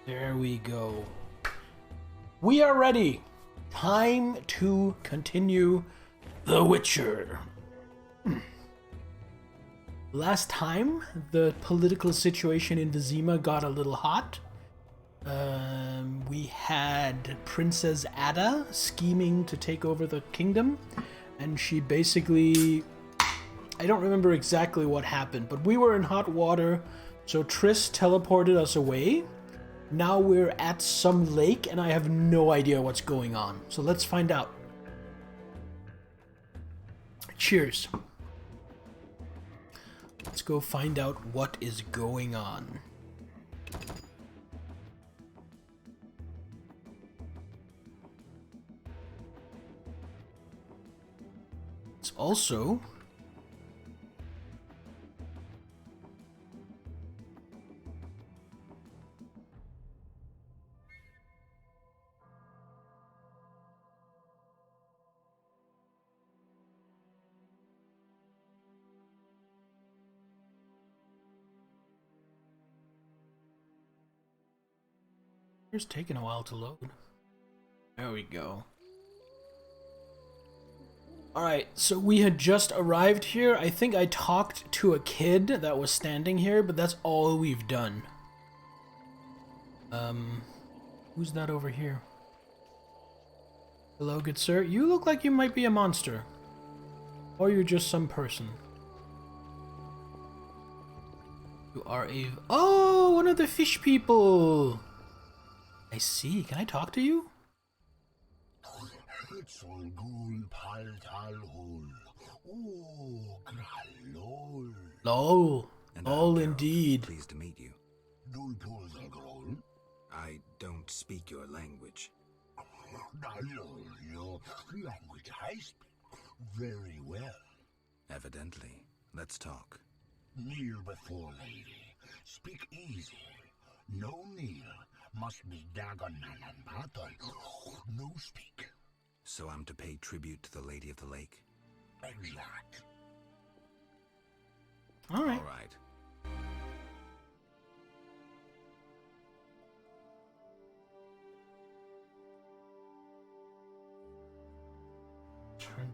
There we go. We are ready. Time to continue The Witcher. Last time, the political situation in Vizima got a little hot. We had Princess Ada scheming to take over the kingdom, and she basically... I don't remember exactly what happened, but we were in hot water, so Triss teleported us away. Now we're at some lake, and I have no idea what's going on. So let's find out. Cheers. Let's go find out what is going on. It's also... It's taking a while to load. There we go. Alright, so we had just arrived here. I think I talked to a kid that was standing here, but that's all we've done. Who's that over here? Hello, good sir. You look like you might be a monster. Or you're just some person. You are a... Oh, one of the fish people! I see. Can I talk to you? Lol. Lol, indeed. Pleased to meet you. I don't speak your language. Your language I speak very well. Evidently. Let's talk. Kneel before lady. Speak easy. No kneel. Must be Dagon and battle. No speak. So I'm to pay tribute to the Lady of the Lake? Exact. Alright. All right. Turn.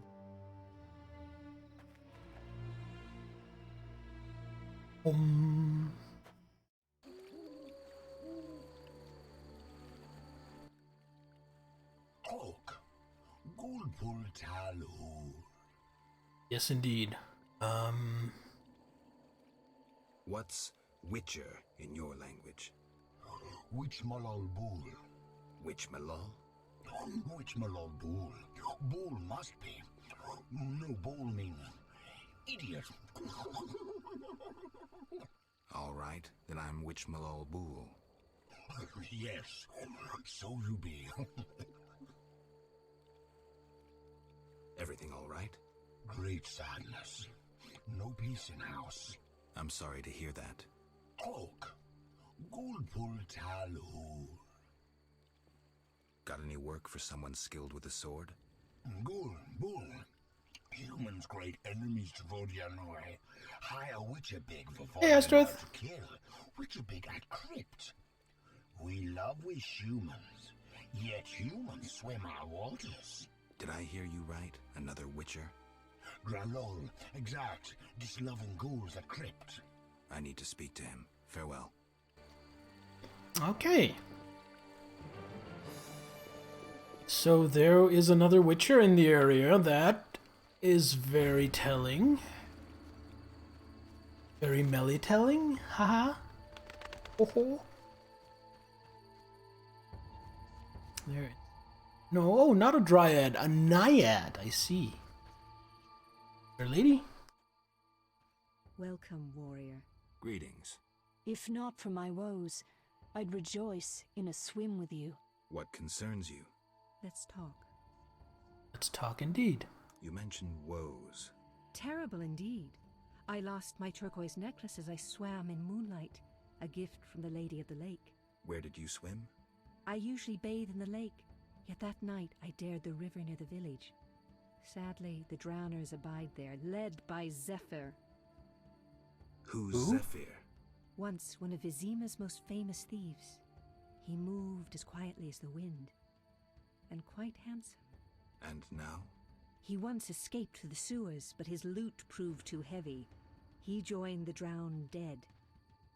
Oak. Gulpul Talhu. Yes, indeed. What's Witcher in your language? Which Malal Bull? Which Malal? Which Malal Bull? Bull must be. No, bull means idiot. All right, then I'm Witch Malal Bool. Yes, so you be. Everything all right? Great sadness. No peace in house. I'm sorry to hear that. Oak. Gulpul Talhu. Got any work for someone skilled with a sword? Gul, Bull. Humans great enemies to Vodianoi. Hire Witcher big for Hey, Astrith. to kill. Witcher big at crypt. We love we humans, yet humans swim our waters. Did I hear you right? Another Witcher? Gralol, exact, disloving ghouls at crypt. I need to speak to him. Farewell. Okay. So there is another Witcher in the area. That is very telling. Very melly telling. Haha. Oh. There. No, oh, not a dryad, a naiad. I see. There, lady. Welcome, warrior. Greetings. If not for my woes, I'd rejoice in a swim with you. What concerns you? Let's talk. Let's talk indeed. You mentioned woes. Terrible indeed. I lost my turquoise necklace as I swam in moonlight, a gift from the Lady of the Lake. Where did you swim? I usually bathe in the lake, yet that night I dared the river near the village. Sadly, the drowners abide there, led by Zephyr. Who's Who? Zephyr? Once one of Vizima's most famous thieves. He moved as quietly as the wind, and quite handsome. And now? He once escaped through the sewers, but his loot proved too heavy. He joined the drowned dead,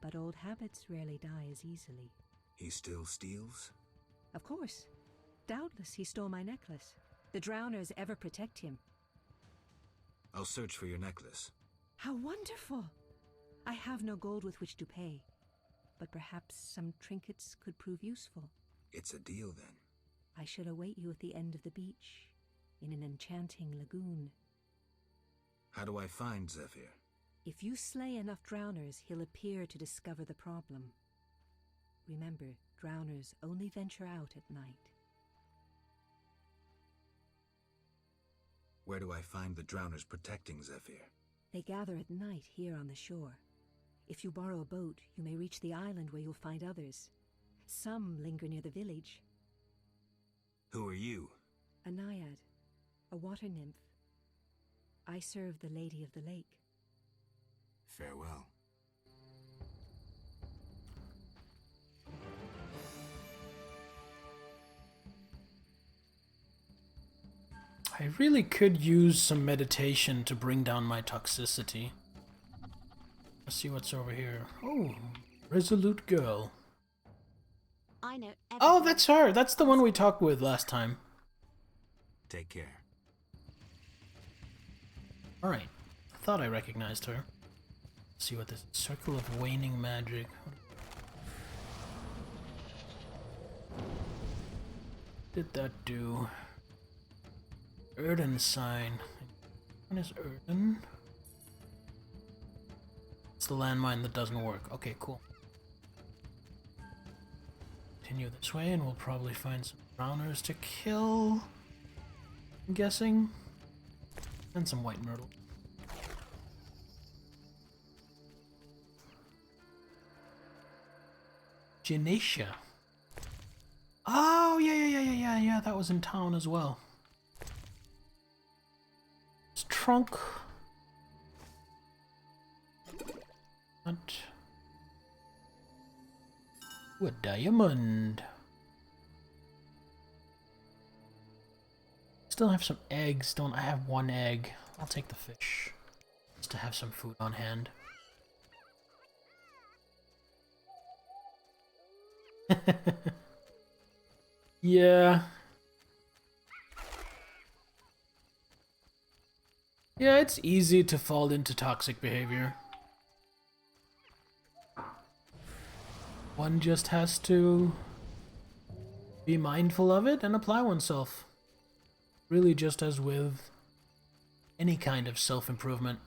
but old habits rarely die as easily. He still steals? Of course. Doubtless he stole my necklace. The drowners ever protect him. I'll search for your necklace. How wonderful! I have no gold with which to pay, but perhaps some trinkets could prove useful. It's a deal then. I shall await you at the end of the beach, in an enchanting lagoon. How do I find Zephyr? If you slay enough drowners, he'll appear to discover the problem. Remember, drowners only venture out at night. Where do I find the drowners protecting Zephyr? They gather at night here on the shore. If you borrow a boat, you may reach the island where you'll find others. Some linger near the village. Who are you? A naiad, a water nymph. I serve the Lady of the Lake. Farewell. I really could use some meditation to bring down my toxicity. Let's see what's over here. Oh, resolute girl. I know everything. Oh, that's her. That's the one we talked with last time. Take care. Alright. I thought I recognized her. Let's see what this circle of waning magic. What did that do? Erden sign. When is Erden? It's the landmine that doesn't work. Okay, cool. Continue this way and we'll probably find some drowners to kill. I'm guessing. And some white myrtle. Genetia. Oh, yeah, that was in town as well. It's trunk. What? Ooh, a diamond. Still have some eggs, don't I? Have one egg. I'll take the fish. Just to have some food on hand. Yeah. Yeah, it's easy to fall into toxic behavior. One just has to be mindful of it and apply oneself. Really, just as with any kind of self-improvement.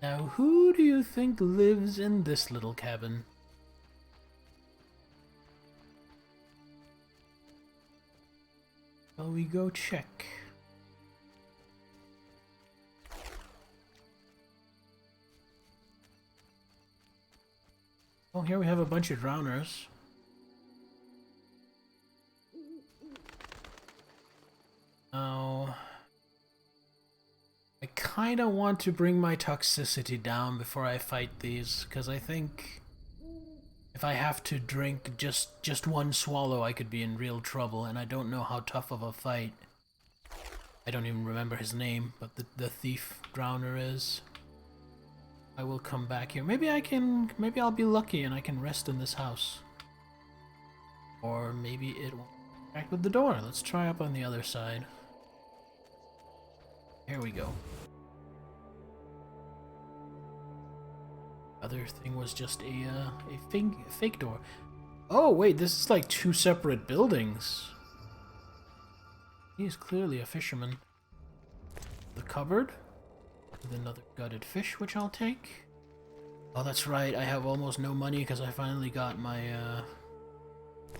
Now, who do you think lives in this little cabin? Shall we go check? Oh, here we have a bunch of drowners. Now, I kind of want to bring my toxicity down before I fight these, because I think if I have to drink just one swallow, I could be in real trouble, and I don't know how tough of a fight. I don't even remember his name, but the thief drowner is. I will come back here. Maybe I'll be lucky and I can rest in this house. Or maybe it won't interact with the door. Let's try up on the other side. Here we go. Other thing was just a fake door. Oh wait, this is like two separate buildings. He's clearly a fisherman. The cupboard with another gutted fish, which I'll take. Oh, that's right. I have almost no money because I finally got my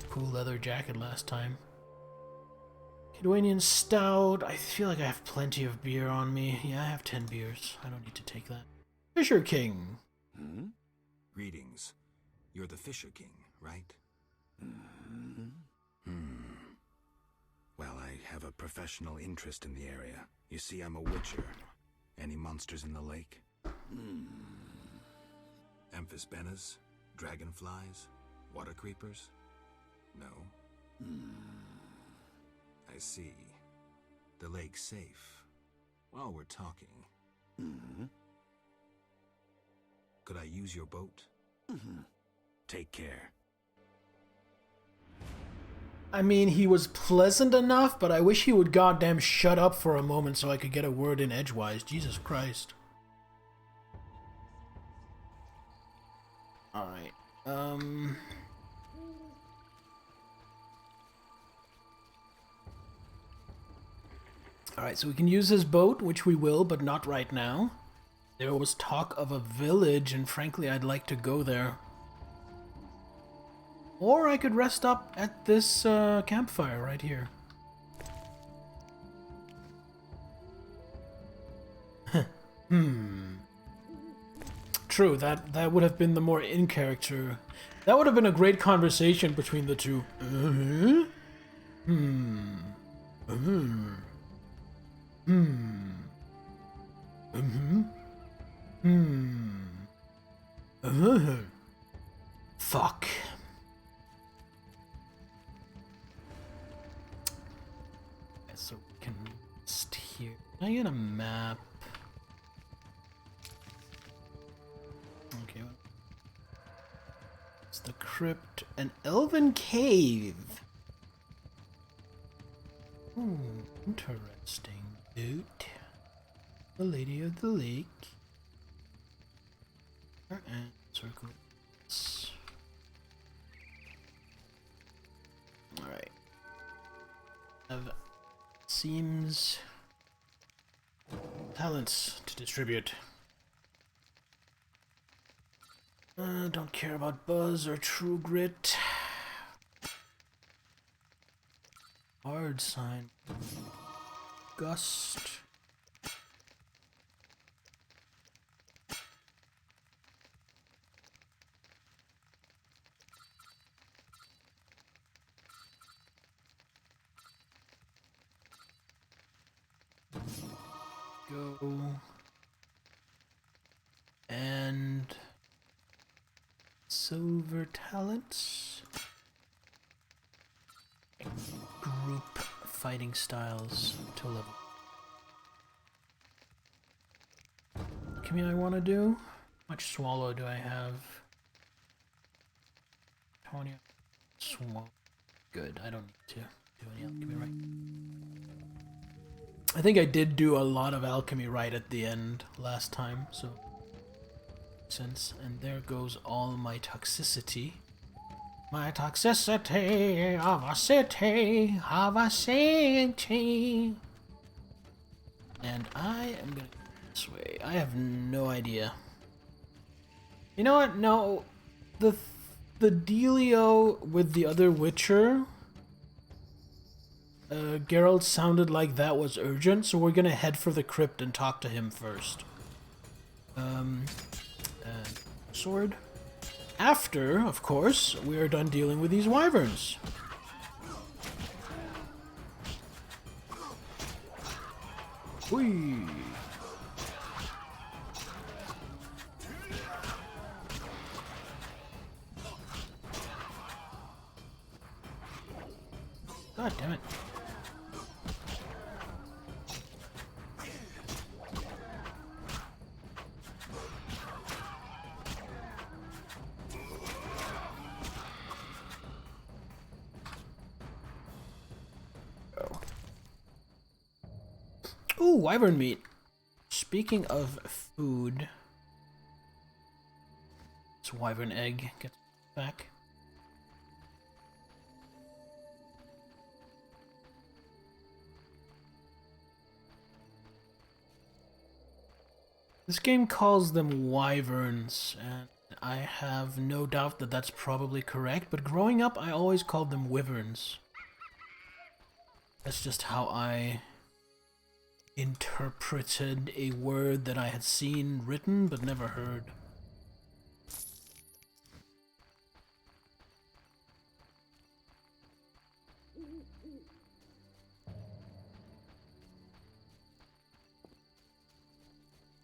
cool leather jacket last time. Cadwanian Stout. I feel like I have plenty of beer on me. Yeah, I have 10 beers. I don't need to take that. Fisher King. Hmm? Greetings. You're the Fisher King, right? Well, I have a professional interest in the area. You see, I'm a witcher. Any monsters in the lake? Amphisbaenas? Dragonflies? Water creepers? No? I see. The lake's safe. While we're talking... Could I use your boat? Take care. I mean, he was pleasant enough, but I wish he would goddamn shut up for a moment so I could get a word in edgewise. Jesus Christ. Alright. Alright, so we can use his boat, which we will, but not right now. There was talk of a village, and frankly, I'd like to go there. Or I could rest up at this campfire right here. True, that would have been the more in-character. That would have been a great conversation between the two. Fuck. So we can rest here. Can I get a map? Okay. It's the crypt. An elven cave. Oh, interesting. Dude. The Lady of the Lake. And circles. Alright. Seems talents to distribute. Don't care about Buzz or True Grit. Hard sign. Gust. Go. And silver talents. Group fighting styles to level. Alchemy I want to do. How much swallow do I have? 20 swallow. Good, I don't need to do any alchemy right. I think I did do a lot of alchemy right at the end last time, so sense. And there goes all my toxicity. My toxicity of a city, of a city. And I am gonna go this way. I have no idea. You know what? No, the dealio with the other Witcher. Geralt sounded like that was urgent, so we're gonna head for the crypt and talk to him first. Sword. After, of course, we are done dealing with these wyverns. Whee! God damn it. Ooh, wyvern meat. Speaking of food, this wyvern egg gets back. This game calls them wyverns, and I have no doubt that that's probably correct, but growing up I always called them wyverns. That's just how I interpreted a word that I had seen written but never heard.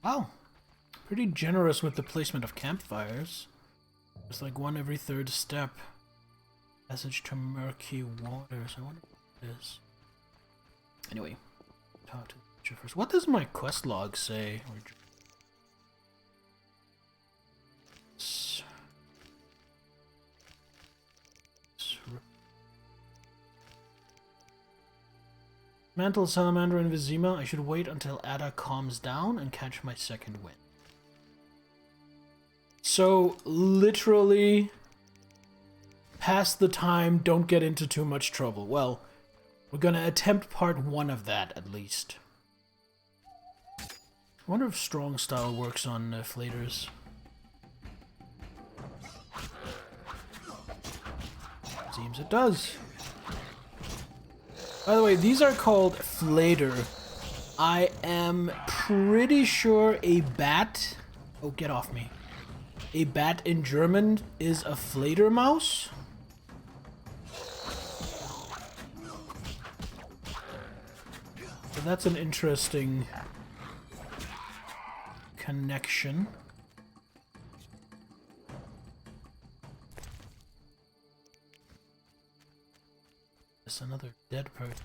Wow, pretty generous with the placement of campfires. It's like one every third step. Passage to murky waters. I wonder what it is. Anyway, talk to the Witcher first. What does my quest log say? Mantle Salamander and Vizima. I should wait until Ada calms down and catch my second wind. So, literally, pass the time, don't get into too much trouble. Well, we're gonna attempt part 1 of that, at least. I wonder if strong style works on flaters. Seems it does. By the way, these are called flater. I am pretty sure a bat... Oh, get off me. A bat in German is a flater mouse. So that's an interesting connection. There's another dead person.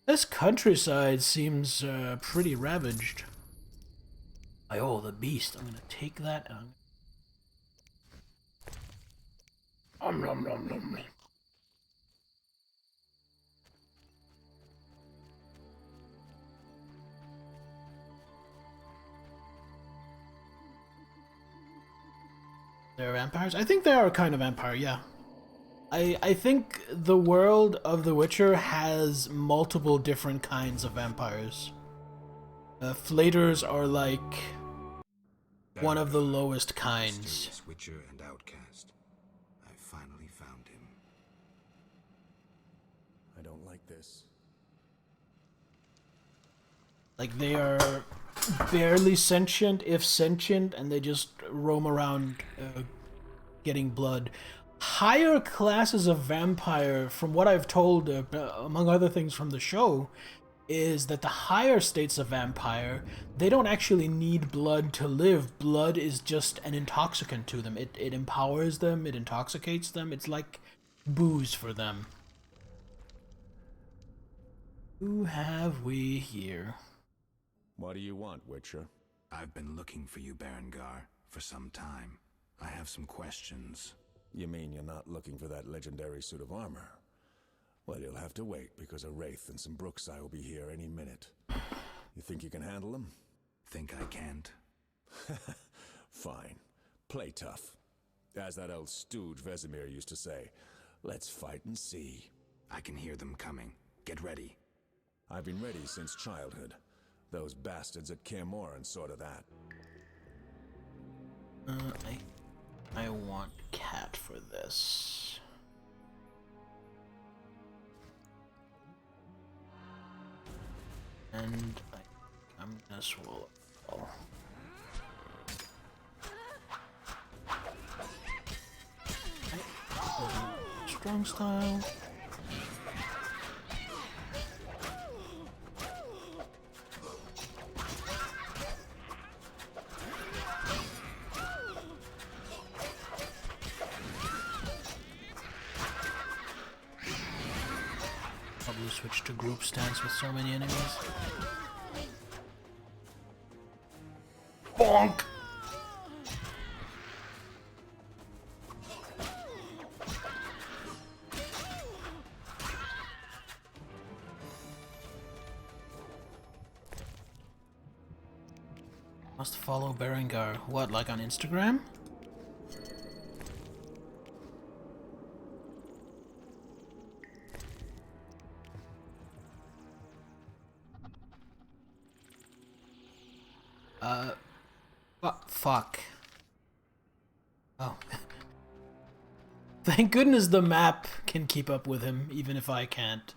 This countryside seems pretty ravaged. Oh, the beast. I'm gonna take that and nom nom nom. They're vampires? I think they are kind of vampire, yeah. I think the world of The Witcher has multiple different kinds of vampires. Flaters are like one of the lowest kinds. Mysterious Witcher and outcast. I finally found him. I don't like this. Like, they are barely sentient, if sentient, and they just roam around getting blood. Higher classes of vampire, from what I've told, among other things from the show, is that the higher states of vampire, they don't actually need blood to live. Blood is just an intoxicant to them. It empowers them, it intoxicates them. It's like booze for them. Who have we here? What do you want, Witcher? I've been looking for you, Berengar, for some time. I have some questions. You mean you're not looking for that legendary suit of armor? Well, you'll have to wait, because a Wraith and some Brookside will be here any minute. You think you can handle them? Think I can't? Fine. Play tough. As that old stooge Vesemir used to say, let's fight and see. I can hear them coming. Get ready. I've been ready since childhood. Those bastards at Kaer Morhen saw to that. I want cat for this. And I'm gonna swallow. Strong style. Probably switch to group stance with so many enemies. Bonk! Must follow Berengar. What, like on Instagram? Fuck. Oh. Thank goodness the map can keep up with him, even if I can't.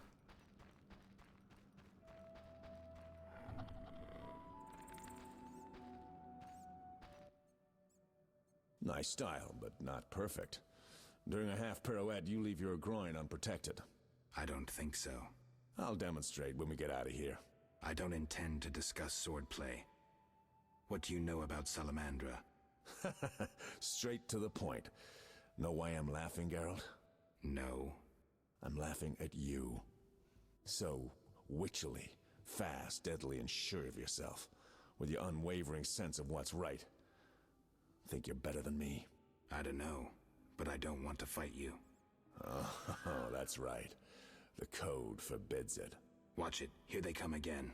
Nice style, but not perfect. During a half pirouette, you leave your groin unprotected. I don't think so. I'll demonstrate when we get out of here. I don't intend to discuss swordplay. What do you know about Salamandra? Straight to the point. Know why I'm laughing, Geralt? No. I'm laughing at you. So witchily, fast, deadly, and sure of yourself, with your unwavering sense of what's right. Think you're better than me? I don't know, but I don't want to fight you. Oh, that's right. The code forbids it. Watch it. Here they come again.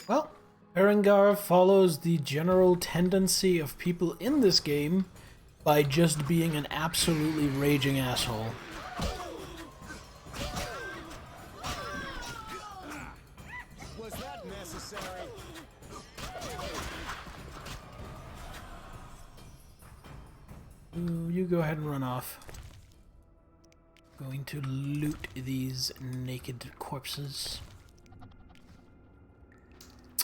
Well, Berengar follows the general tendency of people in this game by just being an absolutely raging asshole. Was that necessary? Ooh, you go ahead and run off. Going to loot these naked corpses.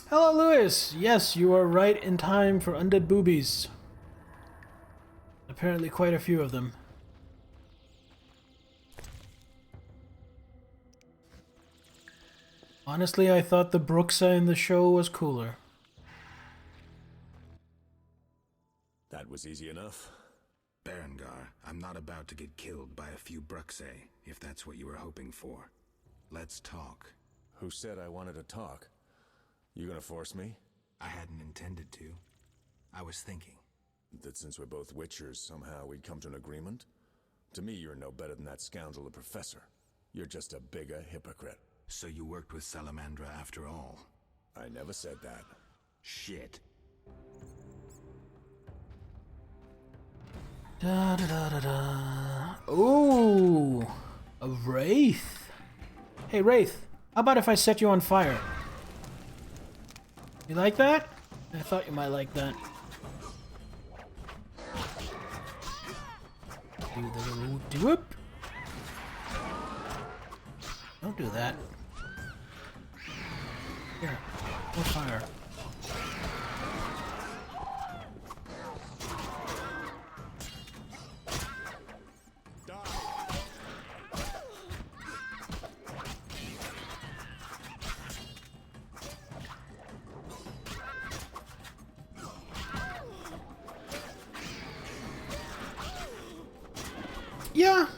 Hello, Lewis! Yes, you are right in time for undead boobies. Apparently quite a few of them. Honestly, I thought the Bruxa in the show was cooler. That was easy enough. Berengar, I'm not about to get killed by a few Bruxae, if that's what you were hoping for. Let's talk. Who said I wanted to talk? You gonna force me? I hadn't intended to. I was thinking. That since we're both witchers, somehow we'd come to an agreement? To me, you're no better than that scoundrel the professor. You're just a bigger hypocrite. So you worked with Salamandra after all? I never said that. Shit. Da da da da da. Ooh, a wraith. Hey, Wraith, how about if I set you on fire? You like that? I thought you might like that. Do the little whoop. Don't do that. Here, more fire. Yeah,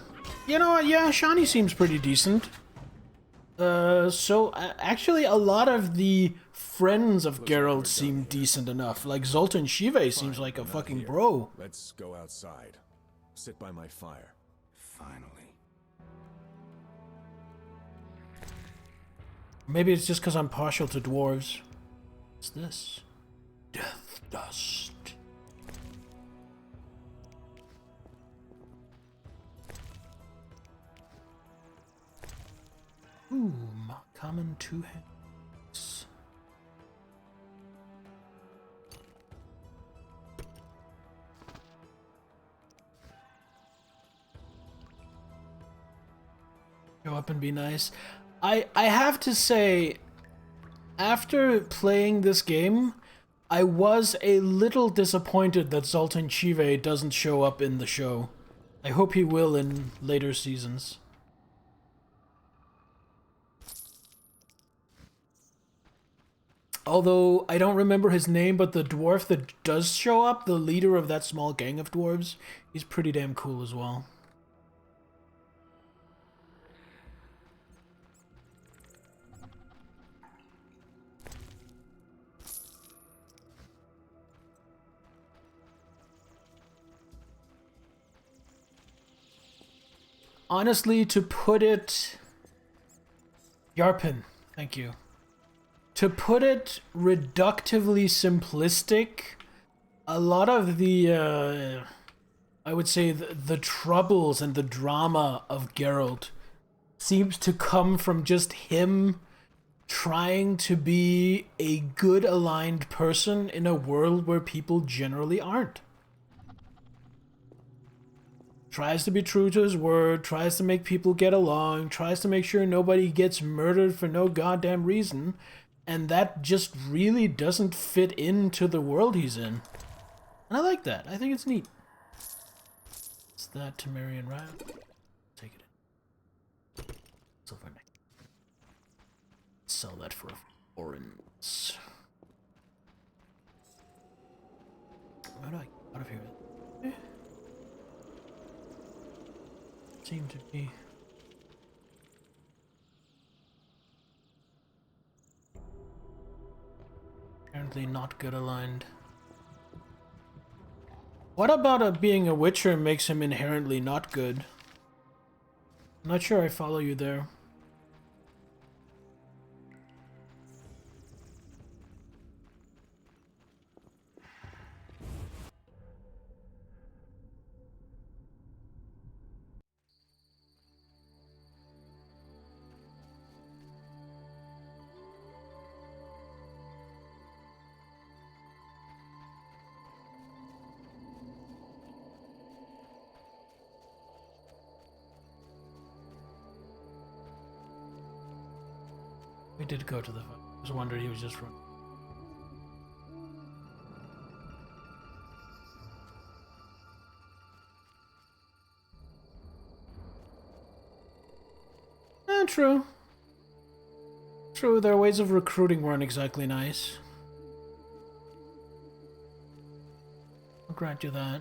you know what, yeah, Shani seems pretty decent. Actually, a lot of the friends of Geralt seem decent enough. Like, Zoltan Shive seems like a fucking bro. Let's go outside. Sit by my fire. Finally. Maybe it's just because I'm partial to dwarves. What's this? Death dust. Ooh, common two hands. Go up and be nice. I have to say, after playing this game, I was a little disappointed that Zoltan Chive doesn't show up in the show. I hope he will in later seasons. Although, I don't remember his name, but the dwarf that does show up, the leader of that small gang of dwarves, he's pretty damn cool as well. Honestly, to put it... Yarpin, thank you. To put it reductively simplistic, a lot of the, I would say, the troubles and the drama of Geralt seems to come from just him trying to be a good aligned person in a world where people generally aren't. Tries to be true to his word, tries to make people get along, tries to make sure nobody gets murdered for no goddamn reason, and that just really doesn't fit into the world he's in. And I like that. I think it's neat. It's that Temerian Ryan. Take it in. Silver neck. Sell that for $4. How do I get out of here? Seem to be. Apparently not good aligned. What about being a Witcher makes him inherently not good? I'm not sure I follow you there. We did go to the. I was wondering he was just running. True. True, their ways of recruiting weren't exactly nice. I'll grant you that.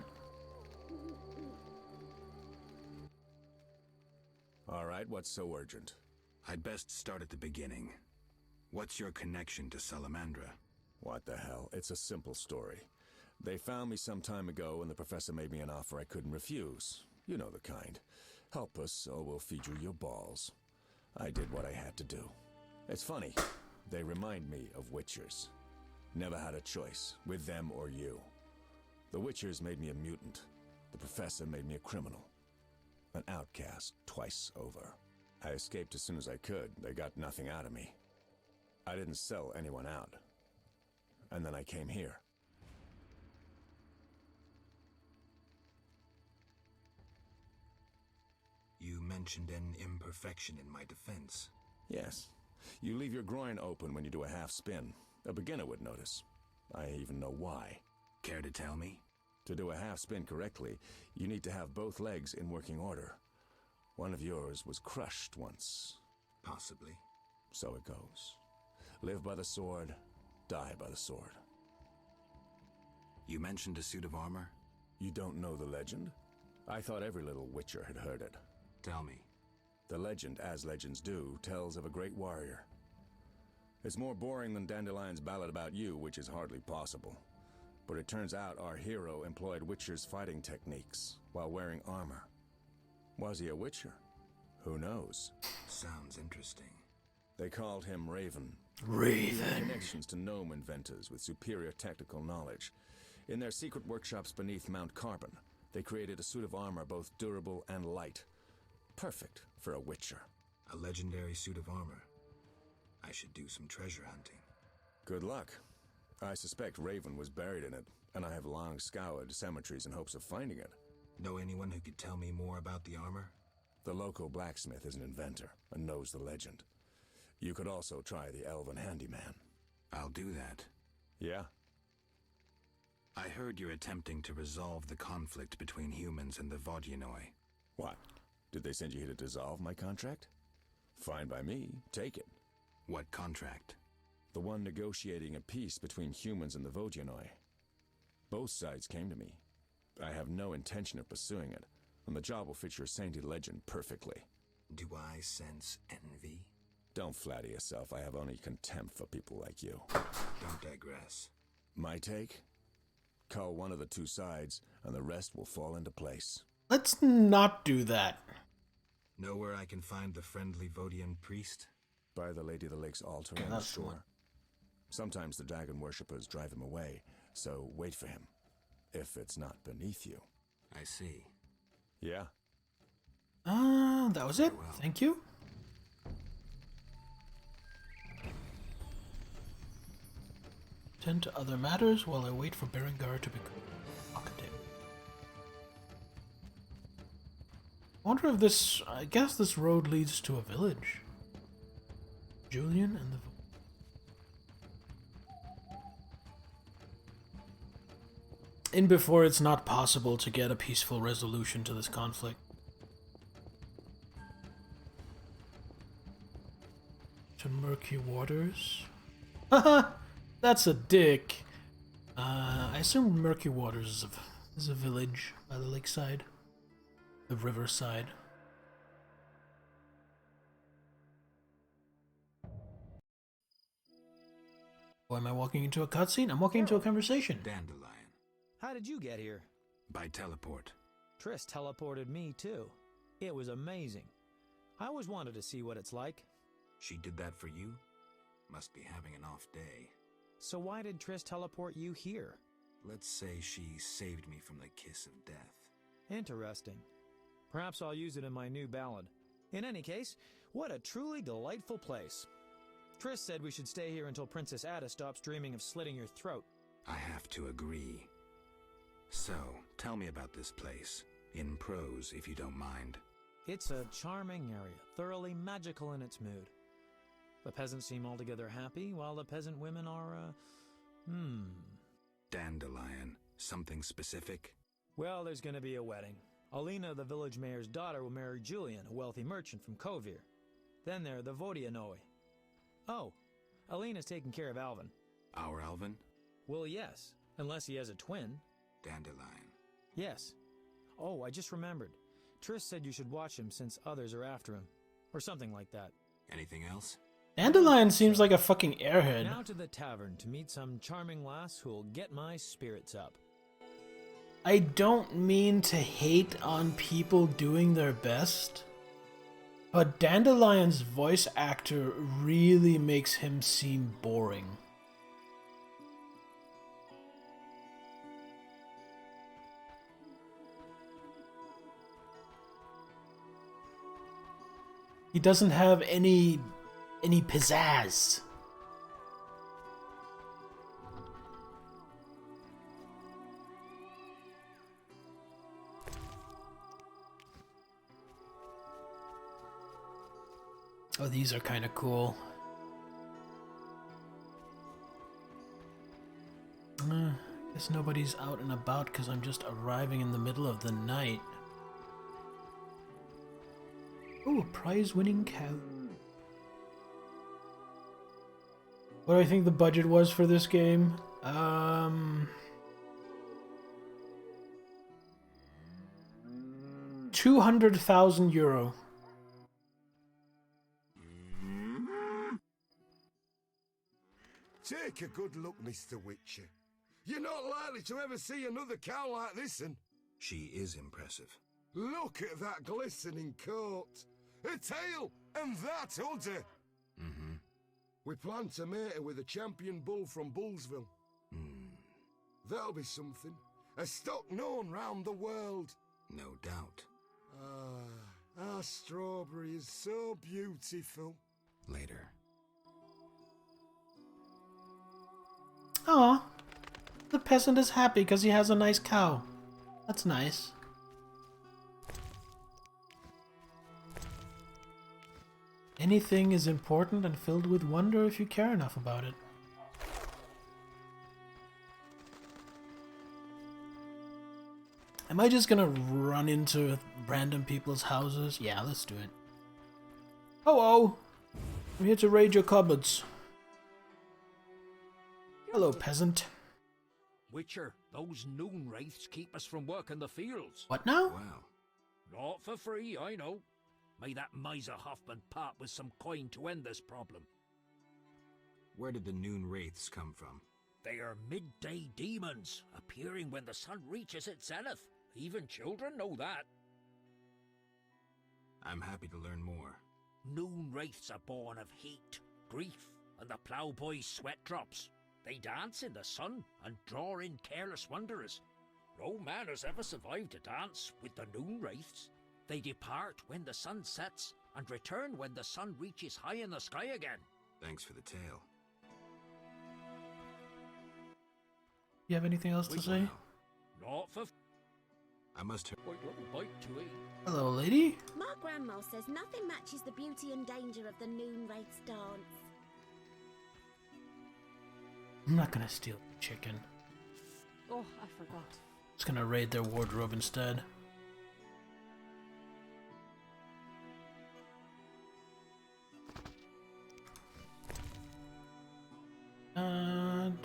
All right, what's so urgent? I'd best start at the beginning. What's your connection to Salamandra? What the hell? It's a simple story. They found me some time ago and the professor made me an offer I couldn't refuse. You know the kind. Help us or we'll feed you your balls. I did what I had to do. It's funny. They remind me of Witchers. Never had a choice, with them or you. The Witchers made me a mutant. The professor made me a criminal. An outcast twice over. I escaped as soon as I could. They got nothing out of me. I didn't sell anyone out. And then I came here. You mentioned an imperfection in my defense. Yes. You leave your groin open when you do a half spin. A beginner would notice. I even know why. Care to tell me? To do a half spin correctly, you need to have both legs in working order. One of yours was crushed once. Possibly. So it goes. Live by the sword, die by the sword. You mentioned a suit of armor? You don't know the legend? I thought every little Witcher had heard it. Tell me. The legend, as legends do, tells of a great warrior. It's more boring than Dandelion's ballad about you, which is hardly possible. But it turns out our hero employed Witcher's fighting techniques while wearing armor. Was he a Witcher? Who knows? Sounds interesting. They called him Raven. He had Raven. connections to gnome inventors with superior technical knowledge. In their secret workshops beneath Mount Carbon, they created a suit of armor both durable and light. Perfect for a Witcher. A legendary suit of armor. I should do some treasure hunting. Good luck. I suspect Raven was buried in it, and I have long scoured cemeteries in hopes of finding it. Know anyone who could tell me more about the armor? The local blacksmith is an inventor and knows the legend. You could also try the elven handyman. I'll do that. Yeah? I heard you're attempting to resolve the conflict between humans and the Vodyanoi. What? Did they send you here to dissolve my contract? Fine by me. Take it. What contract? The one negotiating a peace between humans and the Vodyanoi. Both sides came to me. I have no intention of pursuing it, and the job will fit your sainted legend perfectly. Do I sense envy? Don't flatter yourself. I have only contempt for people like you. Don't digress. My take? Call one of the two sides, and the rest will fall into place. Let's not do that. Know where I can find the friendly Vodian priest? By the Lady of the Lake's altar Okay, on the that's the one. shore. Sometimes the dragon worshippers drive him away, so wait for him. If it's not beneath you. I see. Yeah? That was it. Very well. Thank you. Tend to other matters while I wait for Berengar to become talkative. I wonder if this... I guess this road leads to a village. Julian and the... In before, it's not possible to get a peaceful resolution to this conflict. To murky waters? Haha! That's a dick! I assume Murky Waters is a village by the lakeside. The riverside. Why am I walking into a cutscene? I'm walking into a conversation. Dandelion. How did you get here? By teleport. Triss teleported me too. It was amazing. I always wanted to see what it's like. She did that for you? Must be having an off day. So why did Triss teleport you here? Let's say she saved me from the kiss of death. Interesting. Perhaps I'll use it in my new ballad. In any case, what a truly delightful place. Triss said we should stay here until Princess Ada stops dreaming of slitting your throat. I have to agree. So, tell me about this place. In prose, if you don't mind. It's a charming area, thoroughly magical in its mood. The peasants seem altogether happy, while the peasant women are, Dandelion. Something specific? Well, there's gonna be a wedding. Alina, the village mayor's daughter, will marry Julian, a wealthy merchant from Kovir. Then there are the Vodianoi. Oh, Alina's taking care of Alvin. Our Alvin? Well, yes, unless he has a twin. Dandelion. Yes. Oh, I just remembered. Triss said you should watch him since others are after him. Or something like that. Anything else? Dandelion seems like a fucking airhead. Now to the tavern to meet some charming lass who'll get my spirits up. I don't mean to hate on people doing their best, but Dandelion's voice actor really makes him seem boring. He doesn't have any pizzazz. Oh, these are kind of cool. Guess nobody's out and about because I'm just arriving in the middle of the night. Oh, a prize-winning cow. What do I think the budget was for this game? 200,000 euro. Take a good look, Mr. Witcher. You're not likely to ever see another cow like this, and She is impressive. look at that glistening coat. A tail, and that udder. Mm-hmm. We plan to mate her with a champion bull from Bullsville. That'll be something. A stock known round the world. No doubt. Ah, our strawberry is so beautiful. Later. Aw, the peasant is happy because he has a nice cow. That's nice. Anything is important and filled with wonder if you care enough about it. Am I just gonna run into random people's houses? Yeah, let's do it. Hello! I'm here to raid your cupboards. Hello, peasant. Witcher, those noon wraiths keep us from working the fields. What now? Wow. Not for free, I know. May that miser Hoffman part with some coin to end this problem. Where did the noon wraiths come from? They are midday demons, appearing when the sun reaches its zenith. Even children know that. I'm happy to learn more. Noon wraiths are born of heat, grief, and the ploughboy's sweat drops. They dance in the sun and draw in careless wanderers. No man has ever survived a dance with the noon wraiths. They depart when the sun sets and return when the sun reaches high in the sky again. Thanks for the tale. You have anything else to say? Not for I must have... quite little bite to eat. Hello, lady. My grandma says nothing matches the beauty and danger of the noon wraith's dance. I'm not gonna steal the chicken. Oh, I forgot. Just gonna raid their wardrobe instead. And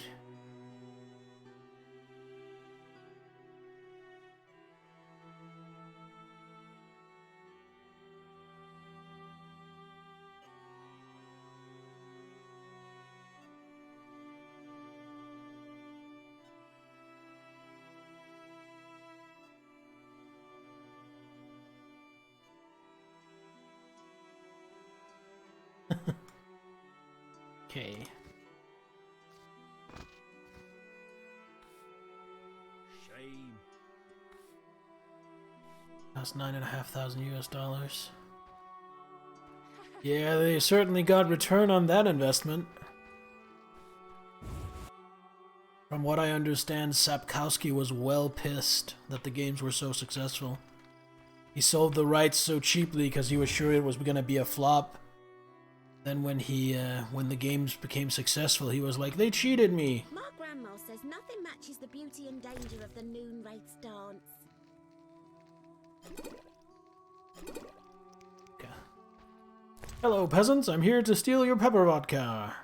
okay. Shame. That's $9,500 US. Yeah, they certainly got return on that investment. From what I understand, Sapkowski was well pissed that the games were so successful. He sold the rights so cheaply because he was sure it was going to be a flop. Then when when the games became successful, he was like, "They cheated me." My grandma says nothing matches the beauty and danger of the noon wraith's dance. Okay. Hello, peasants. I'm here to steal your pepper vodka.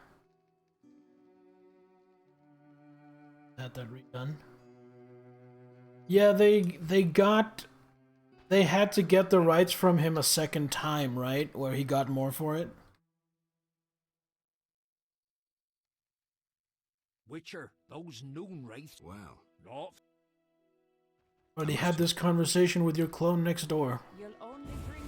Had that redone. Yeah, they had to get the rights from him a second time, right? Where he got more for it. Witcher, those noon wraiths. Wow. Not. Already had this conversation with your clone next door. You'll only bring...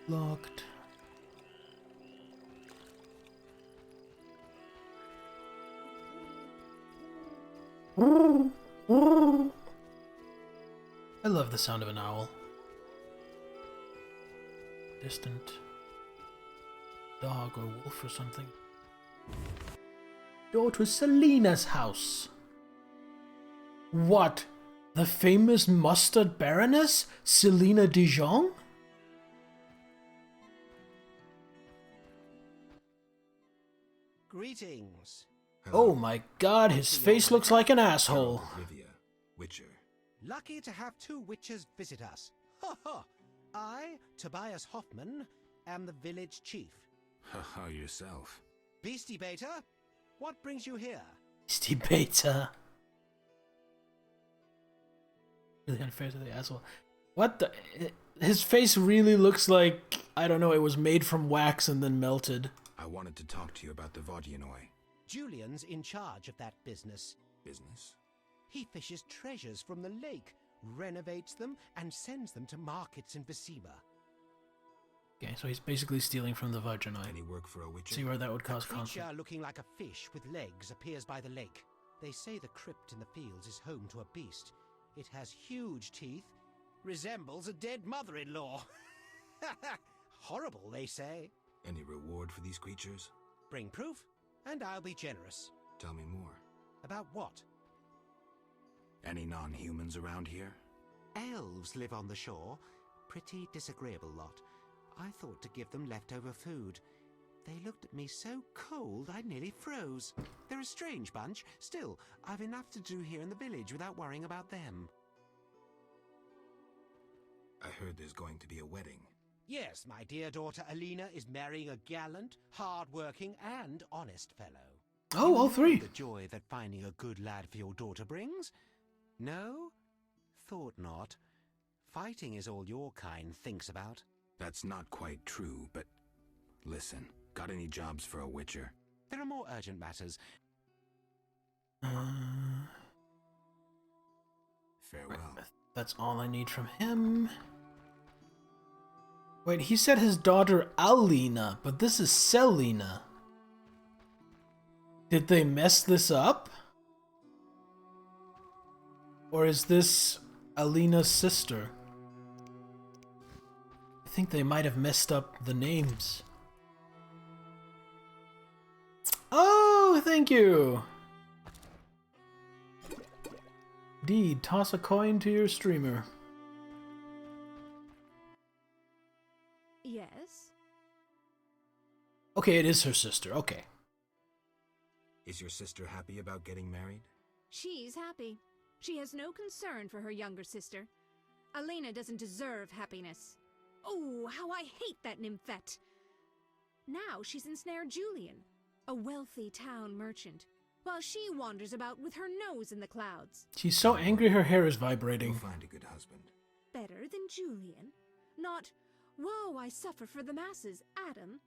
Locked. I love the sound of an owl. Distant dog or wolf or something. Go to Selena's house. What? The famous mustard baroness, Selena Dijon? Greetings. Oh my god, his face looks like an asshole. Rivia, Witcher. Lucky to have two witches visit us. Ha ha! I, Tobias Hoffman, am the village chief. Haha, yourself. Beastie Beta, what brings you here? Beastie Beta. Really unfair to the asshole. What the? His face really looks like, I don't know, it was made from wax and then melted. I wanted to talk to you about the Vodianoi. Julian's in charge of that business. Business? He fishes treasures from the lake, renovates them, and sends them to markets in Vesima. Okay, so he's basically stealing from the Vodianoi. Any work for a witcher? See where that would A cause creature conflict. looking like a fish with legs appears by the lake. They say the crypt in the fields is home to a beast. It has huge teeth, resembles a dead mother-in-law. Horrible, they say. Any reward for these creatures? Bring proof, and I'll be generous. Tell me more. About what? Any non-humans around here? Elves live on the shore. Pretty disagreeable lot. I thought to give them leftover food. They looked at me so cold I nearly froze. They're a strange bunch. Still, I've enough to do here in the village without worrying about them. I heard there's going to be a wedding. Yes, my dear daughter Alina is marrying a gallant, hard-working, and honest fellow. Oh, You all know three. The joy that finding a good lad for your daughter brings? No? Thought not. Fighting is all your kind thinks about. That's not quite true, but listen, got any jobs for a witcher? There are more urgent matters. Farewell. That's all I need from him. Wait, he said his daughter Alina, but this is Selena. Did they mess this up? Or is this Alina's sister? I think they might have messed up the names. Oh, thank you! Indeed, toss a coin to your streamer. Yes? Okay, it is her sister. Okay. Is your sister happy about getting married? She's happy. She has no concern for her younger sister. Elena doesn't deserve happiness. Oh, how I hate that nymphette! Now she's ensnared Julian, a wealthy town merchant, while she wanders about with her nose in the clouds. She's so angry her hair is vibrating. You'll find a good husband. Better than Julian? Not, woe, I suffer for the masses, Adam?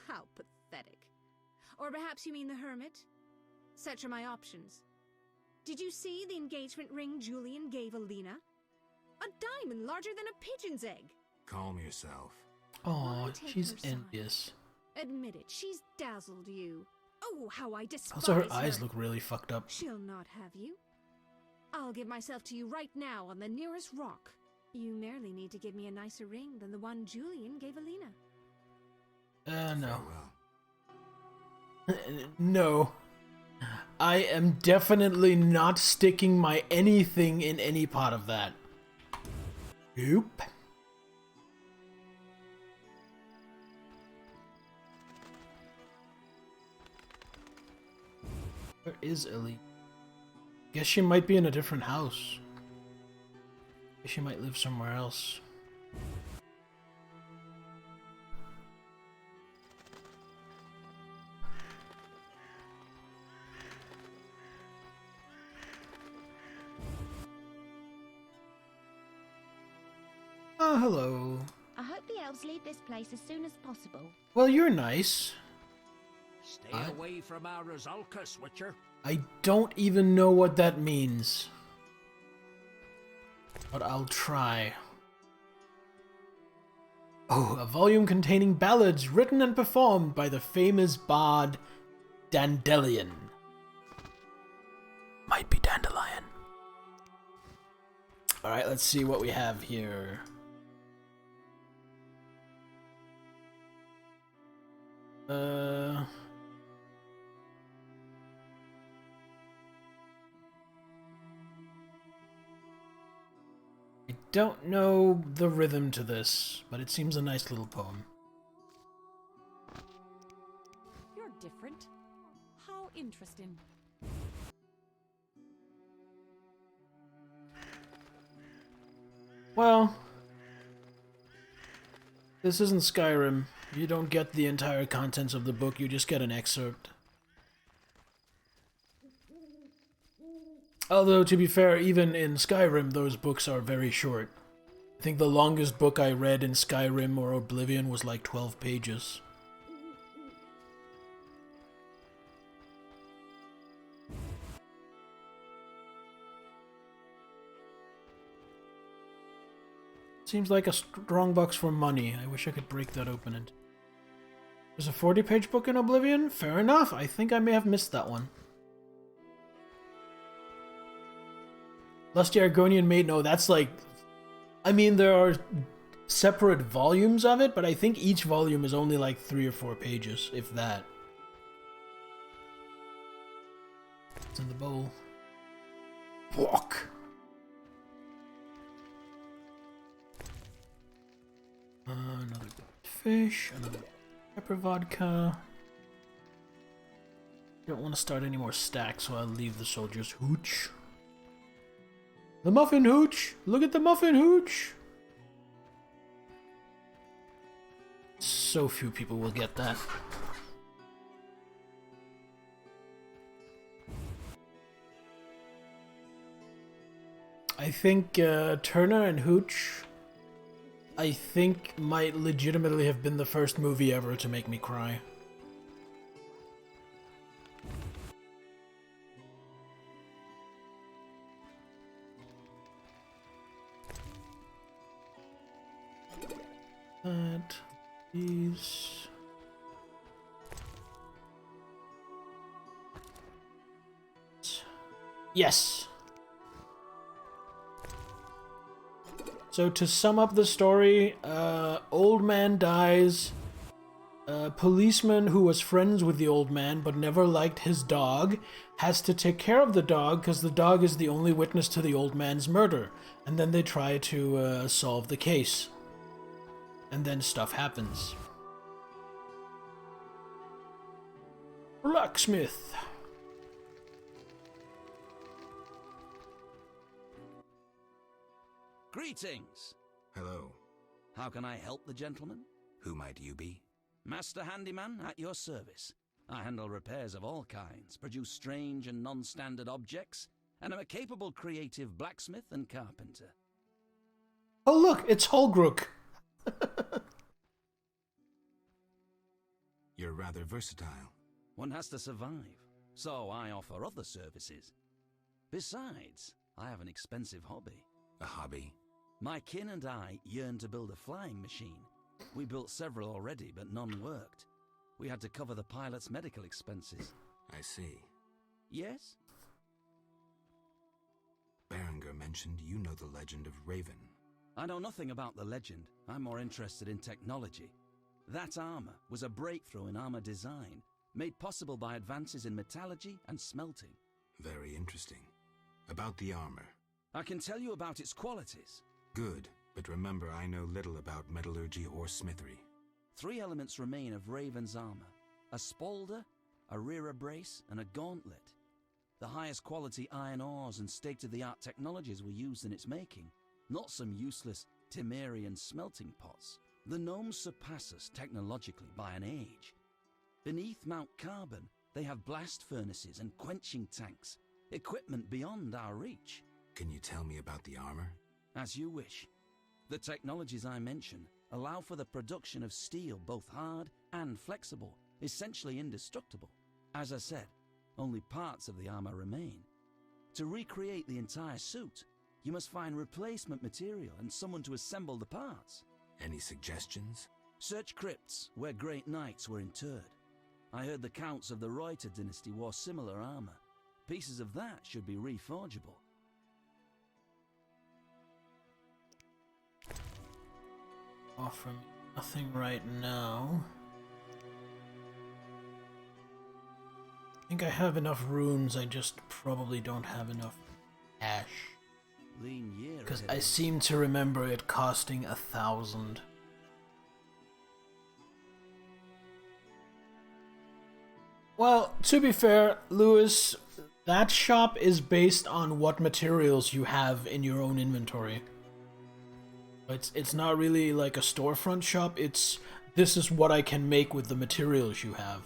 How pathetic. Or perhaps you mean the hermit? Such are my options. Did you see the engagement ring Julian gave Alina? A diamond larger than a pigeon's egg. Calm yourself. Aw, take she's her side. envious. Admit it, she's dazzled you. Oh, how I despise Also, her eyes look really fucked up. She'll not have you. I'll give myself to you right now on the nearest rock. You merely need to give me a nicer ring than the one Julian gave Alina. No. Farewell. No. I am definitely not sticking my anything in any pot of that. Nope. Where is Ellie? Guess she might be in a different house. Guess she might live somewhere else. Oh, hello. I hope the elves leave this place as soon as possible. Well, you're nice. Stay away from our Rizalka, Switcher. I don't even know what that means. But I'll try. Oh, a volume containing ballads written and performed by the famous bard Dandelion. Might be Dandelion. Alright, let's see what we have here. I don't know the rhythm to this, but it seems a nice little poem. You're different. How interesting. Well, this isn't Skyrim. You don't get the entire contents of the book, you just get an excerpt. Although, to be fair, even in Skyrim, those books are very short. I think the longest book I read in Skyrim or Oblivion was like 12 pages. Seems like a strong box for money. I wish I could break that open. And there's a 40-page book in Oblivion? Fair enough. I think I may have missed that one. Lusty Argonian Maid, no, that's like... I mean, there are separate volumes of it, but I think each volume is only like 3 or 4 pages, if that. It's in the bowl. Walk! Another fish, another pepper vodka. Don't want to start any more stacks, so I'll leave the soldiers hooch. The muffin hooch! Look at the muffin hooch! So few people will get that. I think Turner and Hooch, I think, might legitimately have been the first movie ever to make me cry. These. Yes. So to sum up the story, old man dies, A policeman who was friends with the old man but never liked his dog has to take care of the dog because the dog is the only witness to the old man's murder. And then they try to solve the case. And then stuff happens. Blacksmith. Greetings. Hello. How can I help the gentleman? Who might you be? Master Handyman at your service. I handle repairs of all kinds, produce strange and non-standard objects, and am a capable creative blacksmith and carpenter. Oh look, it's Holgrook. You're rather versatile. One has to survive, so I offer other services. Besides, I have an expensive hobby. A hobby? My kin and I yearn to build a flying machine. We built several already, but none worked. We had to cover the pilot's medical expenses. I see. Yes? Berenger mentioned you know the legend of Raven. I know nothing about the legend. I'm more interested in technology. That armor was a breakthrough in armor design, made possible by advances in metallurgy and smelting. Very interesting. About the armor. I can tell you about its qualities. Good, but remember I know little about metallurgy or smithery. 3 elements remain of Raven's armor: a spalder, a rear brace, and a gauntlet. The highest quality iron ores and state-of-the-art technologies were used in its making, not some useless Temerian smelting pots. The gnomes surpass us technologically by an age. Beneath Mount Carbon, they have blast furnaces and quenching tanks, equipment beyond our reach. Can you tell me about the armor? As you wish. The technologies I mention allow for the production of steel both hard and flexible, essentially indestructible. As I said, only parts of the armor remain. To recreate the entire suit, you must find replacement material and someone to assemble the parts. Any suggestions? Search crypts where great knights were interred. I heard the counts of the Reuter dynasty wore similar armor. Pieces of that should be reforgeable. Offer me nothing right now. I think I have enough runes, I just probably don't have enough cash. Because I seem to remember it costing 1,000. Well, to be fair, Lewis, that shop is based on what materials you have in your own inventory. It's not really like a storefront shop, this is what I can make with the materials you have.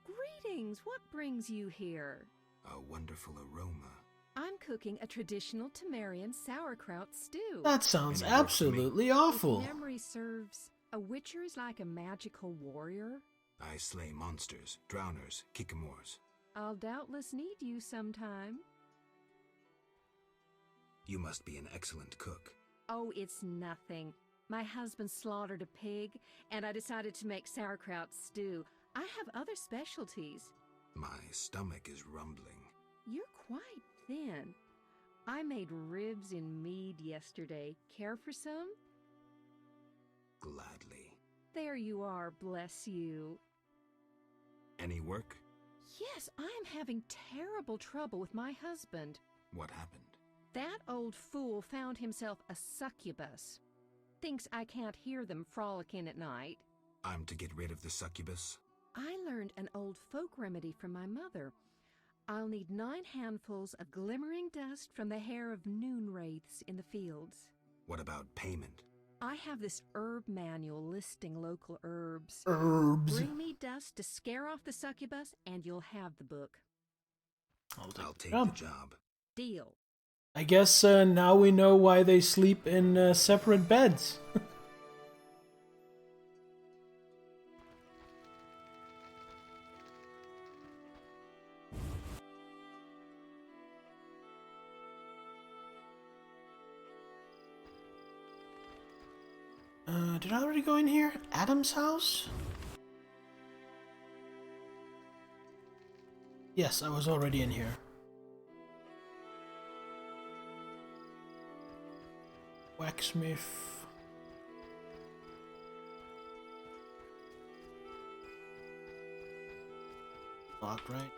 Greetings, what brings you here? A wonderful aroma. I'm cooking a traditional Temerian sauerkraut stew. That sounds absolutely awful. If memory serves, a witcher is like a magical warrior. I slay monsters, drowners, kikimors. I'll doubtless need you sometime. You must be an excellent cook. Oh, it's nothing. My husband slaughtered a pig, and I decided to make sauerkraut stew. I have other specialties. My stomach is rumbling. You're quite thin. I made ribs in mead yesterday. Care for some? Gladly. There you are, bless you. Any work? Yes, I'm having terrible trouble with my husband. What happened? That old fool found himself a succubus. Thinks I can't hear them frolicking at night. I'm to get rid of the succubus? I learned an old folk remedy from my mother. I'll need 9 handfuls of glimmering dust from the hair of noon wraiths in the fields. What about payment? I have this herb manual listing local herbs. Herbs. Bring me dust to scare off the succubus, and you'll have the book. I'll take the job. Deal. I guess now we know why they sleep in separate beds. Did I already go in here? Adam's house? Yes, I was already in here. Waxsmith. locked, right?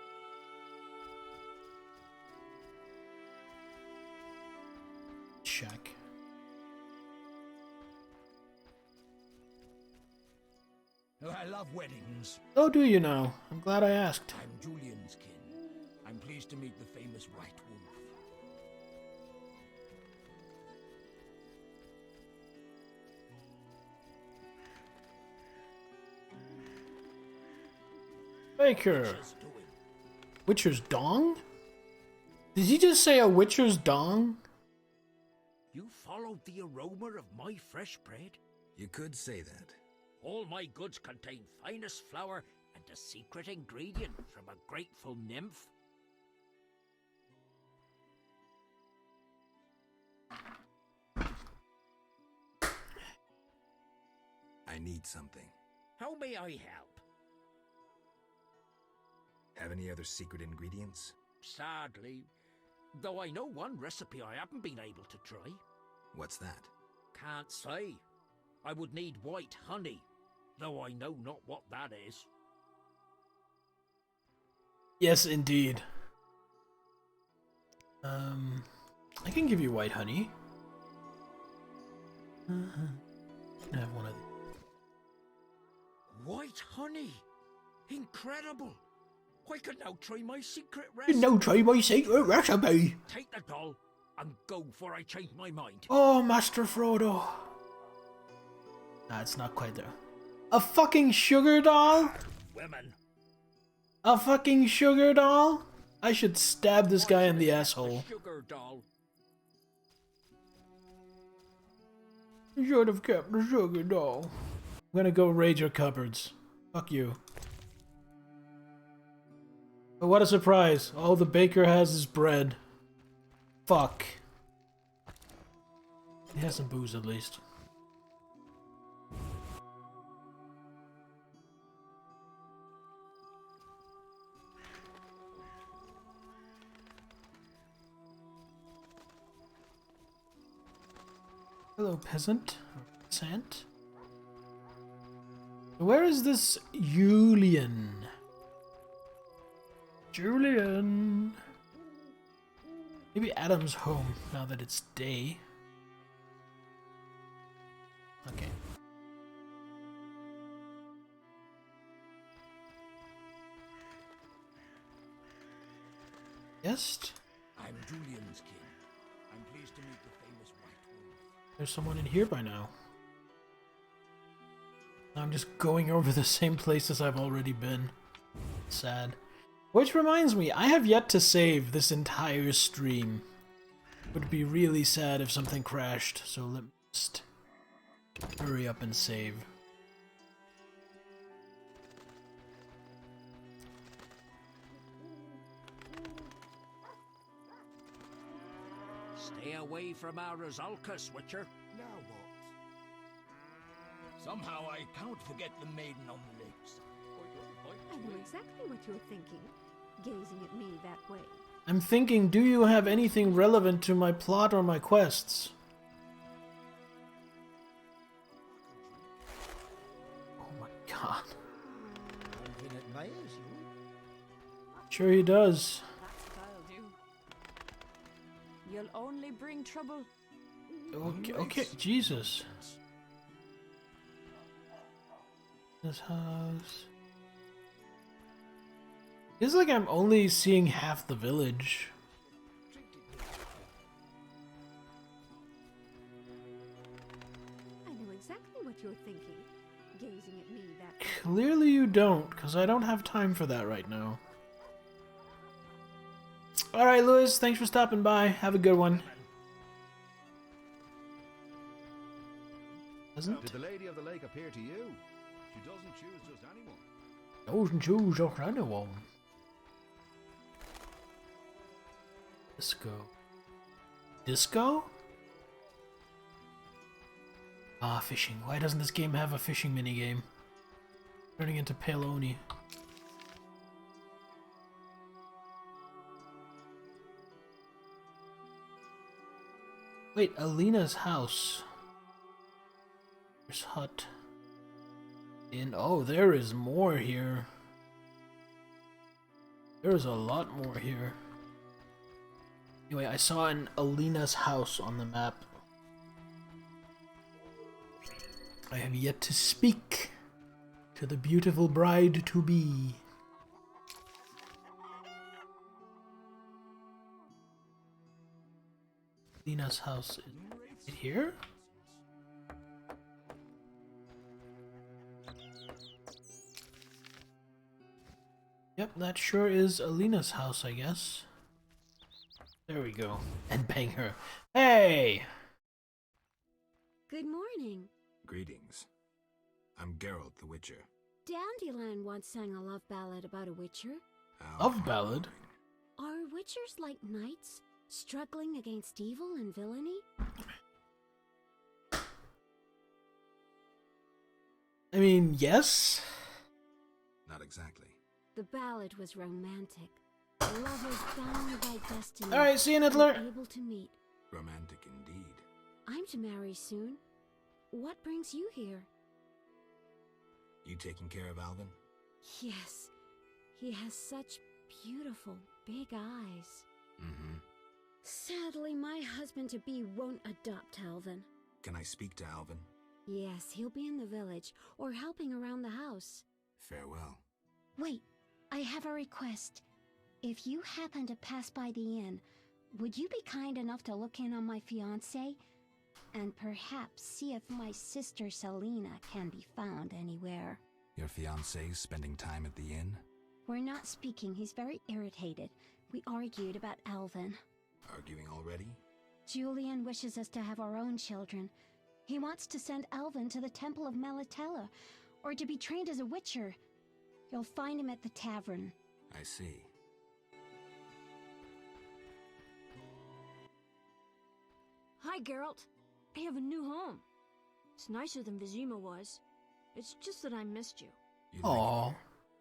Check. I love weddings. Oh, do you now? I'm glad I asked. I'm Julian's kin. I'm pleased to meet the famous White Wolf. Baker. Witcher's dong? Did he just say a witcher's dong? You followed the aroma of my fresh bread? You could say that. All my goods contain finest flour and a secret ingredient from a grateful nymph. I need something. How may I help? Have any other secret ingredients? Sadly, though I know one recipe I haven't been able to try. What's that? Can't say. I would need white honey, though I know not what that is. Yes, indeed. I can give you white honey. I have one of these. White honey! Incredible! I can now try my secret recipe. You now try my secret recipe. Take the doll and go before I change my mind. Oh, Master Frodo. Nah, it's not quite there. A fucking sugar doll? Women. A fucking sugar doll? I should stab this guy in the asshole. Sugar doll. You should have kept the sugar doll. I'm gonna go raid your cupboards. Fuck you. But what a surprise. All the baker has is bread. Fuck. He has some booze at least. Hello, peasant. Or peasant. Where is this Julian? Julian. Maybe Adam's home now that it's day. Okay. Yes? I'm Julian's kin. I'm pleased to meet the famous White Wolf. There's someone in here by now. I'm just going over the same places I've already been. Sad. Which reminds me, I have yet to save this entire stream. It would be really sad if something crashed, so let me just hurry up and save. Stay away from our Rizalcus, Witcher. Now what? Somehow I can't forget the maiden on the lakes. I know exactly what you're thinking, gazing at me that way. I'm thinking, do you have anything relevant to my plot or my quests? Oh my god. Anything admires you? Sure he does. That's what I'll do. You'll only bring trouble. Okay, okay, Jesus. This house. It's like I'm only seeing half the village. I know exactly what you're thinking, gazing at me that way. Clearly you don't, because I don't have time for that right now. Alright, Lewis, thanks for stopping by. Have a good one. Doesn't? Did the Lady of the Lake appear to you? She doesn't choose just anyone. Doesn't choose just anyone. Disco. Disco? Ah, fishing. Why doesn't this game have a fishing minigame? Turning into Paloni. Wait, Alina's house. There's hut. Oh, there is more here. There's a lot more here. Anyway, I saw an Alina's house on the map. I have yet to speak to the beautiful bride-to-be. Alina's house is it here? Yep, that sure is Alina's house, I guess. There we go. And bang her. Hey! Good morning. Greetings. I'm Geralt the Witcher. Dandelion once sang a love ballad about a witcher. Love ballad? Are witchers like knights, struggling against evil and villainy? I mean, yes? Not exactly. The ballad was romantic. Lovers bound by destiny. Alright, see you, Niddler. Able to meet. Romantic indeed. I'm to marry soon. What brings you here? You taking care of Alvin? Yes. He has such beautiful, big eyes. Mm-hmm. Sadly, my husband-to-be won't adopt Alvin. Can I speak to Alvin? Yes, he'll be in the village, or helping around the house. Farewell. Wait, I have a request. If you happen to pass by the inn, would you be kind enough to look in on my fiancé? And perhaps see if my sister Selena can be found anywhere. Your fiancé's spending time at the inn? We're not speaking, he's very irritated. We argued about Alvin. Arguing already? Julian wishes us to have our own children. He wants to send Alvin to the Temple of Melatella, or to be trained as a witcher. You'll find him at the tavern. I see. Hi, Geralt. I have a new home. It's nicer than Vizima was. It's just that I missed you. Aww.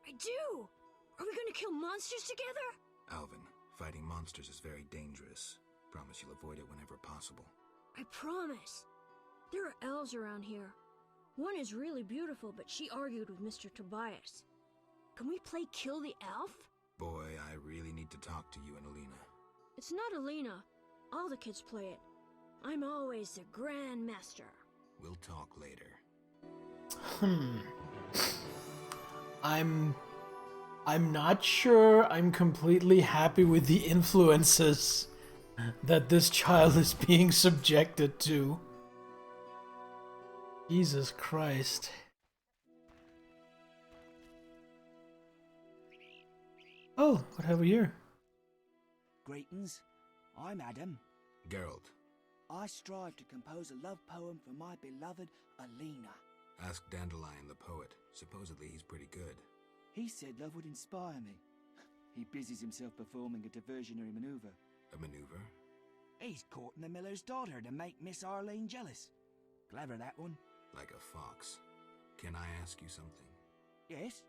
I do! Are we gonna kill monsters together? Alvin, fighting monsters is very dangerous. Promise you'll avoid it whenever possible. I promise. There are elves around here. One is really beautiful, but she argued with Mr. Tobias. Can we play Kill the Elf? Boy, I really need to talk to you and Alina. It's not Alina. All the kids play it. I'm always the Grand Master. We'll talk later. I'm not sure I'm completely happy with the influences that this child is being subjected to. Jesus Christ. Oh, what have we here? Greetings. I'm Adam. Geralt. I strive to compose a love poem for my beloved Alina. Ask Dandelion the poet. Supposedly he's pretty good. He said love would inspire me. He busies himself performing a diversionary maneuver. A maneuver? He's courting the miller's daughter to make Miss Arlene jealous. Clever, that one. Like a fox. Can I ask you something? Yes?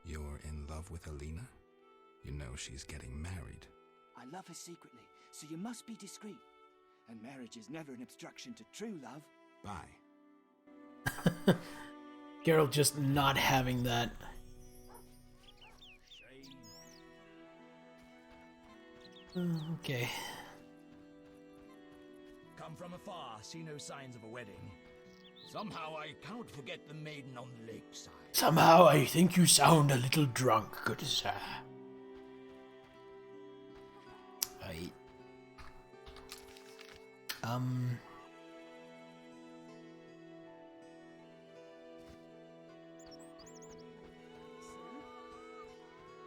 You're in love with Alina? You know she's getting married. I love her secretly, so you must be discreet. And marriage is never an obstruction to true love. Bye. Geralt just not having that. Okay. Come from afar, see no signs of a wedding. Somehow I cannot forget the maiden on the lakeside. Somehow I think you sound a little drunk, good sir.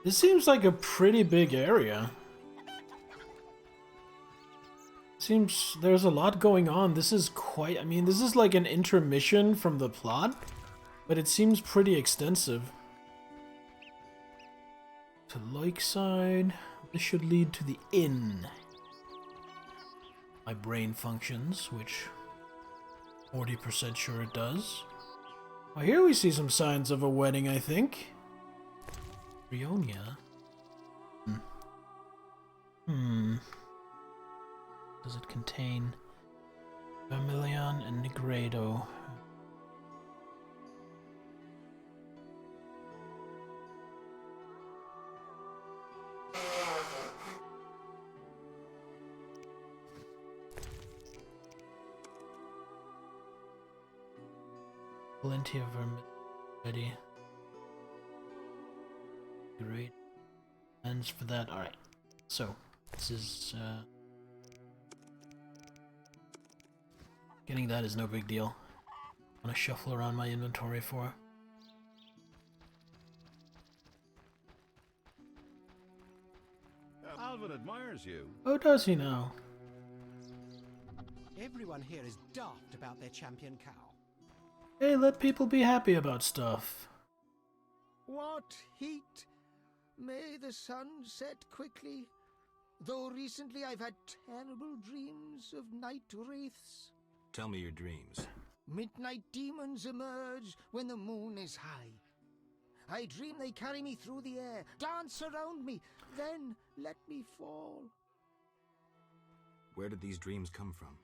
This seems like a pretty big area. Seems there's a lot going on. This is quite, I mean, this is like an intermission from the plot, but it seems pretty extensive. To Lakeside, this should lead to the inn. My brain functions, which 40% sure it does. Well, here we see some signs of a wedding, I think. Brionia. Does it contain Vermilion and Negredo? Plenty of vermin ready. Great. Plans for that. Alright. So, this is, getting that is no big deal. I'm gonna shuffle around my inventory for. Alvin admires you. Oh, does he now? Everyone here is daft about their champion cow. Hey, let people be happy about stuff. What heat! May the sun set quickly, though recently I've had terrible dreams of night wraiths. Tell me your dreams. Midnight demons emerge when the moon is high. I dream they carry me through the air, dance around me, then let me fall. Where did these dreams come from?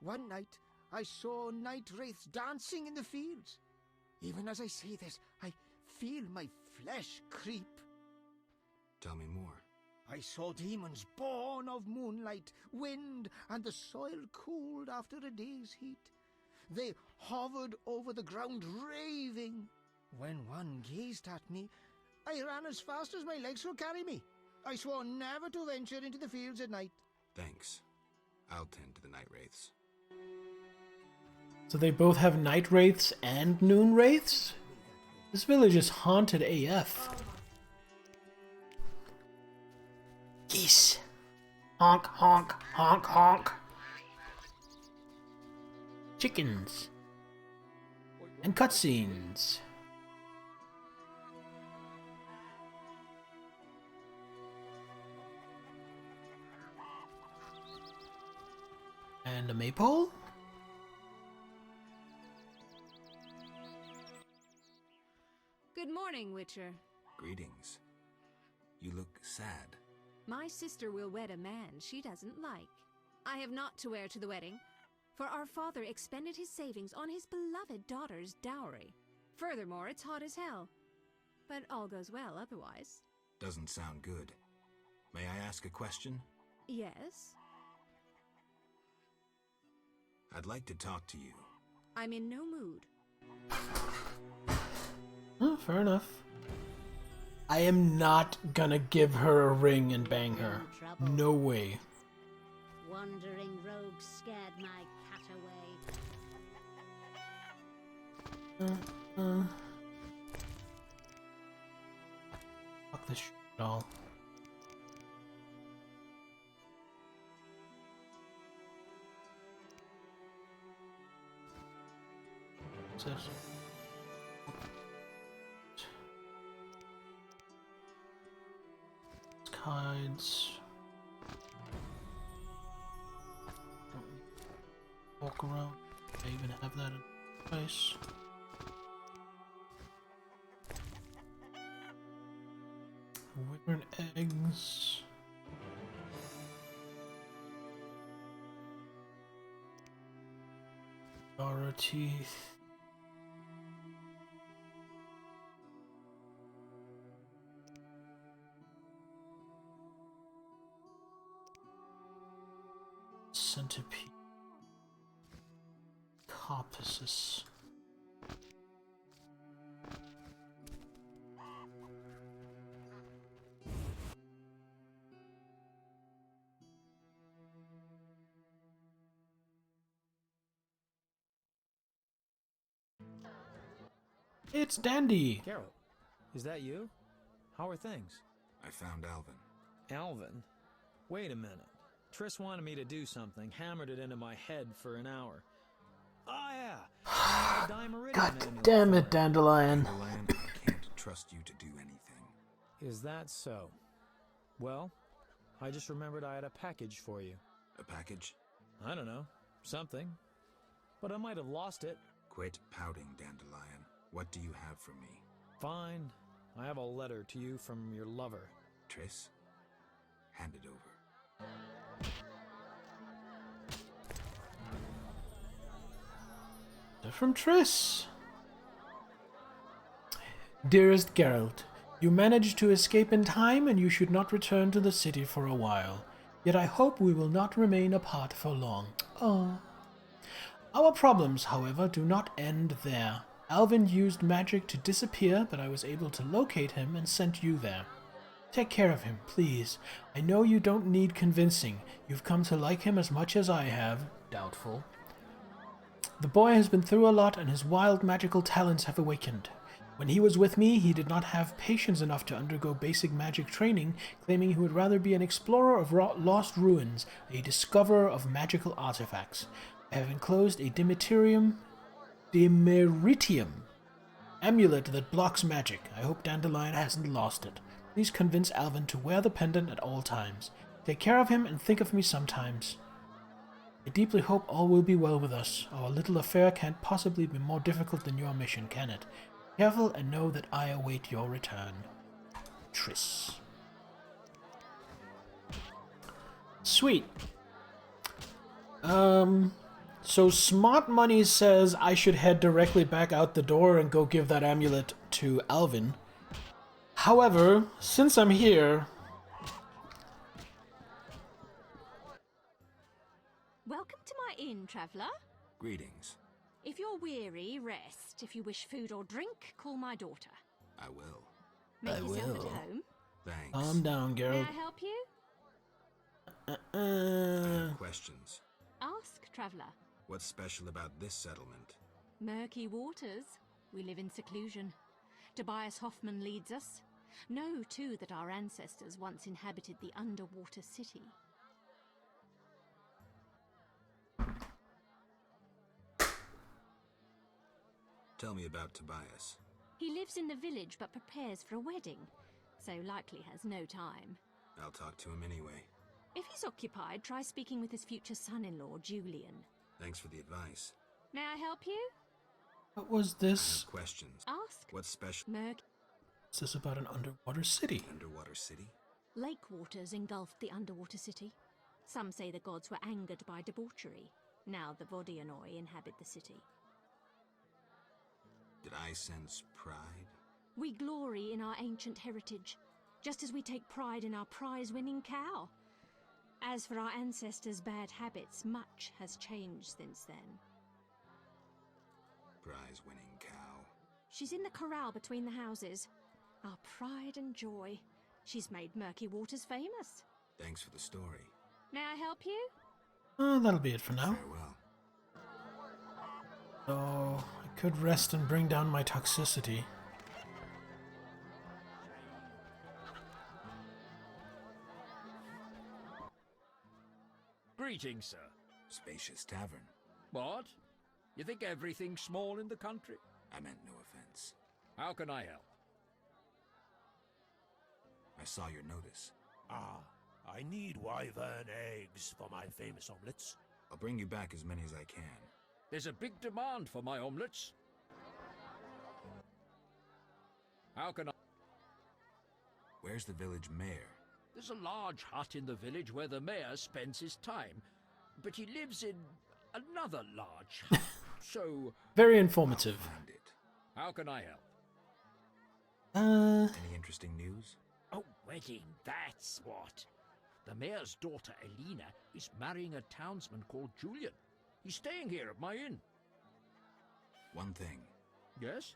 One night, I saw night wraiths dancing in the fields. Even as I say this, I feel my flesh creep. Tell me more. I saw demons born of moonlight, wind, and the soil cooled after a day's heat. They hovered over the ground, raving. When one gazed at me, I ran as fast as my legs could carry me. I swore never to venture into the fields at night. Thanks. I'll tend to the night wraiths. So they both have night wraiths and noon wraiths? This village is haunted AF. Geese. Honk, honk, honk, honk. Chickens. And cutscenes. And a maypole? Good morning, Witcher. Greetings. You look sad. My sister will wed a man she doesn't like. I have naught to wear to the wedding, for our father expended his savings on his beloved daughter's dowry. Furthermore, it's hot as hell. But all goes well otherwise. Doesn't sound good. May I ask a question? Yes? I'd like to talk to you. I'm in no mood. Oh, fair enough. I am not gonna give her a ring and bang her. No way. Wandering rogues scared my cat away. Fuck this shit all. What's this? Hides. Walk around. I even have that in place. Wyvern eggs. Dara teeth. Centipede. Coppices. It's Dandy! Geralt, is that you? How are things? I found Alvin. Alvin? Wait a minute. Triss wanted me to do something, hammered it into my head for an hour. Oh yeah! God damn it, Dandelion. Dandelion, I can't trust you to do anything. Is that so? Well, I just remembered I had a package for you. A package? I don't know. Something. But I might have lost it. Quit pouting, Dandelion. What do you have for me? Fine. I have a letter to you from your lover. Triss? Hand it over. They're from Triss. Dearest Geralt, you managed to escape in time and you should not return to the city for a while. Yet I hope we will not remain apart for long. Oh. Our problems, however, do not end there. Alvin used magic to disappear, but I was able to locate him and sent you there. Take care of him, please. I know you don't need convincing. You've come to like him as much as I have. Doubtful. The boy has been through a lot, and his wild magical talents have awakened. When he was with me, he did not have patience enough to undergo basic magic training, claiming he would rather be an explorer of lost ruins, a discoverer of magical artifacts. I have enclosed a Demeritium amulet that blocks magic. I hope Dandelion hasn't lost it. Please convince Alvin to wear the pendant at all times. Take care of him and think of me sometimes. I deeply hope all will be well with us. Our little affair can't possibly be more difficult than your mission, can it? Be careful and know that I await your return. Triss. Sweet. So Smart Money says I should head directly back out the door and go give that amulet to Alvin. However, since I'm here... Welcome to my inn, traveller. Greetings. If you're weary, rest. If you wish food or drink, call my daughter. I will. Make I yourself will. at home. Thanks. Calm down, May Geralt. I help you? I have questions. Ask, traveller. What's special about this settlement? Murky waters. We live in seclusion. Tobias Hoffman leads us. Know, too, that our ancestors once inhabited the underwater city. Tell me about Tobias. He lives in the village but prepares for a wedding, so likely has no time. I'll talk to him anyway. If he's occupied, try speaking with his future son-in-law, Julian. Thanks for the advice. May I help you? What was I this? have questions. Ask. What's special? Is this about an underwater city? Underwater city? Lake waters engulfed the underwater city. Some say the gods were angered by debauchery. Now the Vodianoi inhabit the city. Did I sense pride? We glory in our ancient heritage, just as we take pride in our prize-winning cow. As for our ancestors' bad habits, much has changed since then. Prize-winning cow. She's in the corral between the houses. Our pride and joy. She's made Murky Waters famous. Thanks for the story. May I help you? That'll be it for now. Farewell. So, I could rest and bring down my toxicity. Greetings, sir. Spacious tavern. What? You think everything's small in the country? I meant no offense. How can I help? I saw your notice. I need wyvern eggs for my famous omelets. I'll bring you back as many as I can. There's a big demand for my omelets. How can I... Where's the village mayor? There's a large hut in the village where the mayor spends his time, but he lives in another large hut, so... Very informative. How can I help? Any interesting news? Oh, wedding, that's what. The mayor's daughter, Elena, is marrying a townsman called Julian. He's staying here at my inn. One thing. Yes?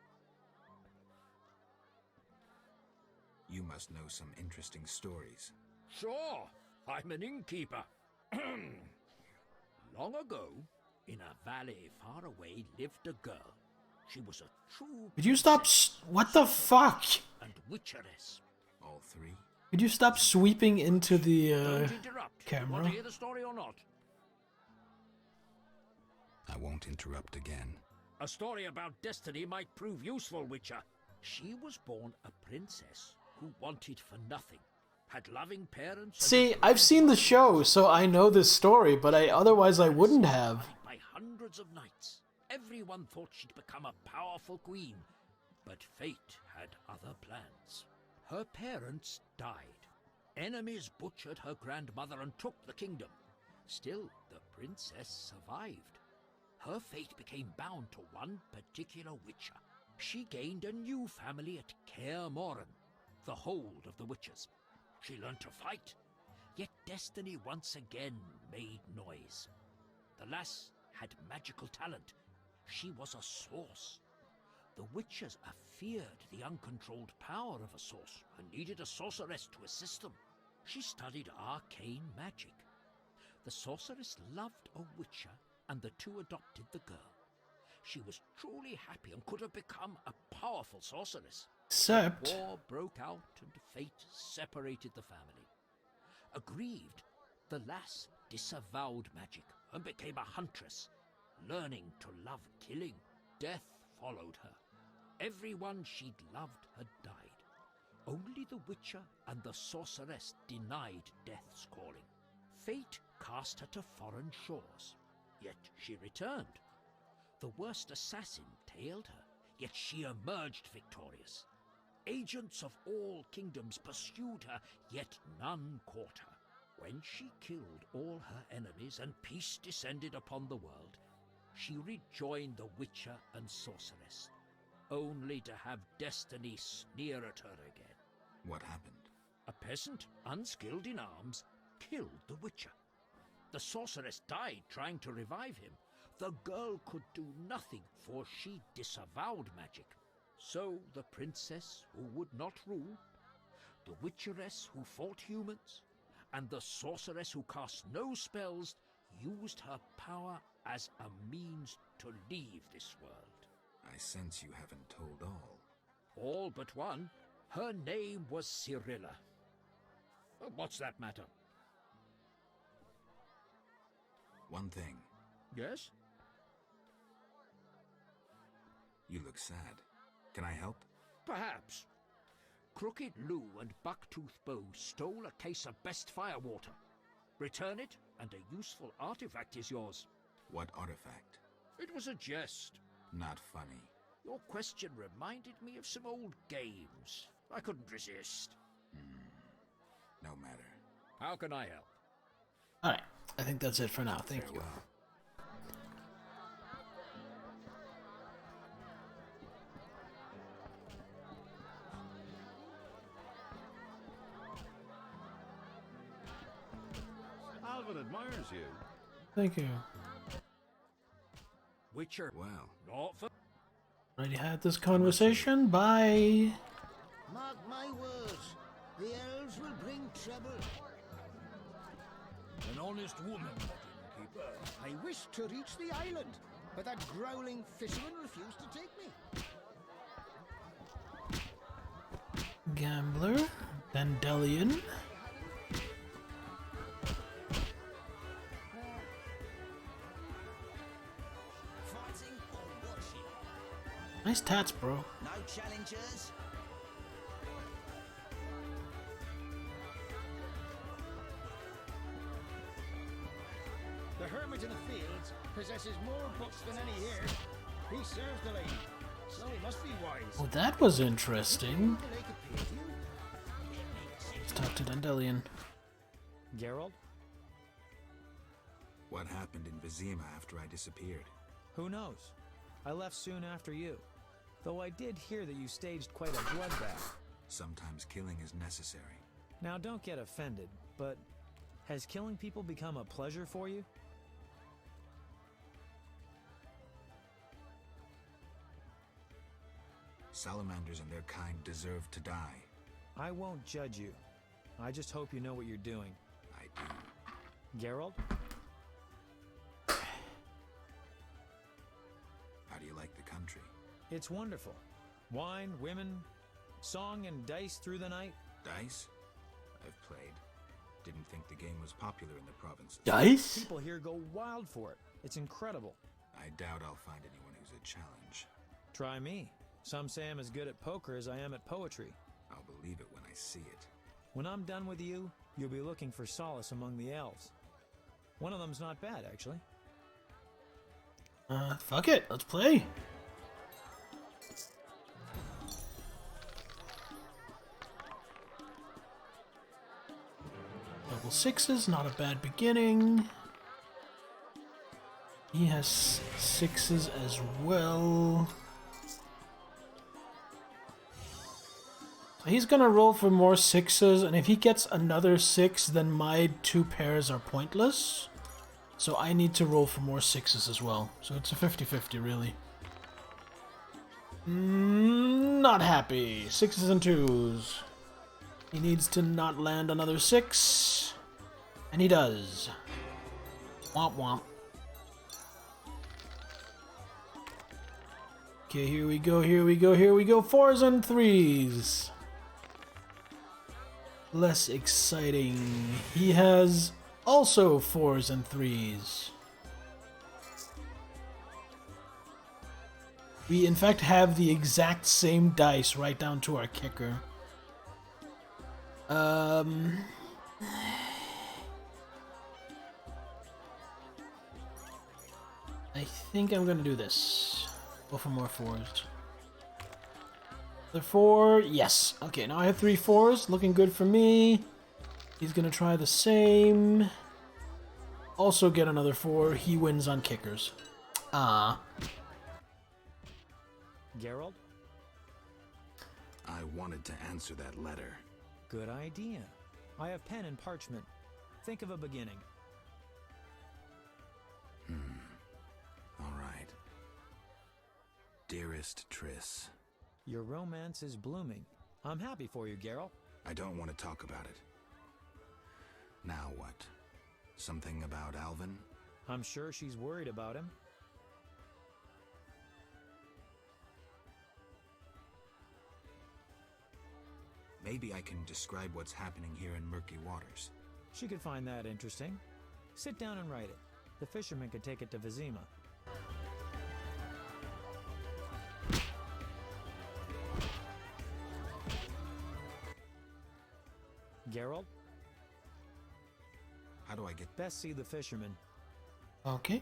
You must know some interesting stories. Sure, I'm an innkeeper. Long ago, in a valley far away, lived a girl. She was a true... Could you stop what the fuck? ...and witcheress. All three? Could you stop sweeping into the Don't interrupt. You want camera? to hear the story or not? I won't interrupt again. A story about destiny might prove useful, Witcher. She was born a princess who wanted for nothing. Had loving parents... See, I've seen the show, so I know this story, but otherwise I wouldn't have. By hundreds of knights. Everyone thought she'd become a powerful queen, but fate had other plans. Her parents died. Enemies butchered her grandmother and took the kingdom. Still, the princess survived. Her fate became bound to one particular witcher. She gained a new family at Kaer Morhen, the hold of the witches. She learned to fight, yet destiny once again made noise. The lass had magical talent. She was a source. The witches feared the uncontrolled power of a sorcerer and needed a sorceress to assist them. She studied arcane magic. The sorceress loved a witcher, and the two adopted the girl. She was truly happy and could have become a powerful sorceress. Except... But war broke out and fate separated the family. Aggrieved, the lass disavowed magic and became a huntress. Learning to love killing, death followed her. Everyone she'd loved had died. Only the witcher and the sorceress denied death's calling. Fate cast her to foreign shores, yet she returned. The worst assassin tailed her, yet she emerged victorious. Agents of all kingdoms pursued her, yet none caught her. When she killed all her enemies and peace descended upon the world, she rejoined the witcher and sorceress, only to have destiny sneer at her again. What happened? A peasant, unskilled in arms, killed the witcher. The sorceress died trying to revive him. The girl could do nothing, for she disavowed magic. So the princess who would not rule, the witcheress who fought humans, and the sorceress who cast no spells used her power as a means to leave this world. I sense you haven't told all. All but one. Her name was Cyrilla. What's that matter? One thing. Yes? You look sad. Can I help? Perhaps. Crooked Lou and Bucktooth Bow stole a case of best firewater. Return it, and a useful artifact is yours. What artifact? It was a jest. Not funny. Your question reminded me of some old games. I couldn't resist. No matter. How can I help? Alright, I think that's it for now. Thank you. Alvin admires you. Thank you. Witcher. Well. Not for... Already had this conversation. Bye. Mark my words, the elves will bring trouble. An honest woman, keeper. I wish to reach the island, but that growling fisherman refused to take me. Gambler. Dandelion. Nice tats, bro. No challengers. The hermit in the fields possesses more books than any here. He serves the lady, so he must be wise. Well, that was interesting. Let's talk to Dandelion. Geralt? What happened in Vizima after I disappeared? Who knows? I left soon after you. Though I did hear that you staged quite a bloodbath. Sometimes killing is necessary. Now don't get offended, but has killing people become a pleasure for you? Salamanders and their kind deserve to die. I won't judge you. I just hope you know what you're doing. I do. Geralt? How do you like the country? It's wonderful. Wine, women, song and dice through the night. Dice? I've played. Didn't think the game was popular in the provinces. Dice? People here go wild for it. It's incredible. I doubt I'll find anyone who's a challenge. Try me. Some say I'm as good at poker as I am at poetry. I'll believe it when I see it. When I'm done with you, you'll be looking for solace among the elves. One of them's not bad, actually. Fuck it. Let's play. Level 6s, not a bad beginning. He has 6s as well. He's gonna roll for more 6s, and if he gets another 6, then my 2 pairs are pointless. So I need to roll for more 6s as well. So it's a 50-50, really. Not happy. 6s and 2s. He needs to not land another 6. And he does. Womp womp. Okay, here we go, here we go, here we go. 4s and 3s. Less exciting. He has also 4s and 3s. We, in fact, have the exact same dice right down to our kicker. I think I'm gonna do this. Go for more 4s. The 4, yes. Okay, now I have 3 4s. Looking good for me. He's gonna try the same. Also get another 4. He wins on kickers. Ah. Geralt? I wanted to answer that letter. Good idea. I have pen and parchment. Think of a beginning. All right. Dearest Triss. Your romance is blooming. I'm happy for you, Geralt. I don't want to talk about it. Now what? Something about Alvin? I'm sure she's worried about him. Maybe I can describe what's happening here in Murky Waters. She could find that interesting. Sit down and write it. The fisherman could take it to Vizima. Geralt? How do I get... Best see the fisherman. Okay.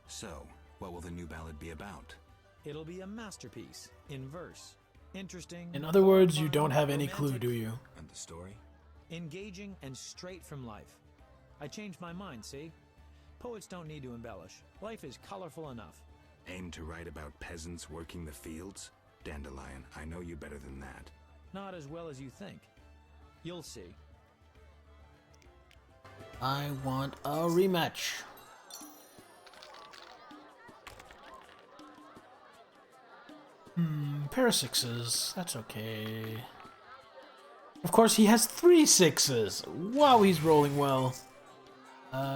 So, what will the new ballad be about? It'll be a masterpiece, in verse. Interesting. In other words, you don't have any clue, do you? And the story? Engaging and straight from life. I changed my mind, see? Poets don't need to embellish. Life is colorful enough. Aim to write about peasants working the fields? Dandelion, I know you better than that. Not as well as you think. You'll see. I want a rematch. Pair of 6s. That's okay. Of course, he has 3 6s. Wow, he's rolling well.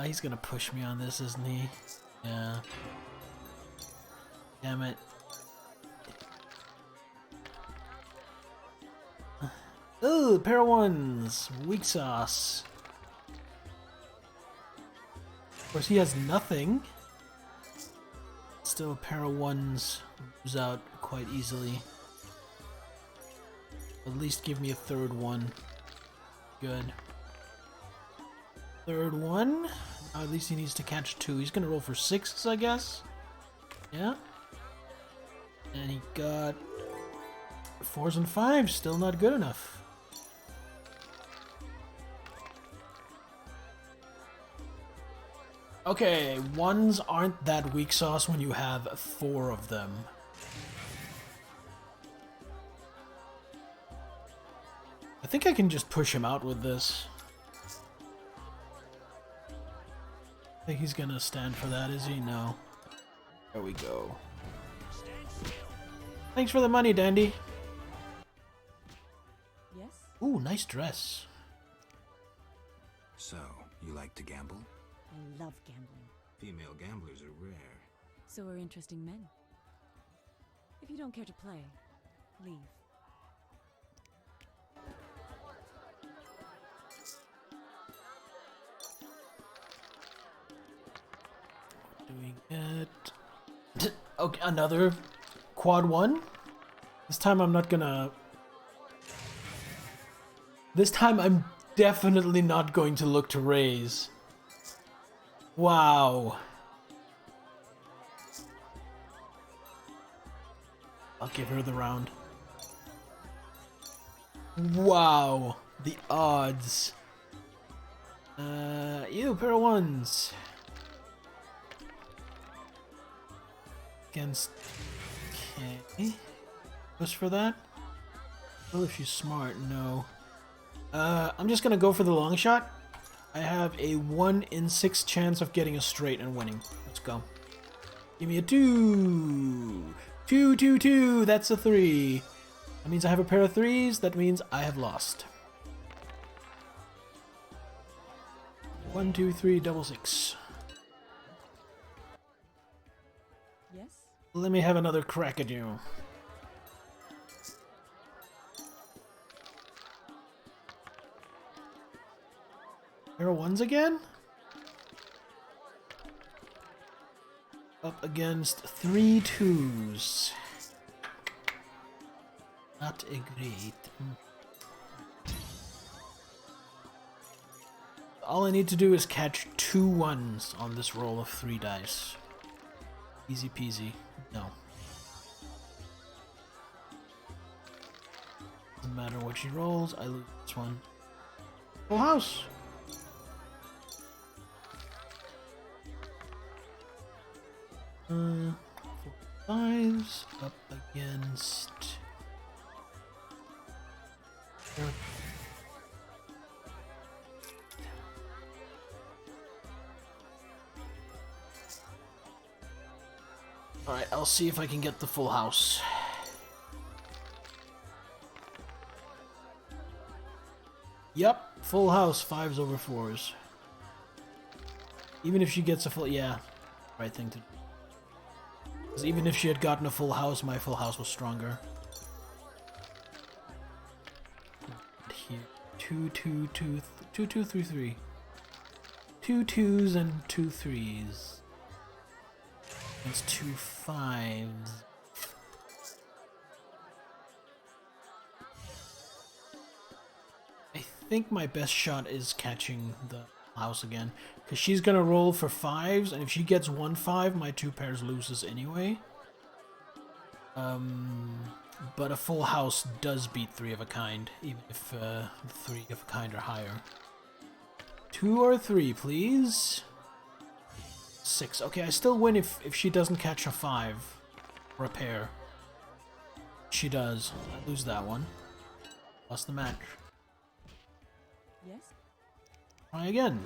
He's gonna push me on this, isn't he? Yeah. Damn it. Ooh, pair of 1s. Weak sauce. Of course, he has nothing. Still, a pair of 1s moves out quite easily. At least give me a 3rd one. Good. 3rd one. At least he needs to catch 2. He's gonna roll for 6s, I guess. Yeah. And he got 4s and 5s. Still not good enough. Okay, 1s aren't that weak sauce when you have 4 of them. I think I can just push him out with this. I think he's gonna stand for that, is he? No. There we go. Thanks for the money, Dandy. Yes? Ooh, nice dress. So, you like to gamble? I love gambling. Female gamblers are rare. So are interesting men. If you don't care to play, leave. What do we get? Okay, another quad 1. This time I'm not gonna... This time I'm definitely not going to look to raise. Wow. I'll give her the round. Wow. The odds. Ew, pair of 1s. Against... Okay. Push for that? Well, if she's smart, no. I'm just gonna go for the long shot. I have a 1 in 6 chance of getting a straight and winning. Let's go. Give me a 2. 2, 2, 2. That's a 3. That means I have a pair of 3s. That means I have lost. 1, 2, 3, double 6. Yes? Let me have another crack at you. Pair of 1s again? Up against 3 2s. Not a great. All I need to do is catch 2 1s on this roll of 3 dice. Easy peasy. No. Doesn't matter what she rolls, I lose this one. Full house! Uh, 4 5s up against. Alright, I'll see if I can get the full house. Yep, full house, 5s over 4s. Even if she gets a full, yeah, right thing to do. Because even if she had gotten a full house, my full house was stronger. Here, 2 2 2 2 2 3 3. 2 2s and 2 3s. It's 2 5s. I think my best shot is catching the house again, because she's gonna roll for 5s, and if she gets 1 5, my 2 pairs loses anyway. But a full house does beat 3 of a kind, even if 3 of a kind are higher. 2 or 3, please. 6. Okay, I still win if she doesn't catch a 5 or a pair. She does. I lose that one. Lost the match. Yes? Try again.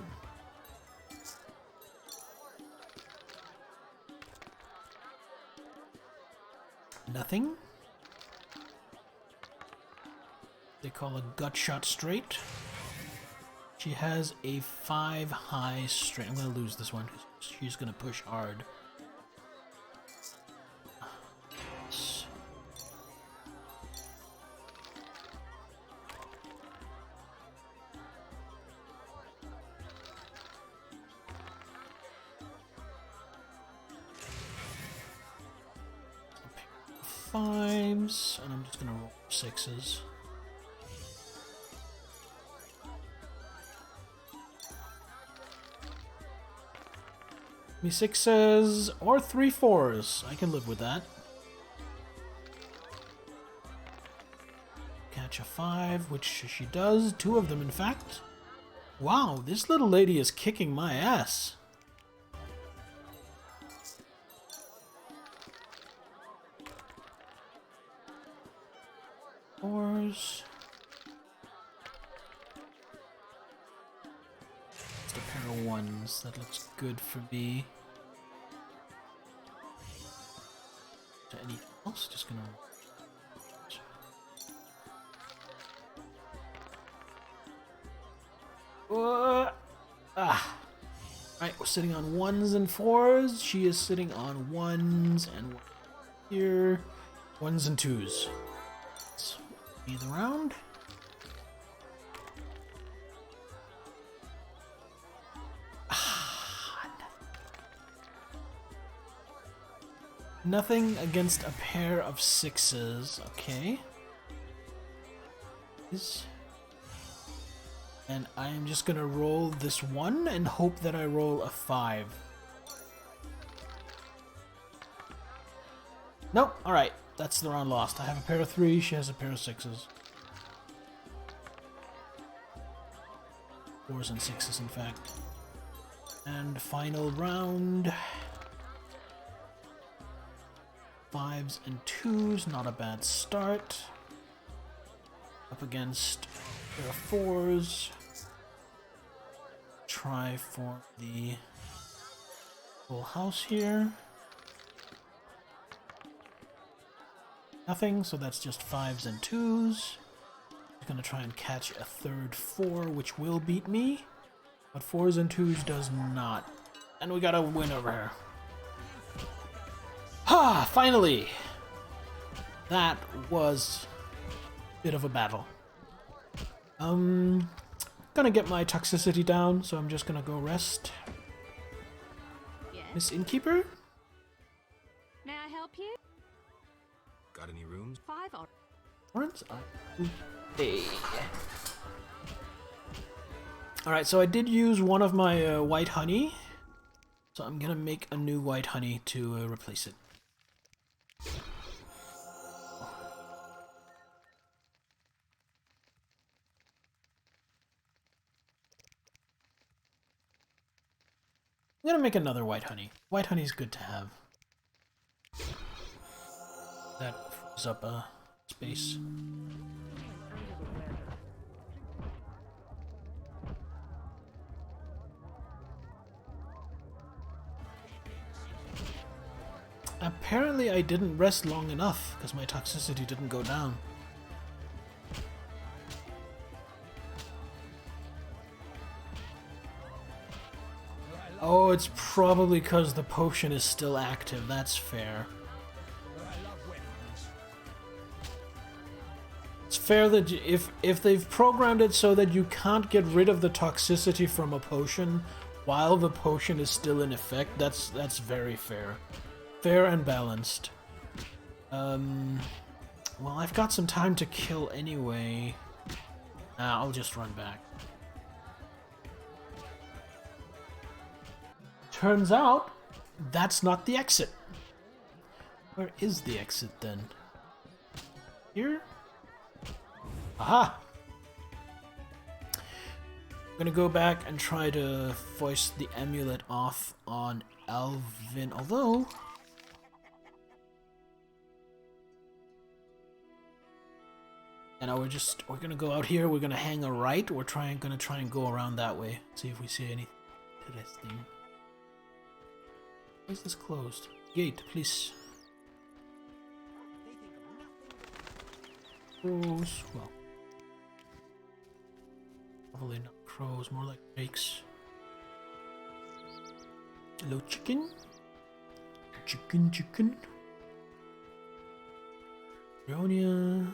Nothing. They call a gut shot straight. She has a 5 high straight. I'm gonna lose this one because she's gonna push hard. Fives, and I'm just gonna roll 6s. Me 6s or 3 4s. I can live with that. Catch a 5, which she does. 2 of them, in fact. Wow, this little lady is kicking my ass. Fours. Just a pair of 1s. That looks good for me. Is there anything else? Just gonna. Alright, we're sitting on 1s and 4s. She is sitting on 1s and 1 here. 1s and 2s. Let's be the round. Nothing against a pair of 6s. Okay. And I am just gonna roll this 1 and hope that I roll a 5. Nope. Alright. That's the round lost. I have a pair of 3s, she has a pair of 6s. 4s and 6s, in fact. And final round. 5s and 2s, not a bad start. Up against a pair of 4s. Try for the full house here. Nothing, so that's just 5s and 2s. I'm gonna try and catch a third 4, which will beat me. But 4s and 2s does not. And we got a win over here. Ha! Finally! That was a bit of a battle. Gonna get my toxicity down, so I'm just gonna go rest. Yes? Miss Innkeeper? May I help you? Got any rooms? 5 or... Orange? Hey. Alright, so I did use one of my white honey. So I'm gonna make a new white honey to replace it. I'm gonna make another white honey. White honey is good to have. That frees up a space. Apparently I didn't rest long enough because my toxicity didn't go down. Oh, it's probably because the potion is still active. That's fair. It's fair that if they've programmed it so that you can't get rid of the toxicity from a potion while the potion is still in effect, that's very fair. Fair and balanced. Well, I've got some time to kill anyway. I'll just run back. Turns out, that's not the exit. Where is the exit then? Here? Aha! I'm gonna go back and try to foist the amulet off on Alvin, although... And we're gonna go out here, we're gonna hang a right, we're gonna try and go around that way. See if we see anything interesting. Why is this closed? Gate, please. Crows, well. Probably not crows, more like rakes. Hello, chicken. Chicken. Brionia.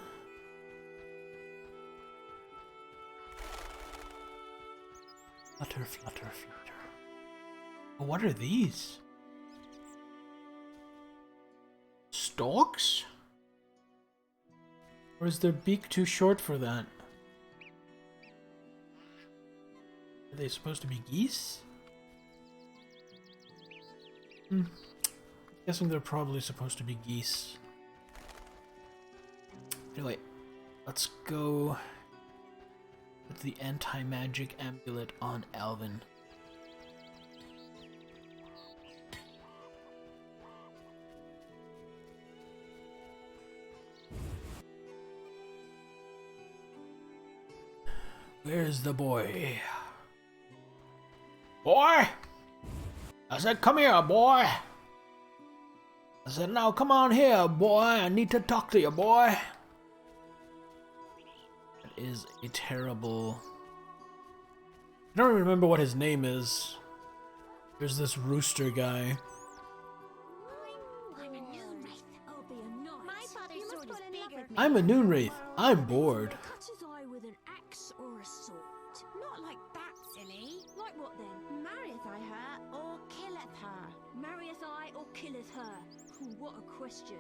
Flutter. Oh, what are these? Storks? Or is their beak too short for that? Are they supposed to be geese? Guessing they're probably supposed to be geese. Anyway, let's go with the anti-magic amulet on Alvin. Where's the boy? Boy! I said, come here, boy! I said, now come on here, boy! I need to talk to you, boy! That is a terrible... I don't remember what his name is. There's this rooster guy. I'm a noon wraith. I'm bored. Or a sword. Not like that, silly. Like what then? Marrieth I her, or killeth her? Marrieth I or killeth her? Ooh, what a question.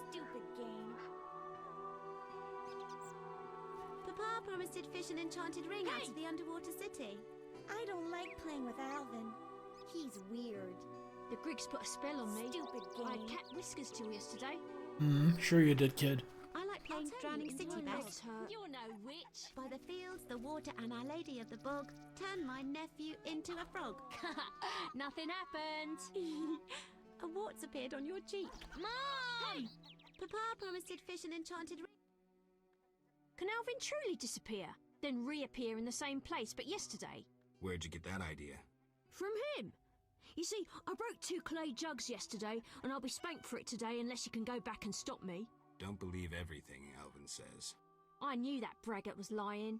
Stupid game. Papa promised to fish an enchanted ring out of the underwater city. I don't like playing with Alvin. He's weird. The Griggs put a spell on me. Stupid game. I had cat whiskers till yesterday. Sure you did, kid. I like playing Drowning City best. You're no witch. By the fields, the water, and Our Lady of the Bog, turn my nephew into a frog. Nothing happened. A wart's appeared on your cheek. Mom! Papa promised he'd fish an enchanted ring. Can Alvin truly disappear, then reappear in the same place but yesterday? Where'd you get that idea? From him. You see, I broke 2 clay jugs yesterday, and I'll be spanked for it today unless you can go back and stop me. Don't believe everything Alvin says. I knew that braggart was lying.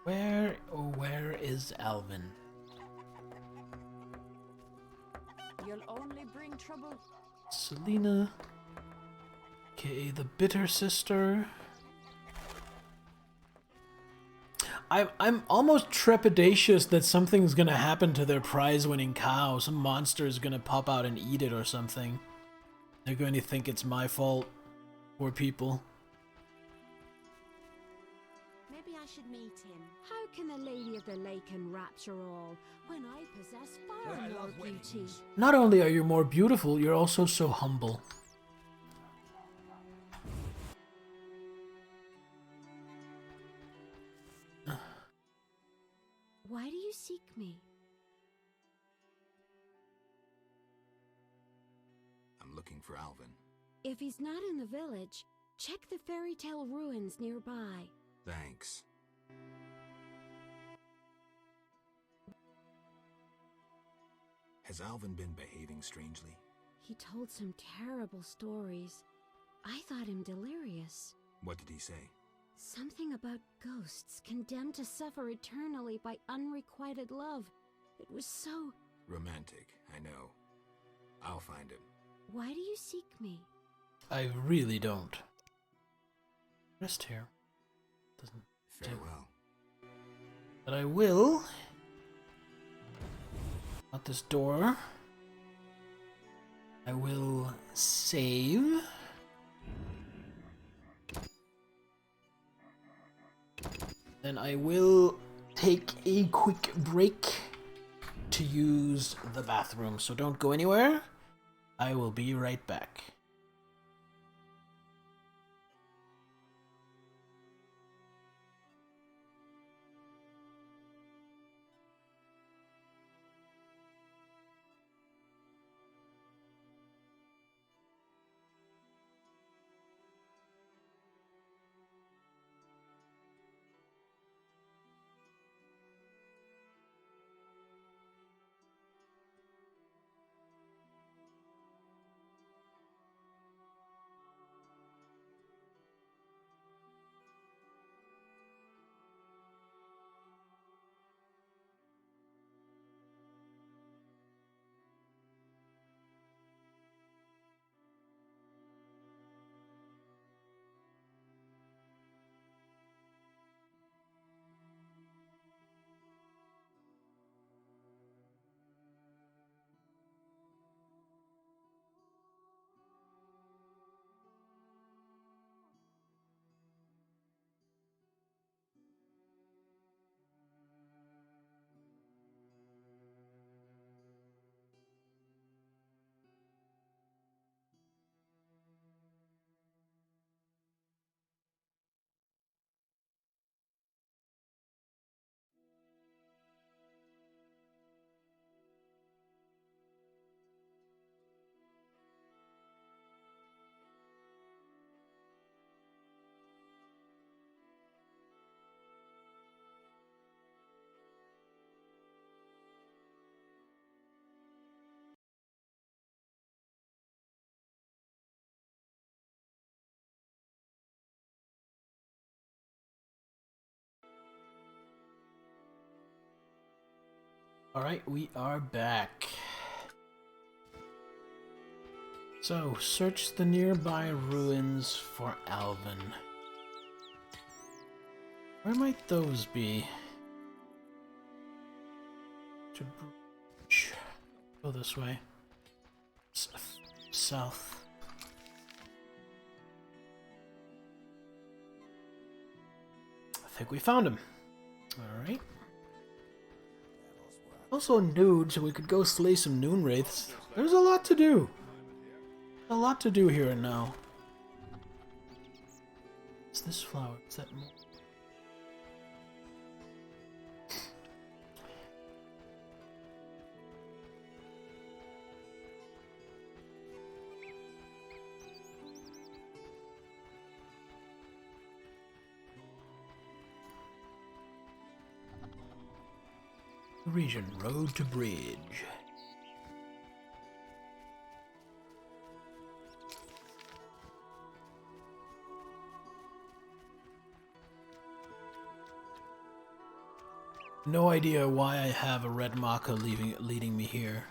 Where is Alvin? You'll only bring trouble. Selena, aka the Bitter Sister. I'm almost trepidatious that something's gonna happen to their prize-winning cow. Some monster is gonna pop out and eat it or something. They're going to think it's my fault. Poor people. Maybe I should meet him. How can the Lady of the Lake enrapture all when I possess far more beauty? Not only are you more beautiful, you're also so humble. Why do you seek me? I'm looking for Alvin. If he's not in the village, check the fairy tale ruins nearby. Thanks. Has Alvin been behaving strangely? He told some terrible stories. I thought him delirious. What did he say? Something about ghosts condemned to suffer eternally by unrequited love. It was so... Romantic, I know. I'll find him. Why do you seek me? I really don't. Rest here. Doesn't Farewell. But I will. Not this door. I will save. Then I will take a quick break to use the bathroom. So don't go anywhere. I will be right back. Alright, we are back. So, search the nearby ruins for Alvin. Where might those be? To go this way. South. I think we found him. Alright. Also nude, so we could go slay some noon wraiths. There's a lot to do. A lot to do here and now. It's this flower. Is that more? Region, road to bridge. No idea why I have a red marker leading me here.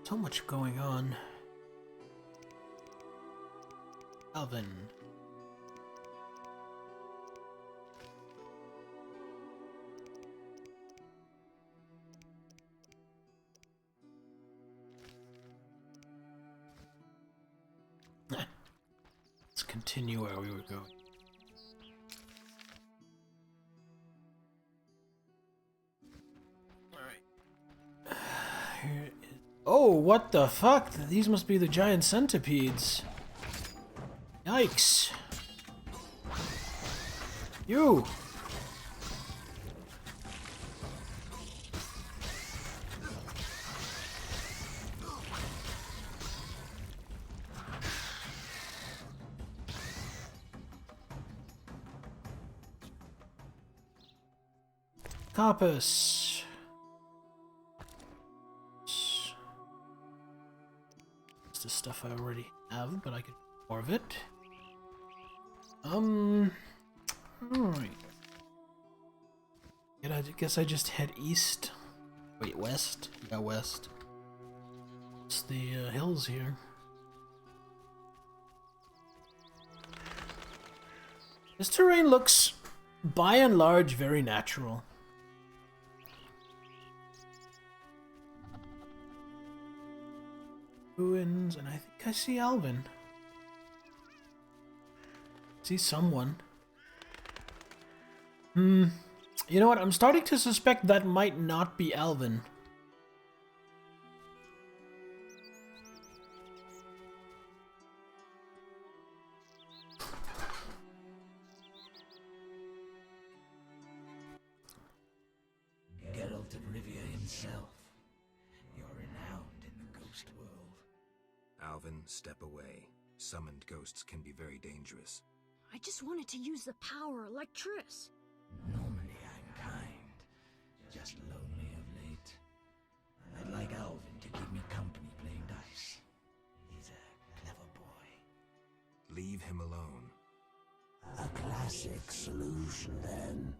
So much going on. Alvin. Let's continue where we were going. Alright. Oh, what the fuck? These must be the giant centipedes. Yikes. You! Carpus. It's the stuff I already have, but I could do more of it. Alright. I guess I just head east. Wait, west? Yeah, west. It's the hills here. This terrain looks, by and large, very natural. Ruins, and I think I see Alvin. See someone. You know what? I'm starting to suspect that might not be Alvin. Geralt of Rivia himself. You're renowned in the ghost world. Alvin, step away. Summoned ghosts can be very dangerous. I just wanted to use the power like Triss. Normally I'm kind, just lonely of late. I'd like Alvin to keep me company playing dice. He's a clever boy. Leave him alone. A classic solution, then.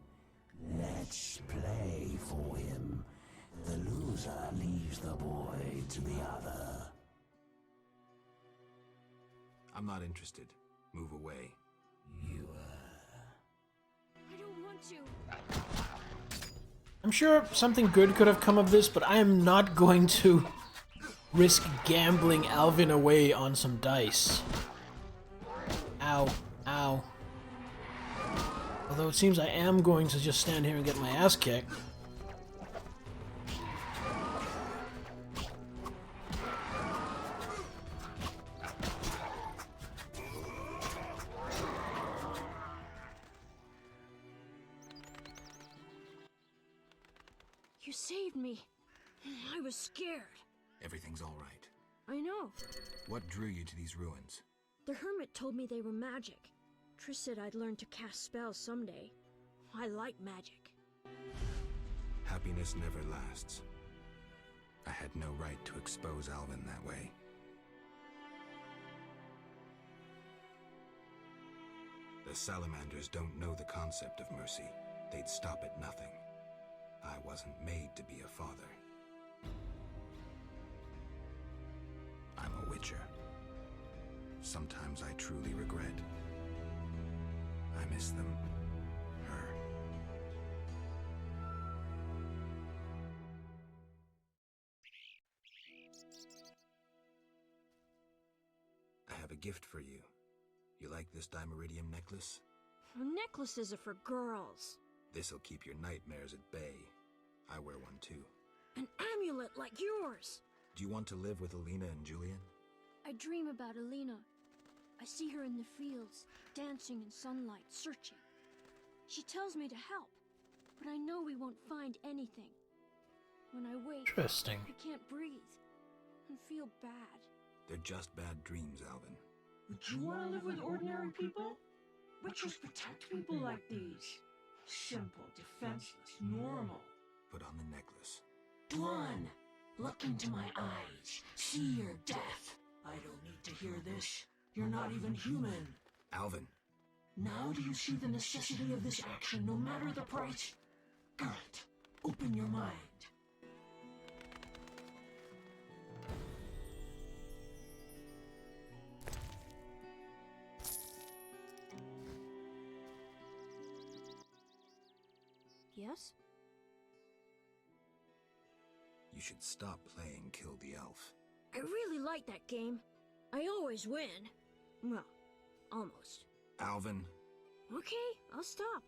Let's play for him. The loser leaves the boy to the other. I'm not interested. Move away. I don't want to. I'm sure something good could have come of this, but I am not going to risk gambling Alvin away on some dice. Ow. Ow. Although it seems I am going to just stand here and get my ass kicked. You saved me. I was scared. Everything's all right. I know. What drew you to these ruins? The hermit told me they were magic. Triss said I'd learn to cast spells someday. I like magic. Happiness never lasts. I had no right to expose Alvin that way. The salamanders don't know the concept of mercy. They'd stop at nothing. I wasn't made to be a father. I'm a witcher. Sometimes I truly regret. I miss them. Her. I have a gift for you. You like this dimeridium necklace? Necklaces are for girls. This'll keep your nightmares at bay. I wear one too. An amulet like yours. Do you want to live with Alina and Julian? I dream about Alina. I see her in the fields, dancing in sunlight, searching. She tells me to help, but I know we won't find anything. When I wake, Interesting. I can't breathe and feel bad. They're just bad dreams, Alvin. Would you want to live with ordinary people? Witches protect people like these. Simple, defenseless, normal. Put on the necklace. Dwan, look into my eyes. See your death. I don't need to hear this. You're not even human. Alvin. Now do you see the necessity of this action, no matter the price? Good. Open your mind. Yes? You should stop playing Kill the Elf. I really like that game. I always win. Well, almost. Alvin. Okay, I'll stop.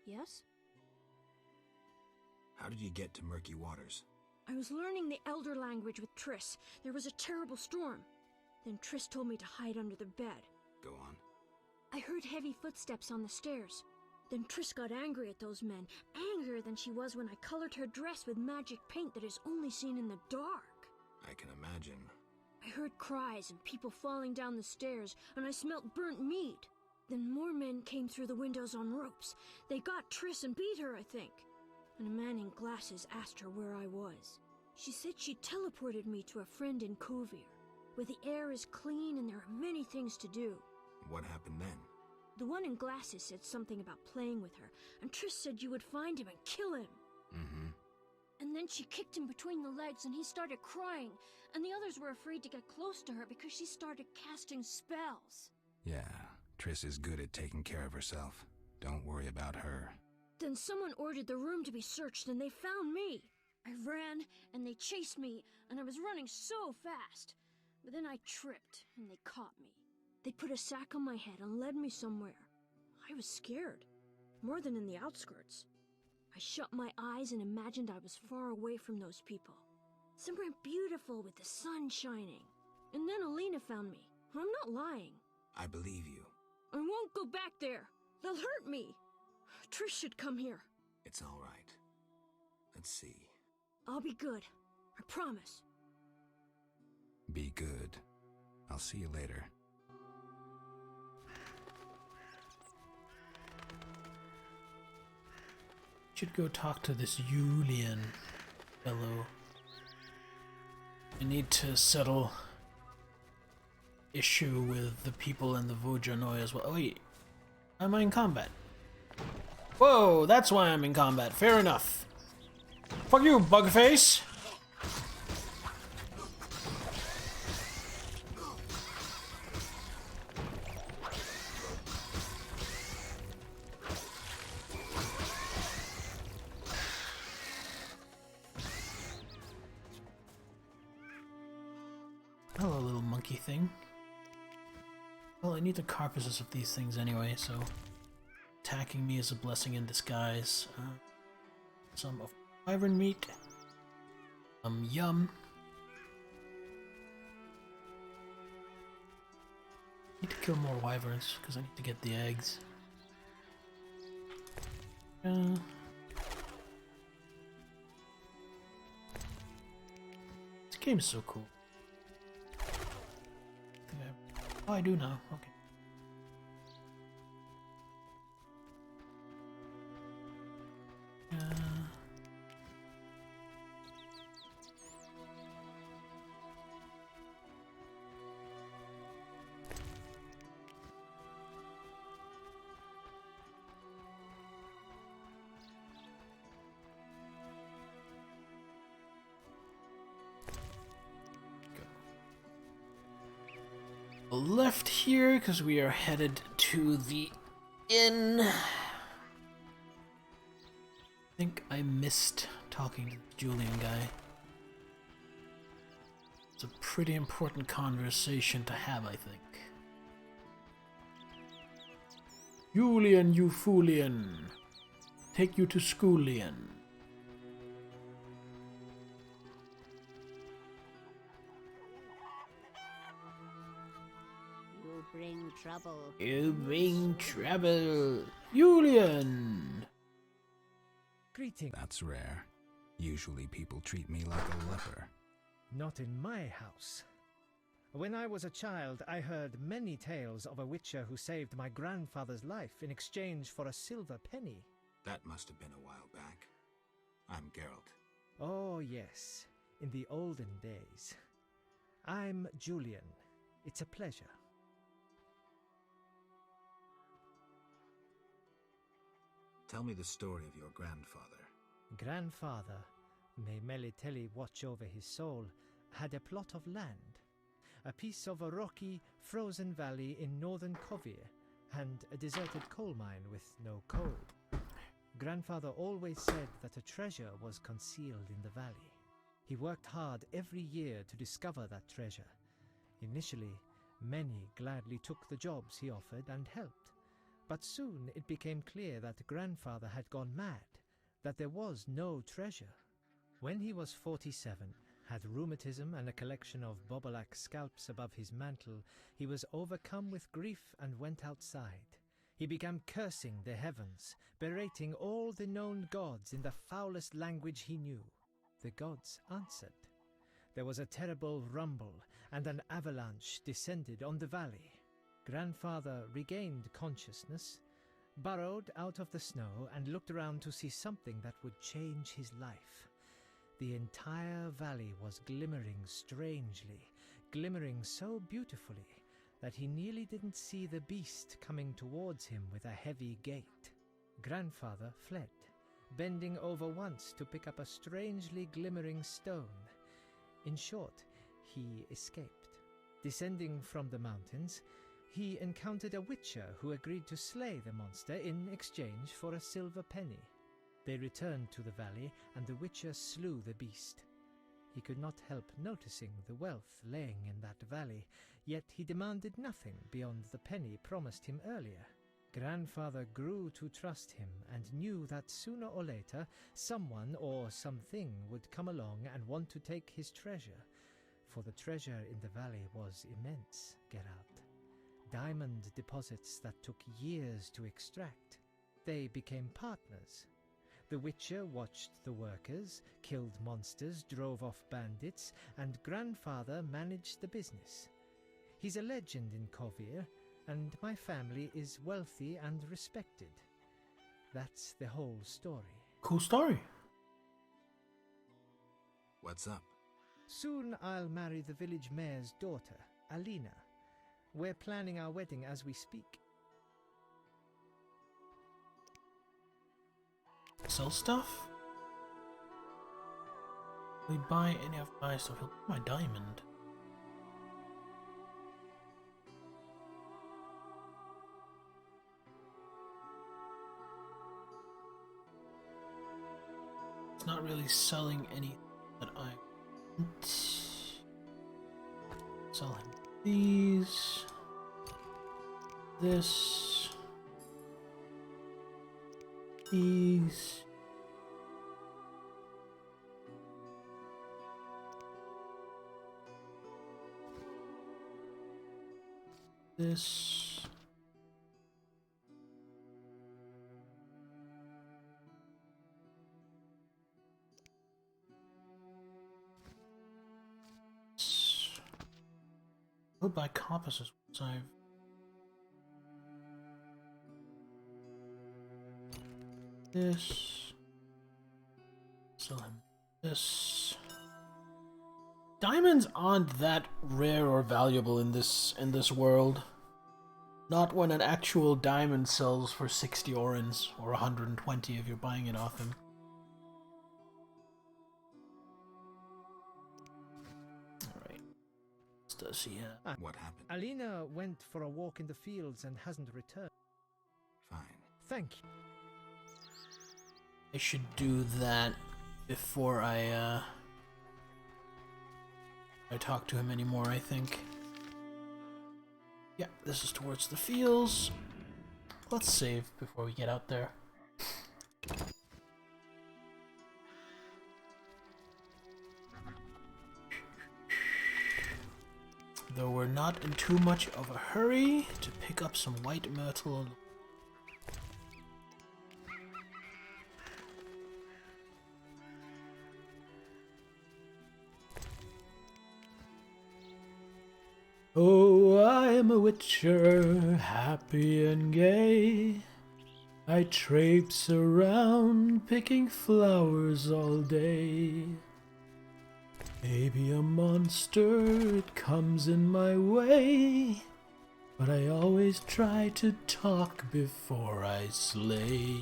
Yes? How did you get to Murky Waters? I was learning the Elder language with Triss. There was a terrible storm. Then Triss told me to hide under the bed. Go on. I heard heavy footsteps on the stairs. Then Triss got angry at those men, angrier than she was when I colored her dress with magic paint that is only seen in the dark. I can imagine. I heard cries and people falling down the stairs, and I smelt burnt meat. Then more men came through the windows on ropes. They got Triss and beat her, I think. And a man in glasses asked her where I was. She said she teleported me to a friend in Kovir, where the air is clean and there are many things to do. What happened then? The one in glasses said something about playing with her, and Triss said you would find him and kill him. Mm-hmm. And then she kicked him between the legs and he started crying, and the others were afraid to get close to her because she started casting spells. Yeah, Triss is good at taking care of herself. Don't worry about her. Then someone ordered the room to be searched and they found me. I ran and they chased me, and I was running so fast. But then I tripped and they caught me. They put a sack on my head and led me somewhere. I was scared, more than in the outskirts. I shut my eyes and imagined I was far away from those people. Somewhere beautiful with the sun shining. And then Alina found me. I'm not lying. I believe you. I won't go back there. They'll hurt me. Trish should come here. It's all right. Let's see. I'll be good. I promise. Be good. I'll see you later. Should go talk to this Julian fellow. I need to settle issue with the people in the Vojanoi as well. Oh wait, am I in combat? Whoa, that's why I'm in combat. Fair enough. Fuck you, Bugface! Hello, little monkey thing. Well, I need the carcasses of these things anyway, so attacking me is a blessing in disguise. Some of wyvern meat. Yum. Need to kill more wyverns because I need to get the eggs. This game is so cool. Oh, I do now. Okay. Left here because we are headed to the inn. I think I missed talking to the Julian guy. It's a pretty important conversation to have, I think. Julian, you foolian. Take you to schoolian. bring trouble. You bring trouble. Julian! Greeting. That's rare. Usually people treat me like a leper. Not in my house. When I was a child, I heard many tales of a witcher who saved my grandfather's life in exchange for a silver penny. That must have been a while back. I'm Geralt. Oh, yes. In the olden days. I'm Julian. It's a pleasure. Tell me the story of your grandfather. Grandfather, may Melitele watch over his soul, had a plot of land. A piece of a rocky, frozen valley in northern Kovir, and a deserted coal mine with no coal. Grandfather always said that a treasure was concealed in the valley. He worked hard every year to discover that treasure. Initially, many gladly took the jobs he offered and helped. But soon it became clear that Grandfather had gone mad, that there was no treasure. When he was 47, had rheumatism and a collection of Bobolak scalps above his mantle, he was overcome with grief and went outside. He began cursing the heavens, berating all the known gods in the foulest language he knew. The gods answered. There was a terrible rumble, and an avalanche descended on the valley. Grandfather regained consciousness, burrowed out of the snow, and looked around to see something that would change his life. The entire valley was glimmering strangely, glimmering so beautifully that he nearly didn't see the beast coming towards him with a heavy gait. Grandfather fled, bending over once to pick up a strangely glimmering stone. In short, he escaped. Descending from the mountains, he encountered a witcher who agreed to slay the monster in exchange for a silver penny. They returned to the valley, and the witcher slew the beast. He could not help noticing the wealth laying in that valley, yet he demanded nothing beyond the penny promised him earlier. Grandfather grew to trust him and knew that sooner or later someone or something would come along and want to take his treasure, for the treasure in the valley was immense, Geralt. Diamond deposits that took years to extract. They became partners. The Witcher watched the workers, killed monsters, drove off bandits, and Grandfather managed the business. He's a legend in Kovir, and my family is wealthy and respected. That's the whole story. Cool story. What's up? Soon I'll marry the village mayor's daughter, Alina. We're planning our wedding as we speak. Sell stuff? We buy any of my stuff. He'll buy my diamond. It's not really selling anything that I want. Selling these. This. These. This. I'll buy compasses once I've this. Sell him this. Diamonds aren't that rare or valuable in this world. Not when an actual diamond sells for 60 orens or 120 if you're buying it off him. Alright. What does he have? What happened? Alina went for a walk in the fields and hasn't returned. Fine. Thank you. I should do that before I talk to him anymore, I think. Yeah, this is towards the fields. Let's save before we get out there. Though we're not in too much of a hurry to pick up some white myrtle. Oh, I am a witcher, happy and gay. I traipse around picking flowers all day. Maybe a monster, it comes in my way, but I always try to talk before I slay.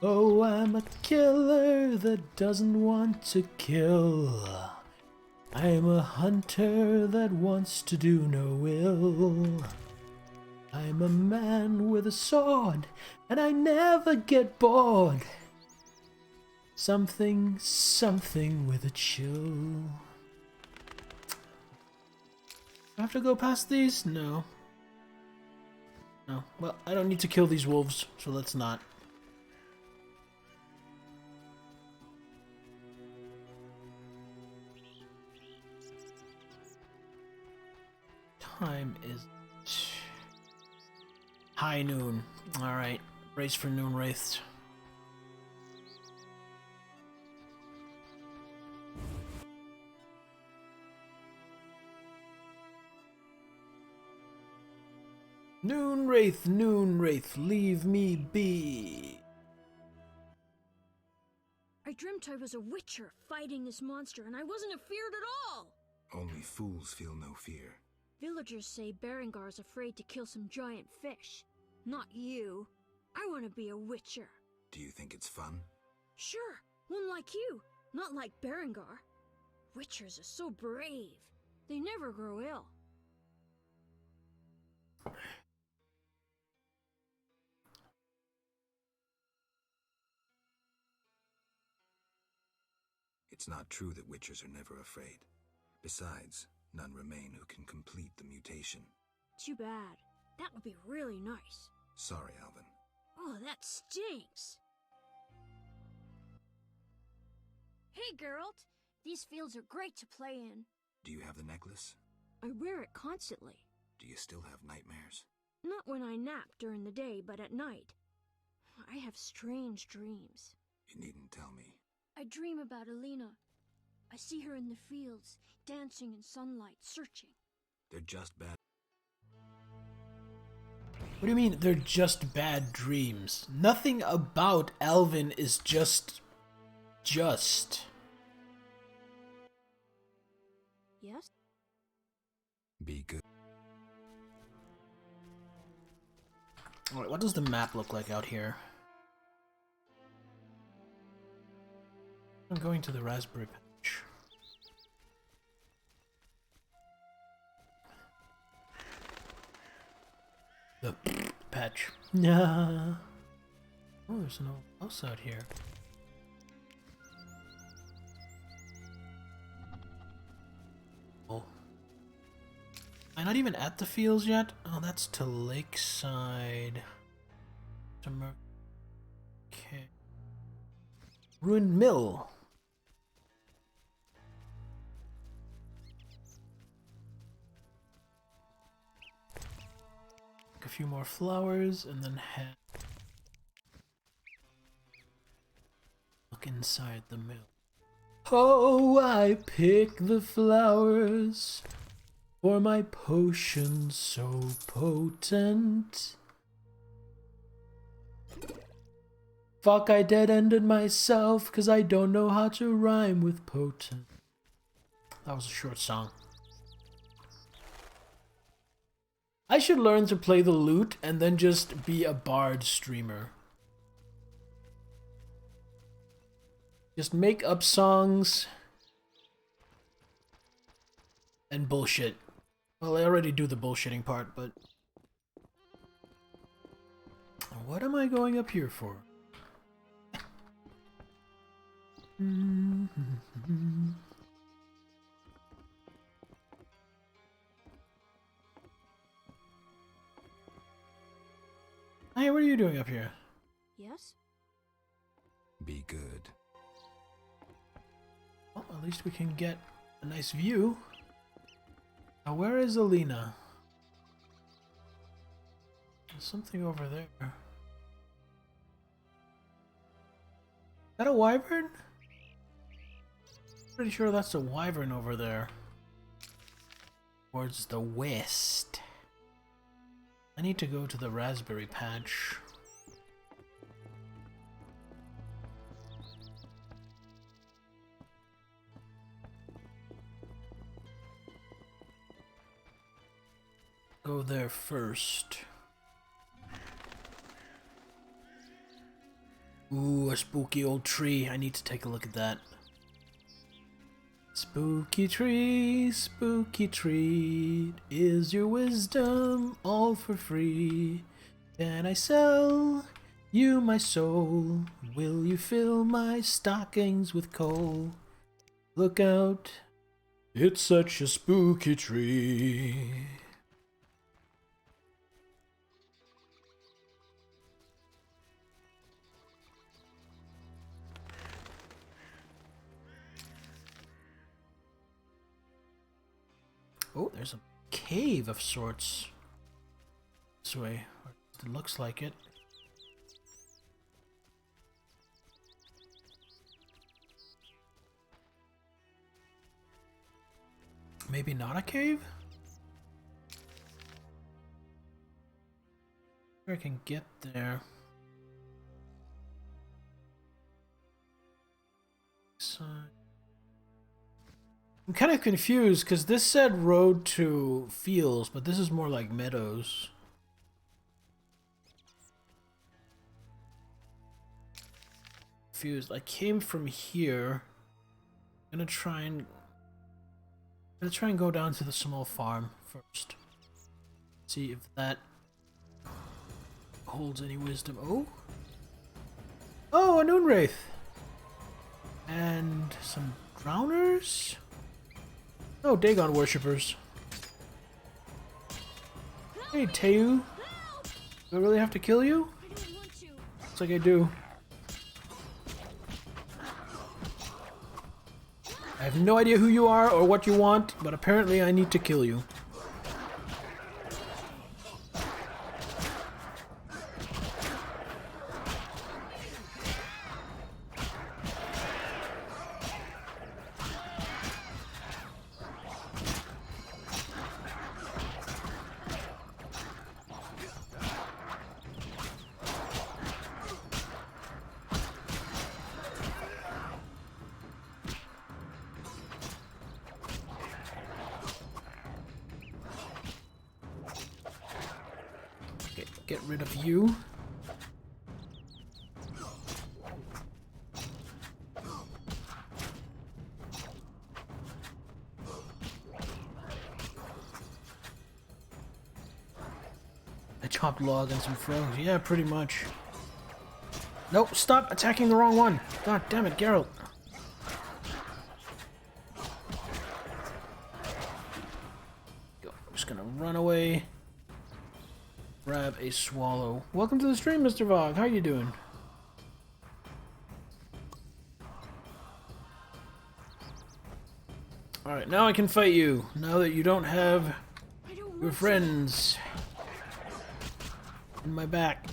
Oh, I'm a killer that doesn't want to kill. I'm a hunter that wants to do no ill. I'm a man with a sword, and I never get bored. Something with a chill. I have to go past these? No. No. Well, I don't need to kill these wolves, so let's not. Time is high noon. Alright, race for noon wraiths. Noon wraith, leave me be. I dreamt I was a witcher fighting this monster, and I wasn't afeared at all! Only fools feel no fear. Villagers say Berengar's afraid to kill some giant fish. Not you. I want to be a witcher. Do you think it's fun? Sure, one like you, not like Berengar. Witchers are so brave. They never grow ill. It's not true that witchers are never afraid. Besides, none remain who can complete the mutation. Too bad. That would be really nice. Sorry, Alvin. Oh, that stinks. Hey, Geralt. These fields are great to play in. Do you have the necklace? I wear it constantly. Do you still have nightmares? Not when I nap during the day, but at night. I have strange dreams. You needn't tell me. I dream about Alina. I see her in the fields, dancing in sunlight, searching. They're just bad. What do you mean, they're just bad dreams? Nothing about Alvin is just. Yes? Be good. Alright, what does the map look like out here? I'm going to the raspberry patch. The patch. Nah. Oh, there's an old house out here. Oh. Am I not even at the fields yet? Oh, that's to Lakeside. Okay. Ruined Mill. A few more flowers and then head. Look inside the mill. Oh, I pick the flowers for my potion so potent. Fuck, I dead-ended myself because I don't know how to rhyme with potent. That was a short song. I should learn to play the lute and then just be a bard streamer. Just make up songs and bullshit. Well, I already do the bullshitting part, but what am I going up here for? Hey, what are you doing up here? Yes? Be good. Well, at least we can get a nice view. Now, where is Alina? There's something over there. Is that a wyvern? Pretty sure that's a wyvern over there. Towards the west. I need to go to the raspberry patch. Go there first. Ooh, a spooky old tree. I need to take a look at that. Spooky tree, is your wisdom all for free? Can I sell you my soul? Will you fill my stockings with coal? Look out, it's such a spooky tree. Oh, there's a cave of sorts. This way. It looks like it. Maybe not a cave? I can get there. So I'm kind of confused because this said road to fields, but this is more like meadows. Confused. I came from here. I'm gonna try and go down to the small farm first. See if that holds any wisdom. Oh, a noon wraith and some drowners. Oh, Dagon worshippers. Hey, Teu. Do I really have to kill you? Looks like I do. I have no idea who you are or what you want, but apparently I need to kill you. Get rid of you. A chopped log and some frogs. Yeah, pretty much. Nope, stop attacking the wrong one. God damn it, Geralt. I'm just gonna run away. Grab a swallow. Welcome to the stream, Mr. Vog. How you doing? Alright, now I can fight you. Now that you don't have your friends in my back.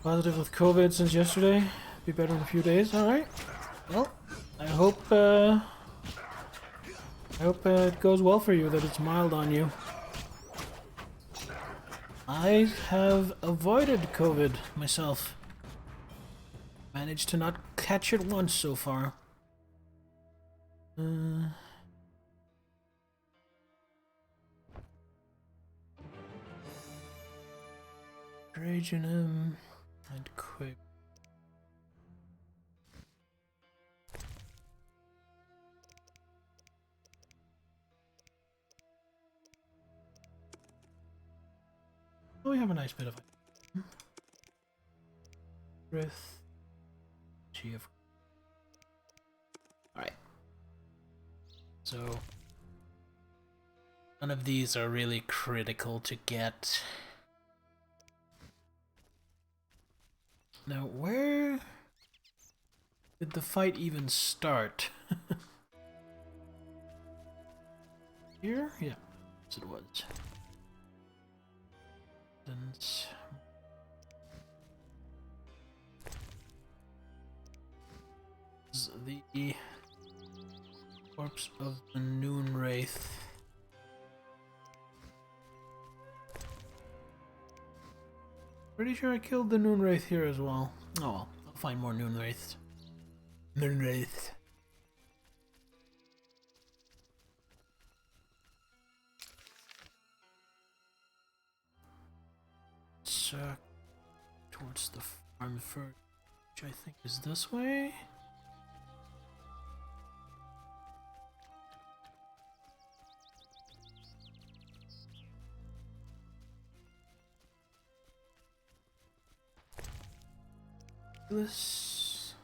Positive with COVID since yesterday. Be better in a few days. All right. Well, I hope it goes well for you. That it's mild on you. I have avoided COVID myself. Managed to not catch it once so far. Trajanum and quick. Oh, we have a nice bit of it. Breath. Alright. So none of these are really critical to get. Now, where did the fight even start? Here? Yeah, yes it was. The corpse of the Noon Wraith. Pretty sure I killed the Noon Wraith here as well. Oh well, I'll find more Noon Wraiths. Noon Wraith. Towards the farm first, which I think is this way. This.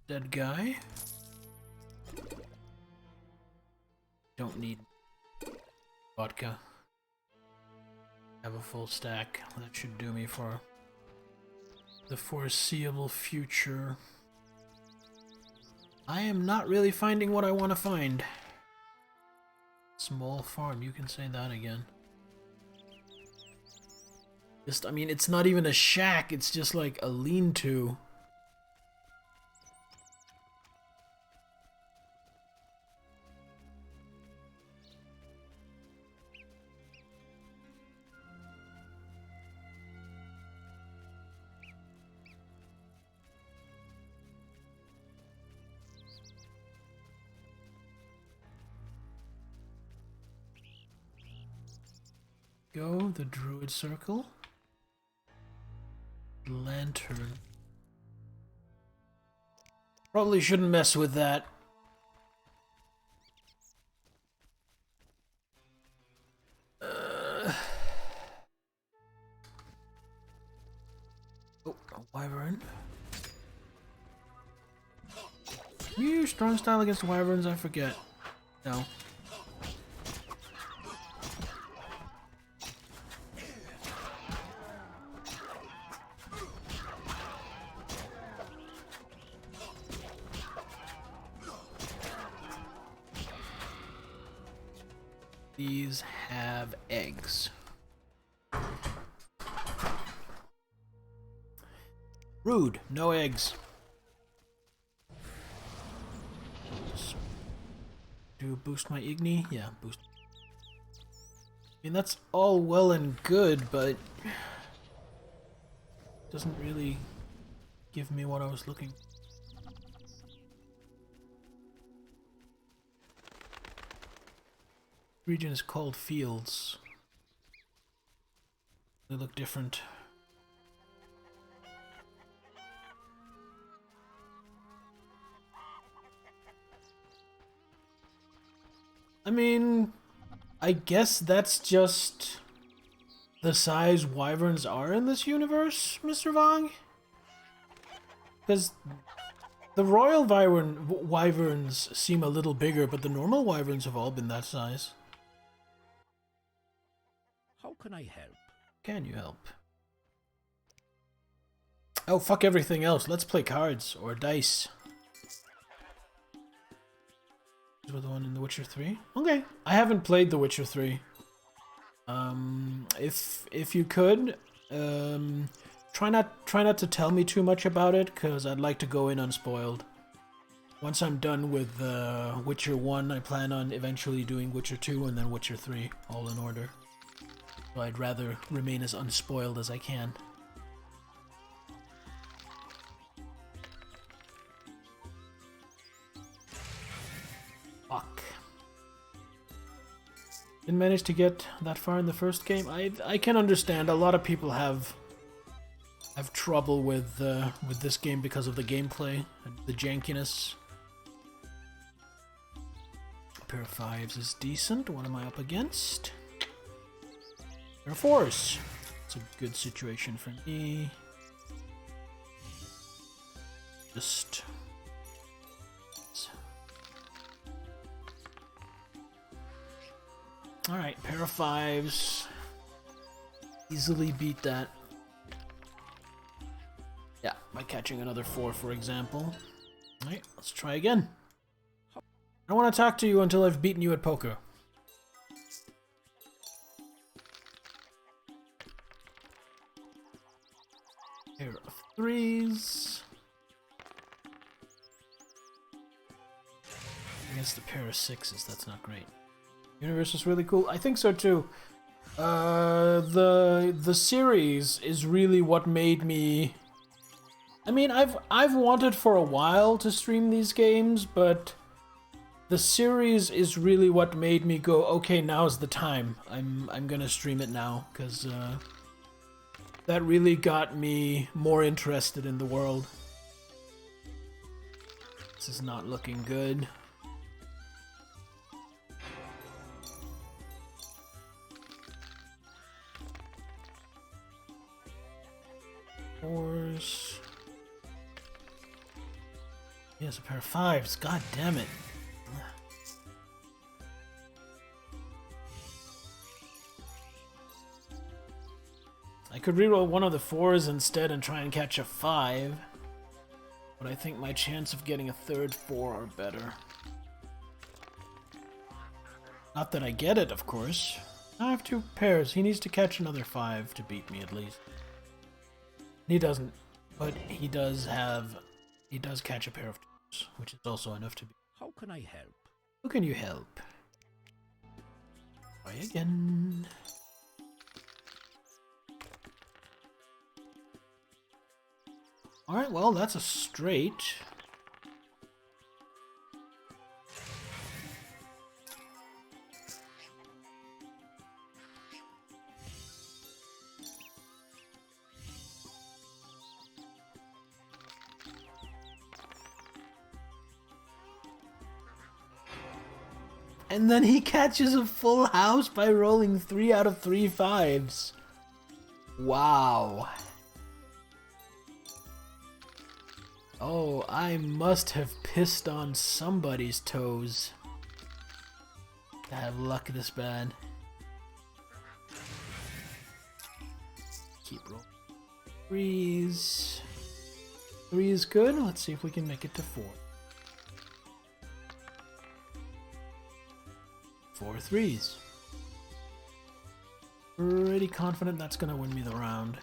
Dead guy. Don't need vodka. Have a full stack. That should do me for the foreseeable future. I am not really finding what I want to find. Small farm, you can say that again. Just, I mean, it's not even a shack, it's just like a lean-to. Go, the druid circle. Lantern. Probably shouldn't mess with that. Oh, a wyvern. You strong style against wyverns, I forget. No. These have eggs. Rude, no eggs. Do boost my Igni? Yeah, boost. I mean, that's all well and good, but doesn't really give me what I was looking for. Region is called Fields. They look different. I mean, I guess that's just the size wyverns are in this universe, Mr. Vong? Because the royal wyverns seem a little bigger, but the normal wyverns have all been that size. How can I help? Can you help? Oh, fuck everything else. Let's play cards or dice. This was the one in The Witcher 3? Okay. I haven't played The Witcher 3. If you could, try not to tell me too much about it, because I'd like to go in unspoiled. Once I'm done with Witcher 1, I plan on eventually doing Witcher 2 and then Witcher 3, all in order. So I'd rather remain as unspoiled as I can. Fuck. Didn't manage to get that far in the first game. I can understand a lot of people have trouble with this game because of the gameplay and the jankiness. A pair of 5s is decent. What am I up against? A pair of 4s. It's a good situation for me. Just alright, pair of 5s. Easily beat that. Yeah, by catching another 4, for example. Alright, let's try again. I don't want to talk to you until I've beaten you at poker. Pair of 3s. Against a pair of 6s, that's not great. Universe is really cool. I think so too. The series is really what made me. I mean, I've wanted for a while to stream these games, but the series is really what made me go, okay, now's the time. I'm gonna stream it now, because that really got me more interested in the world. This is not looking good. Fours. Yes, a pair of 5s. God damn it. I could reroll one of the 4s instead and try and catch a 5. But I think my chance of getting a third 4 are better. Not that I get it, of course. I have 2 pairs. He needs to catch another 5 to beat me at least. He doesn't, but he does catch a pair of 2s, which is also enough to be. How can I help? Who can you help? Try again. Alright, well, that's a straight. And then he catches a full house by rolling 3 out of 3 5s. Wow. Oh, I must have pissed on somebody's toes to have luck this bad. Keep rolling. 3s. 3 is good. Let's see if we can make it to 4. 4 3s. Pretty confident that's gonna win me the round.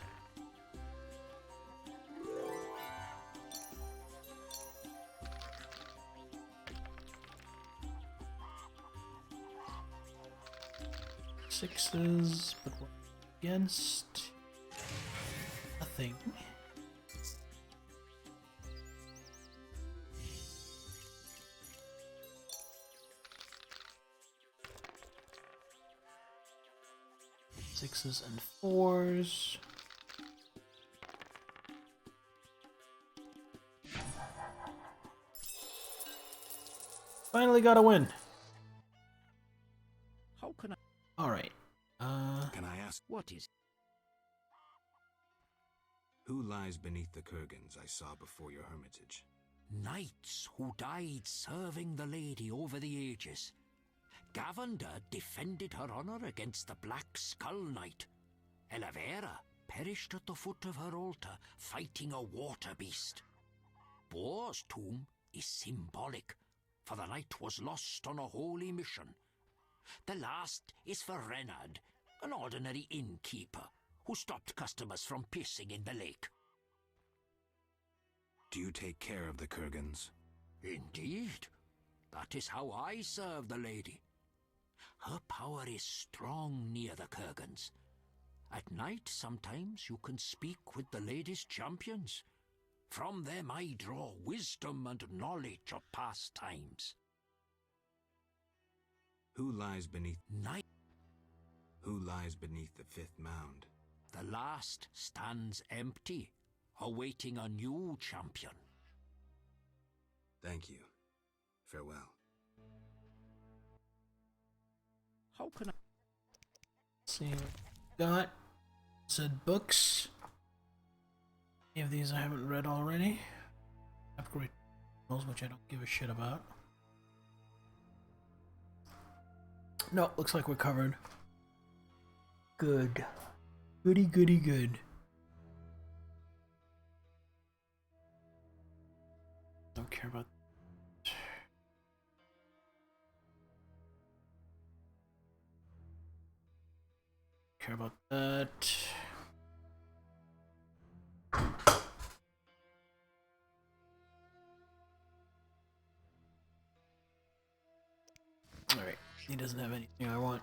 Sixes, but what against? Nothing. Sixes and 4s. Finally got a win. How can I? All right. Can I ask What is? who lies beneath the kurgans I saw before your hermitage? Knights who died serving the lady over the ages. Gavanda defended her honor against the Black Skull Knight. Elavera perished at the foot of her altar, fighting a water beast. Boar's tomb is symbolic, for the knight was lost on a holy mission. The last is for Renard, an ordinary innkeeper, who stopped customers from pissing in the lake. Do you take care of the Kurgans? Indeed. That is how I serve the lady. Her power is strong near the Kurgans. At night, sometimes you can speak with the lady's champions. From them I draw wisdom and knowledge of past times. Who lies beneath... Night. Who lies beneath the fifth mound? The last stands empty, awaiting a new champion. Thank you. Farewell. How can I... See what we got. Said books. Any of these I haven't read already. Upgrade, which I don't give a shit about. No, looks like we're covered. Good. Goody, goody, good. Don't care about that. Care about that. Alright, he doesn't have anything I want.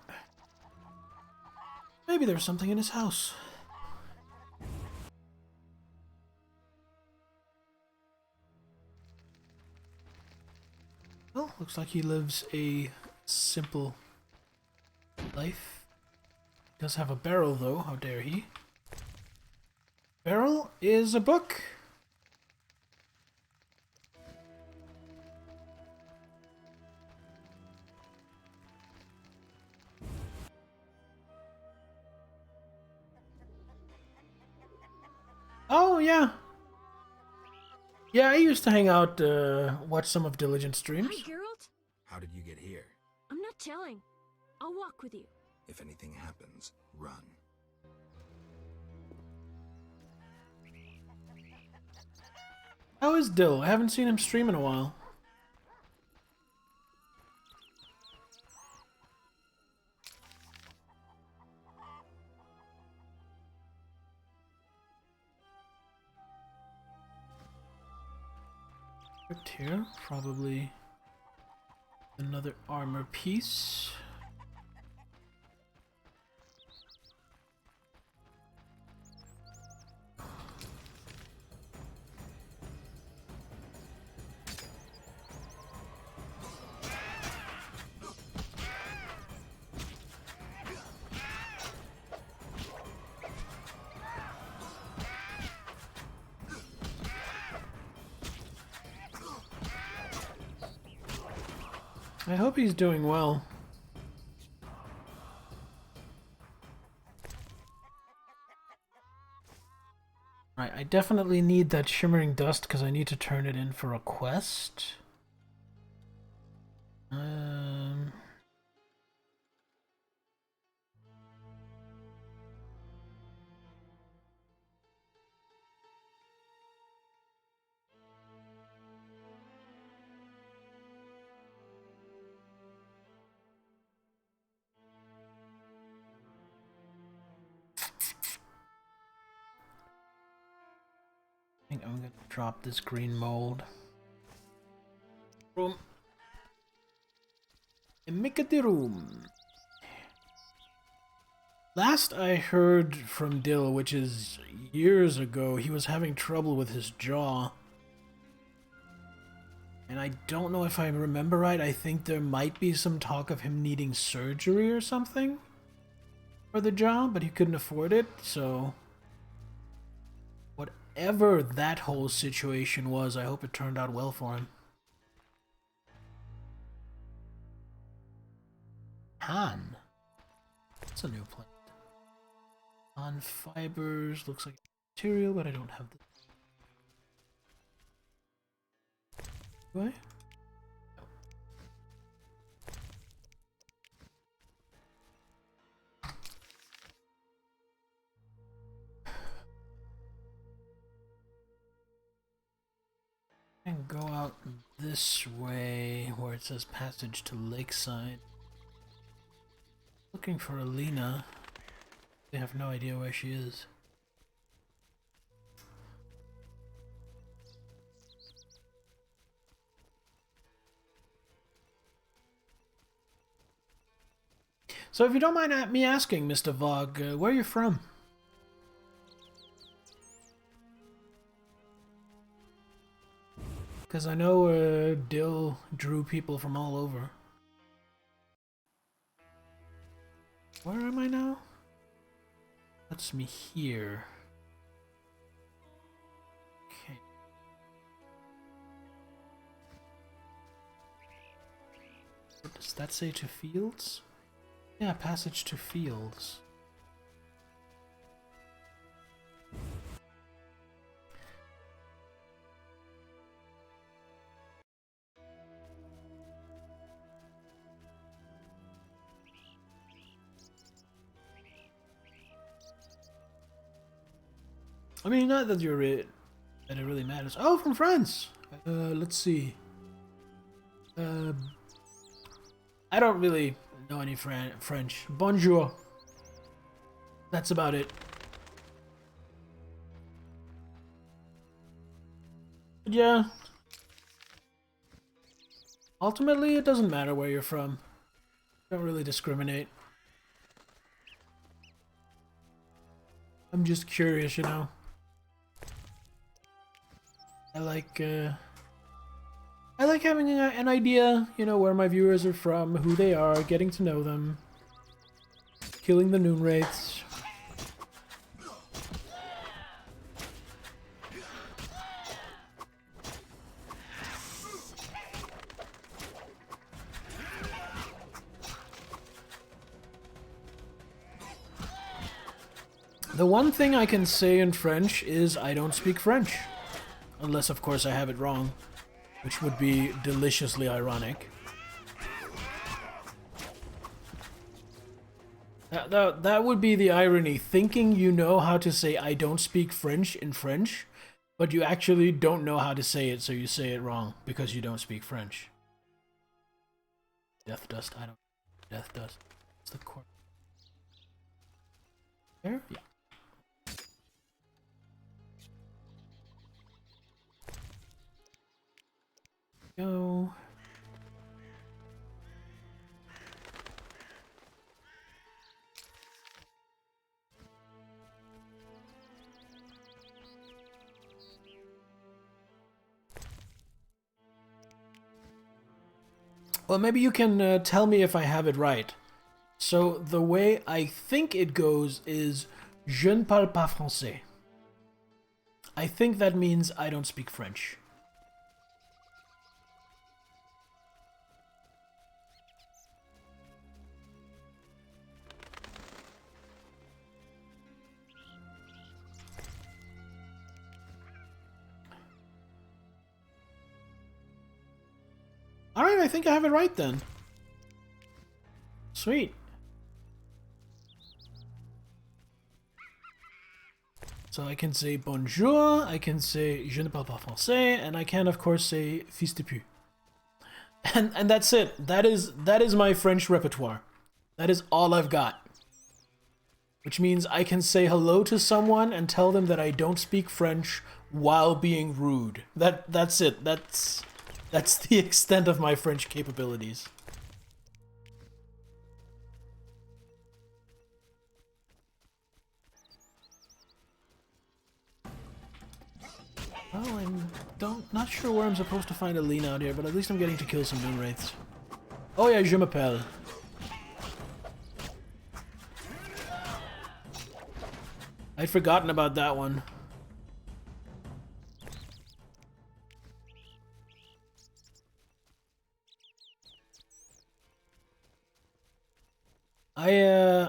Maybe there's something in his house. Well, looks like he lives a simple life. Does have a barrel though, how dare he? Barrel is a book. Oh yeah. Yeah, I used to hang out, watch some of Diligent streams. Hi, Geralt. How did you get here? I'm not telling. I'll walk with you. If anything happens, run. How is Dill? I haven't seen him stream in a while. Here, probably another armor piece. I hope he's doing well. Right, I definitely need that shimmering dust because I need to turn it in for a quest. I think I'm gonna drop this green mold. Room. And make it the room. Last I heard from Dill, which is years ago, he was having trouble with his jaw. And I don't know if I remember right, I think there might be some talk of him needing surgery or something for the jaw, but he couldn't afford it, so... Whatever that whole situation was, I hope it turned out well for him. Han. That's a new plant. On fibers, looks like material, but I don't have the... Do I? And go out this way where it says passage to Lakeside. Looking for Alina. They have no idea where she is. So if you don't mind me asking, Mr. VOD, where are you from? Because I know Dill drew people from all over. Where am I now? That's me here. Okay. What does that say to fields? Yeah, passage to fields. I mean, not that you're it, that it really matters. Oh, from France! Let's see. I don't really know any French. Bonjour. That's about it. But yeah. Ultimately, it doesn't matter where you're from. Don't really discriminate. I'm just curious, you know. I like having an idea, you know, where my viewers are from, who they are, getting to know them, killing the noon wraiths. The one thing I can say in French is I don't speak French. Unless, of course, I have it wrong, which would be deliciously ironic. That would be the irony, thinking you know how to say I don't speak French in French, but you actually don't know how to say it, so you say it wrong because you don't speak French. Death dust, I don't... Death dust. It's the core. There? Yeah. Go. Well, maybe you can tell me if I have it right. So the way I think it goes is Je ne parle pas français. I think that means I don't speak French. Alright, I think I have it right then. Sweet. So I can say bonjour, I can say je ne parle pas français, and I can of course say fils de pute. And that's it. That is my French repertoire. That is all I've got. Which means I can say hello to someone and tell them that I don't speak French while being rude. That's it. That's the extent of my French capabilities. Well, I'm not sure where I'm supposed to find a lean out here, but at least I'm getting to kill some moon wraiths. Oh yeah, je m'appelle. I'd forgotten about that one.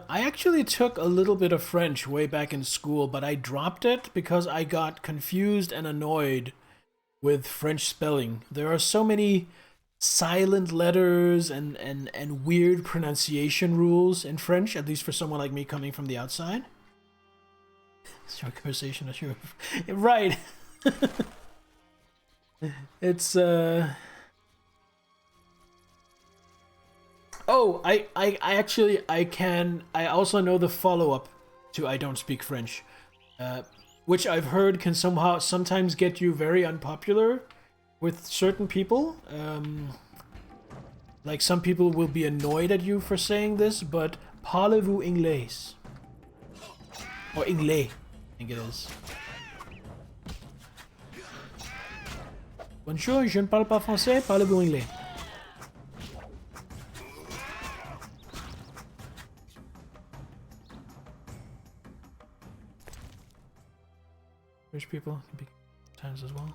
I actually took a little bit of French way back in school, but I dropped it because I got confused and annoyed with French spelling. There are so many silent letters and weird pronunciation rules in French, at least for someone like me coming from the outside. Start conversation, not sure. Right. It's Oh, I also know the follow-up to I don't speak French, which I've heard can sometimes get you very unpopular with certain people. Like some people will be annoyed at you for saying this, but parlez-vous anglais? Or anglais, I think it is. Bonjour, je ne parle pas français, parlez-vous anglais? Rich people can be times as well.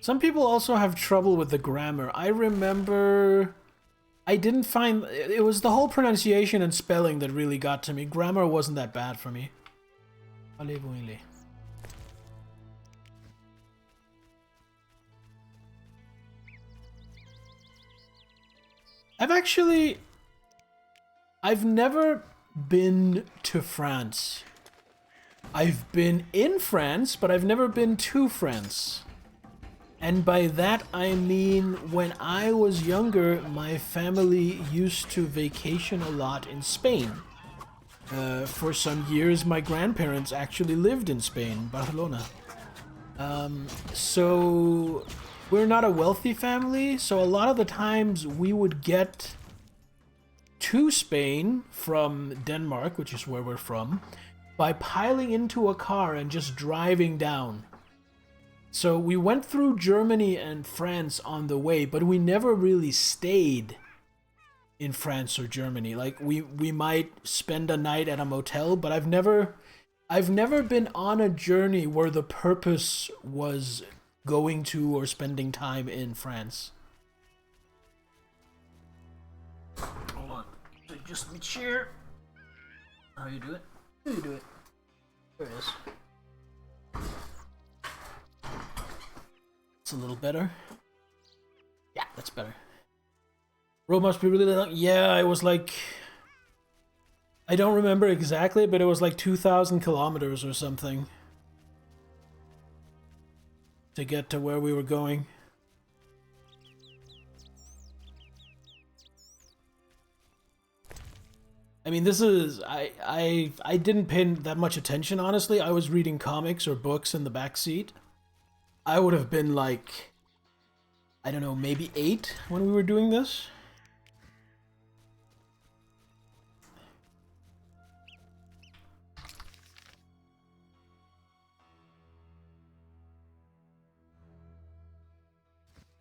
Some people also have trouble with the grammar. I remember I didn't find... It was the whole pronunciation and spelling that really got to me. Grammar wasn't that bad for me. Parlez-vous anglais? I've never been to France. I've been in France, but I've never been to France. And by that I mean when I was younger, my family used to vacation a lot in Spain. For some years, my grandparents actually lived in Spain, Barcelona. So we're not a wealthy family, so a lot of the times we would get to Spain from Denmark, which is where we're from, by piling into a car and just driving down. So we went through Germany and France on the way, but we never really stayed in France or Germany. Like we might spend a night at a motel, but I've never been on a journey where the purpose was going to or spending time in France. Hold on. Just let me cheer. How you do it? How you do it? There it is. It's a little better. Yeah, that's better. Road must be really long. Yeah, it was like... I don't remember exactly, but it was like 2,000 kilometers or something. To get to where we were going. I mean, this is... I didn't pay that much attention, honestly. I was reading comics or books in the back seat. I would have been like... I don't know, maybe 8 when we were doing this.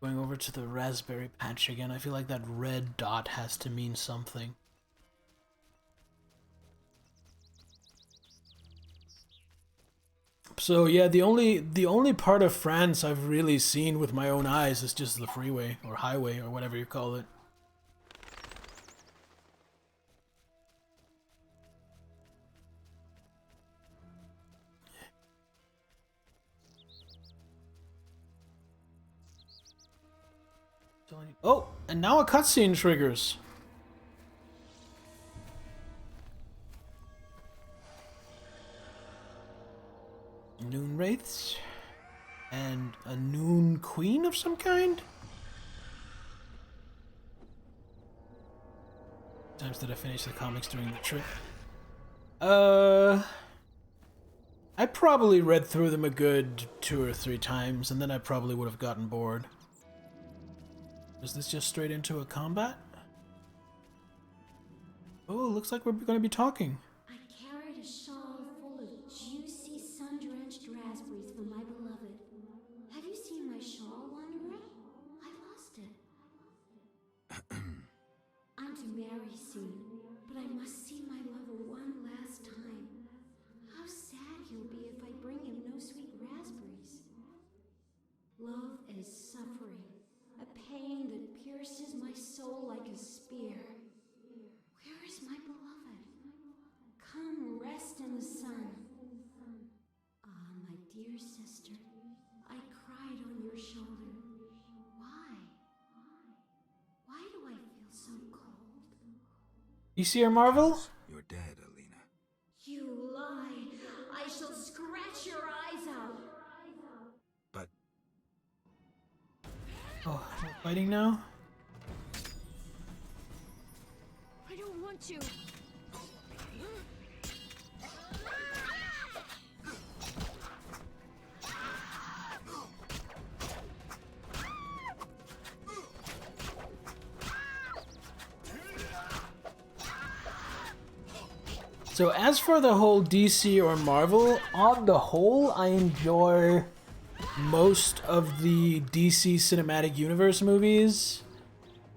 Going over to the raspberry patch again, I feel like that red dot has to mean something. So yeah, the only part of France I've really seen with my own eyes is just the freeway or highway or whatever you call it. Oh, and now a cutscene triggers. Noon wraiths and a noon queen of some kind. Times did I finish the comics during the trip? I probably read through them a good 2 or 3 times, and then I probably would have gotten bored. Is this just straight into a combat? Oh, looks like we're going to be talking. I carried a shawl full of juicy, sun-drenched raspberries for my beloved. Have you seen my shawl, Wanderer? I lost it. I'm to marry soon, but I must see my lover one last time. How sad he'll be if I bring him no sweet raspberries. Love is suffering, a pain that pierces my soul like a spear. Where is my beloved? Come rest in the sun. Ah, my dear sister, I cried on your shoulder. Why? Why do I feel so cold? You see her, Marvel? You're dead, Alina. You lie. I shall scratch your eyes out. But... Oh, we're fighting now? want to. So as for the whole DC or Marvel, on the whole, I enjoy most of the DC Cinematic Universe movies,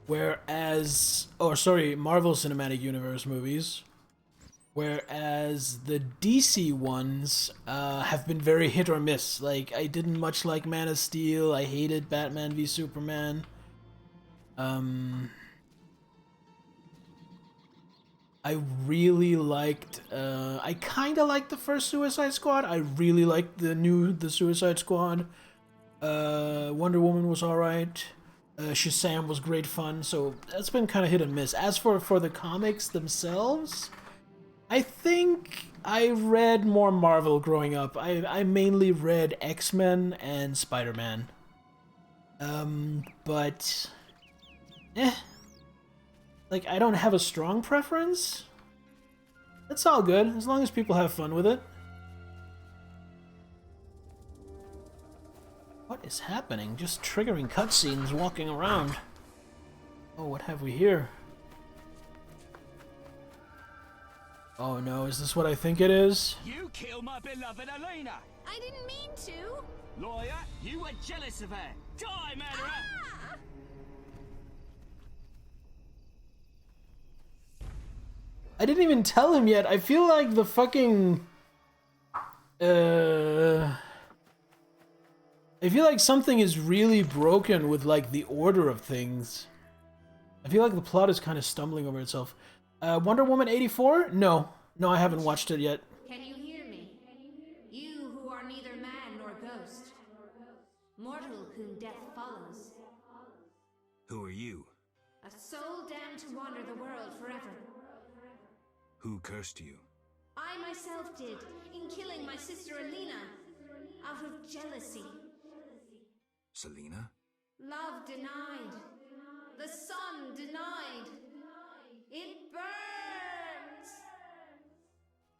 whereas, Marvel Cinematic Universe movies, whereas the DC ones have been very hit or miss. Like, I didn't much like Man of Steel, I hated Batman v Superman. I really liked, I kind of liked the first Suicide Squad. I really liked the Suicide Squad. Wonder Woman was alright. Shazam was great fun, so that's been kind of hit and miss. As for the comics themselves, I think I read more Marvel growing up. I mainly read X-Men and Spider-Man. But... like, I don't have a strong preference. It's all good, as long as people have fun with it. What is happening? Just triggering cutscenes walking around. Oh, what have we here? Oh no, is this what I think it is? You killed my beloved Elena! I didn't mean to! Lawyer, you were jealous of her! Die, murderer! Ah! I didn't even tell him yet. I feel like the fucking... I feel like something is really broken with, like, the order of things. I feel like the plot is kind of stumbling over itself. Wonder Woman 84? No. No, I haven't watched it yet. Can you hear me? You who are neither man nor ghost. Mortal whom death follows. Who are you? A soul damned to wander the world forever. Who cursed you? I myself did, in killing my sister Alina, out of jealousy. Selena? Love denied. The sun denied. It burns!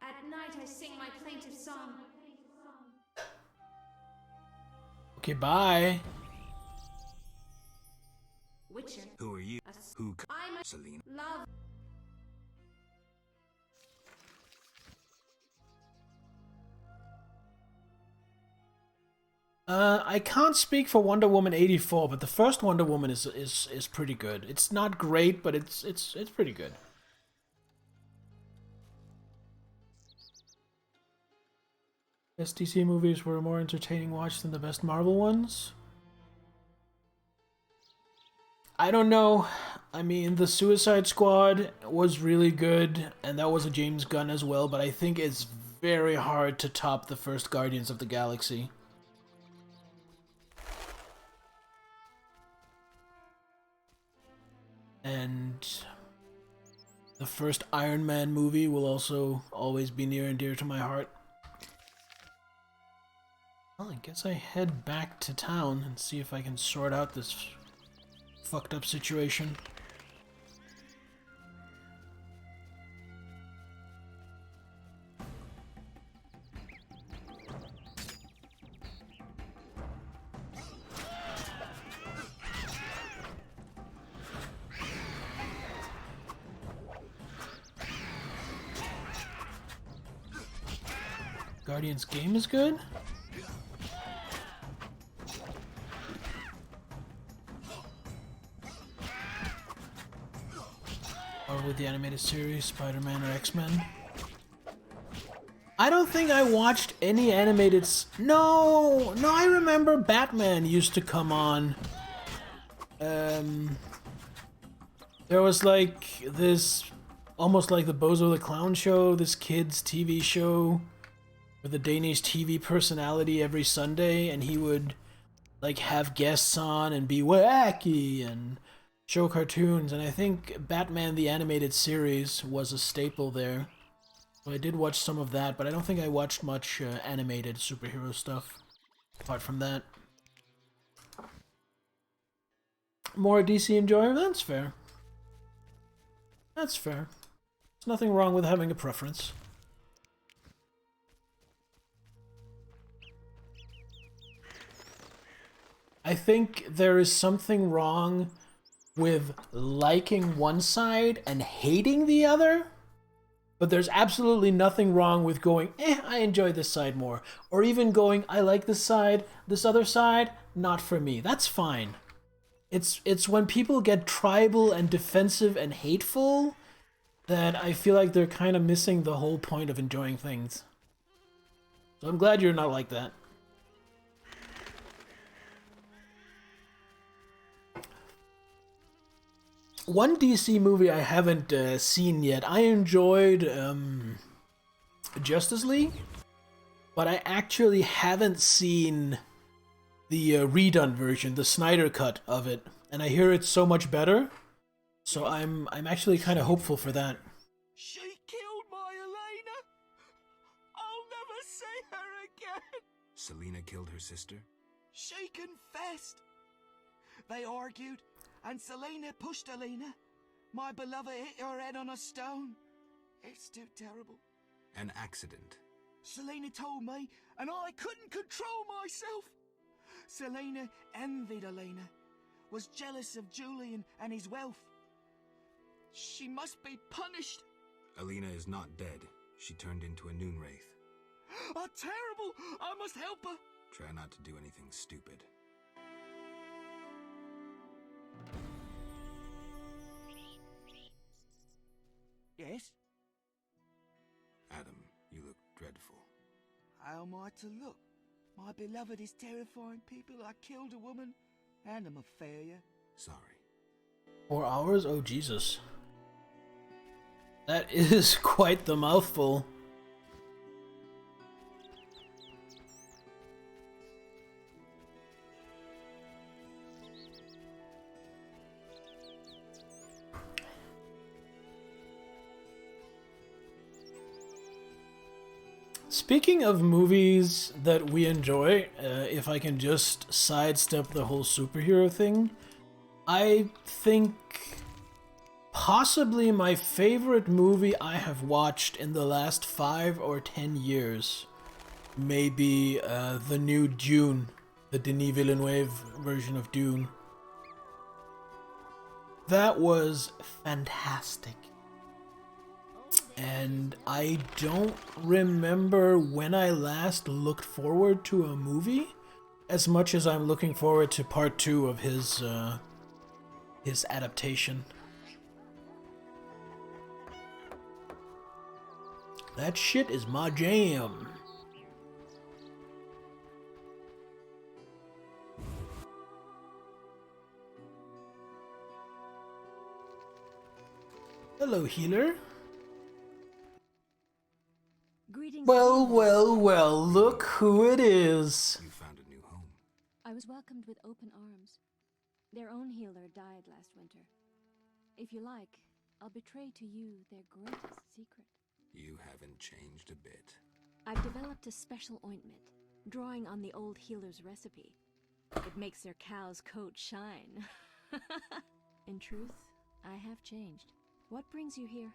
At night I sing my plaintive song. Okay, bye. Witcher. Who are you? Who I'm Selena? Love. I can't speak for Wonder Woman 84, but the first Wonder Woman is pretty good. It's not great, but it's pretty good. Best DC movies were a more entertaining watch than the best Marvel ones. I don't know. I mean, the Suicide Squad was really good, and that was a James Gunn as well, but I think it's very hard to top the first Guardians of the Galaxy. And the first Iron Man movie will also always be near and dear to my heart. Well, I guess I head back to town and see if I can sort out this fucked up situation. Guardian's game is good? Or with the animated series, Spider-Man or X-Men? I don't think I watched any animated No, I remember Batman used to come on. There was like this, almost like the Bozo the Clown show, this kid's TV show with a Danish TV personality every Sunday, and he would like have guests on and be wacky and show cartoons, and I think Batman the Animated Series was a staple there. So I did watch some of that, but I don't think I watched much animated superhero stuff apart from that. More DC enjoyer? That's fair. That's fair. There's nothing wrong with having a preference. I think there is something wrong with liking one side and hating the other, but there's absolutely nothing wrong with going, I enjoy this side more, or even going, I like this side, this other side, not for me. That's fine. It's when people get tribal and defensive and hateful that I feel like they're kind of missing the whole point of enjoying things. So I'm glad you're not like that. One DC movie I haven't seen yet. I enjoyed Justice League, but I actually haven't seen the redone version, the Snyder cut of it, and I hear it's so much better. So I'm actually kind of hopeful for that. She killed my Elena. I'll never see her again. Selena killed her sister? She confessed. They argued, and Selena pushed Elena. My beloved hit her head on a stone. It's too terrible. An accident. Selena told me, and I couldn't control myself. Selena envied Elena, was jealous of Julian and his wealth. She must be punished. Elena is not dead. She turned into a noon wraith. Oh, terrible! I must help her. Try not to do anything stupid. Yes? Adam, you look dreadful. How am I to look? My beloved is terrifying people. I killed a woman, and I'm a failure. Sorry. 4 hours? Oh, Jesus. That is quite the mouthful. Speaking of movies that we enjoy, if I can just sidestep the whole superhero thing, I think possibly my favorite movie I have watched in the last 5 or 10 years may be the new Dune, the Denis Villeneuve version of Dune. That was fantastic. And I don't remember when I last looked forward to a movie as much as I'm looking forward to part 2 of his adaptation. That shit is my jam. Hello, healer. Greetings. Well, well, well, look who it is. You found a new home. I was welcomed with open arms. Their own healer died last winter. If you like, I'll betray to you their greatest secret. You haven't changed a bit. I've developed a special ointment, drawing on the old healer's recipe. It makes their cow's coat shine. In truth, I have changed. What brings you here?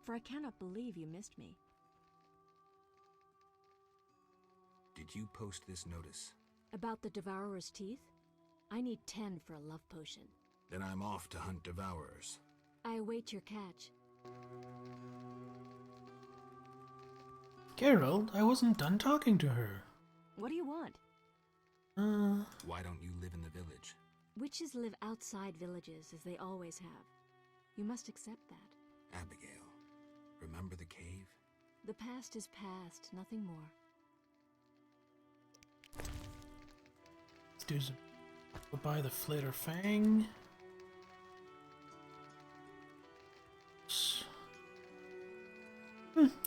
For I cannot believe you missed me. Did you post this notice? About the Devourer's teeth? I need 10 for a love potion. Then I'm off to hunt devourers. I await your catch. Geralt, I wasn't done talking to her. What do you want? Why don't you live in the village? Witches live outside villages, as they always have. You must accept that. Abigail, remember the cave? The past is past, nothing more. Let's do some. Goodbye, the Flater Fang.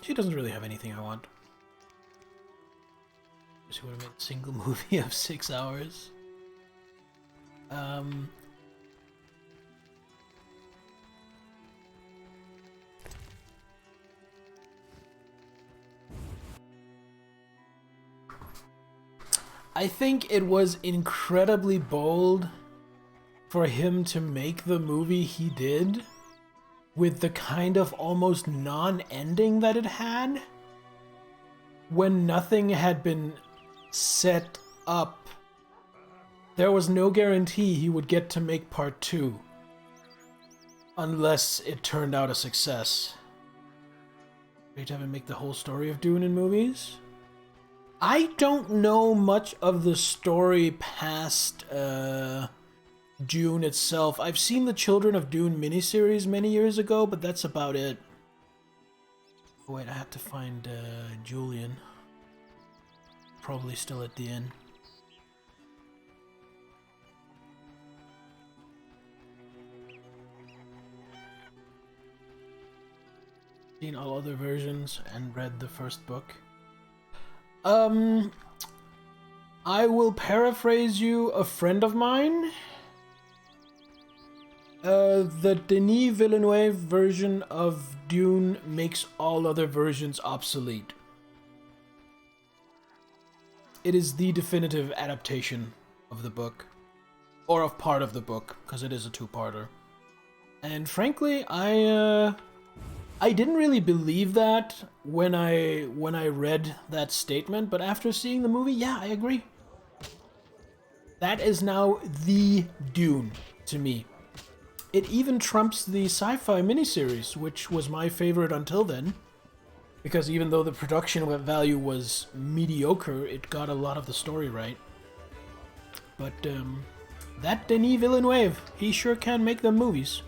She doesn't really have anything I want. She would have made a single movie of 6 hours. I think it was incredibly bold for him to make the movie he did, with the kind of almost non-ending that it had, when nothing had been set up, there was no guarantee he would get to make part 2. Unless it turned out a success. Great to have him make the whole story of Dune in movies? I don't know much of the story past Dune itself. I've seen the Children of Dune miniseries many years ago, but that's about it. Oh, wait, I have to find Julian. Probably still at the inn. Seen all other versions and read the first book. I will paraphrase you a friend of mine. The Denis Villeneuve version of Dune makes all other versions obsolete. It is the definitive adaptation of the book. Or of part of the book, because it is a two-parter. And frankly, I didn't really believe that when I read that statement, but after seeing the movie, yeah, I agree. That is now the Dune to me. It even trumps the sci-fi miniseries, which was my favorite until then. Because even though the production value was mediocre, it got a lot of the story right. But that Denis Villeneuve, he sure can make them movies.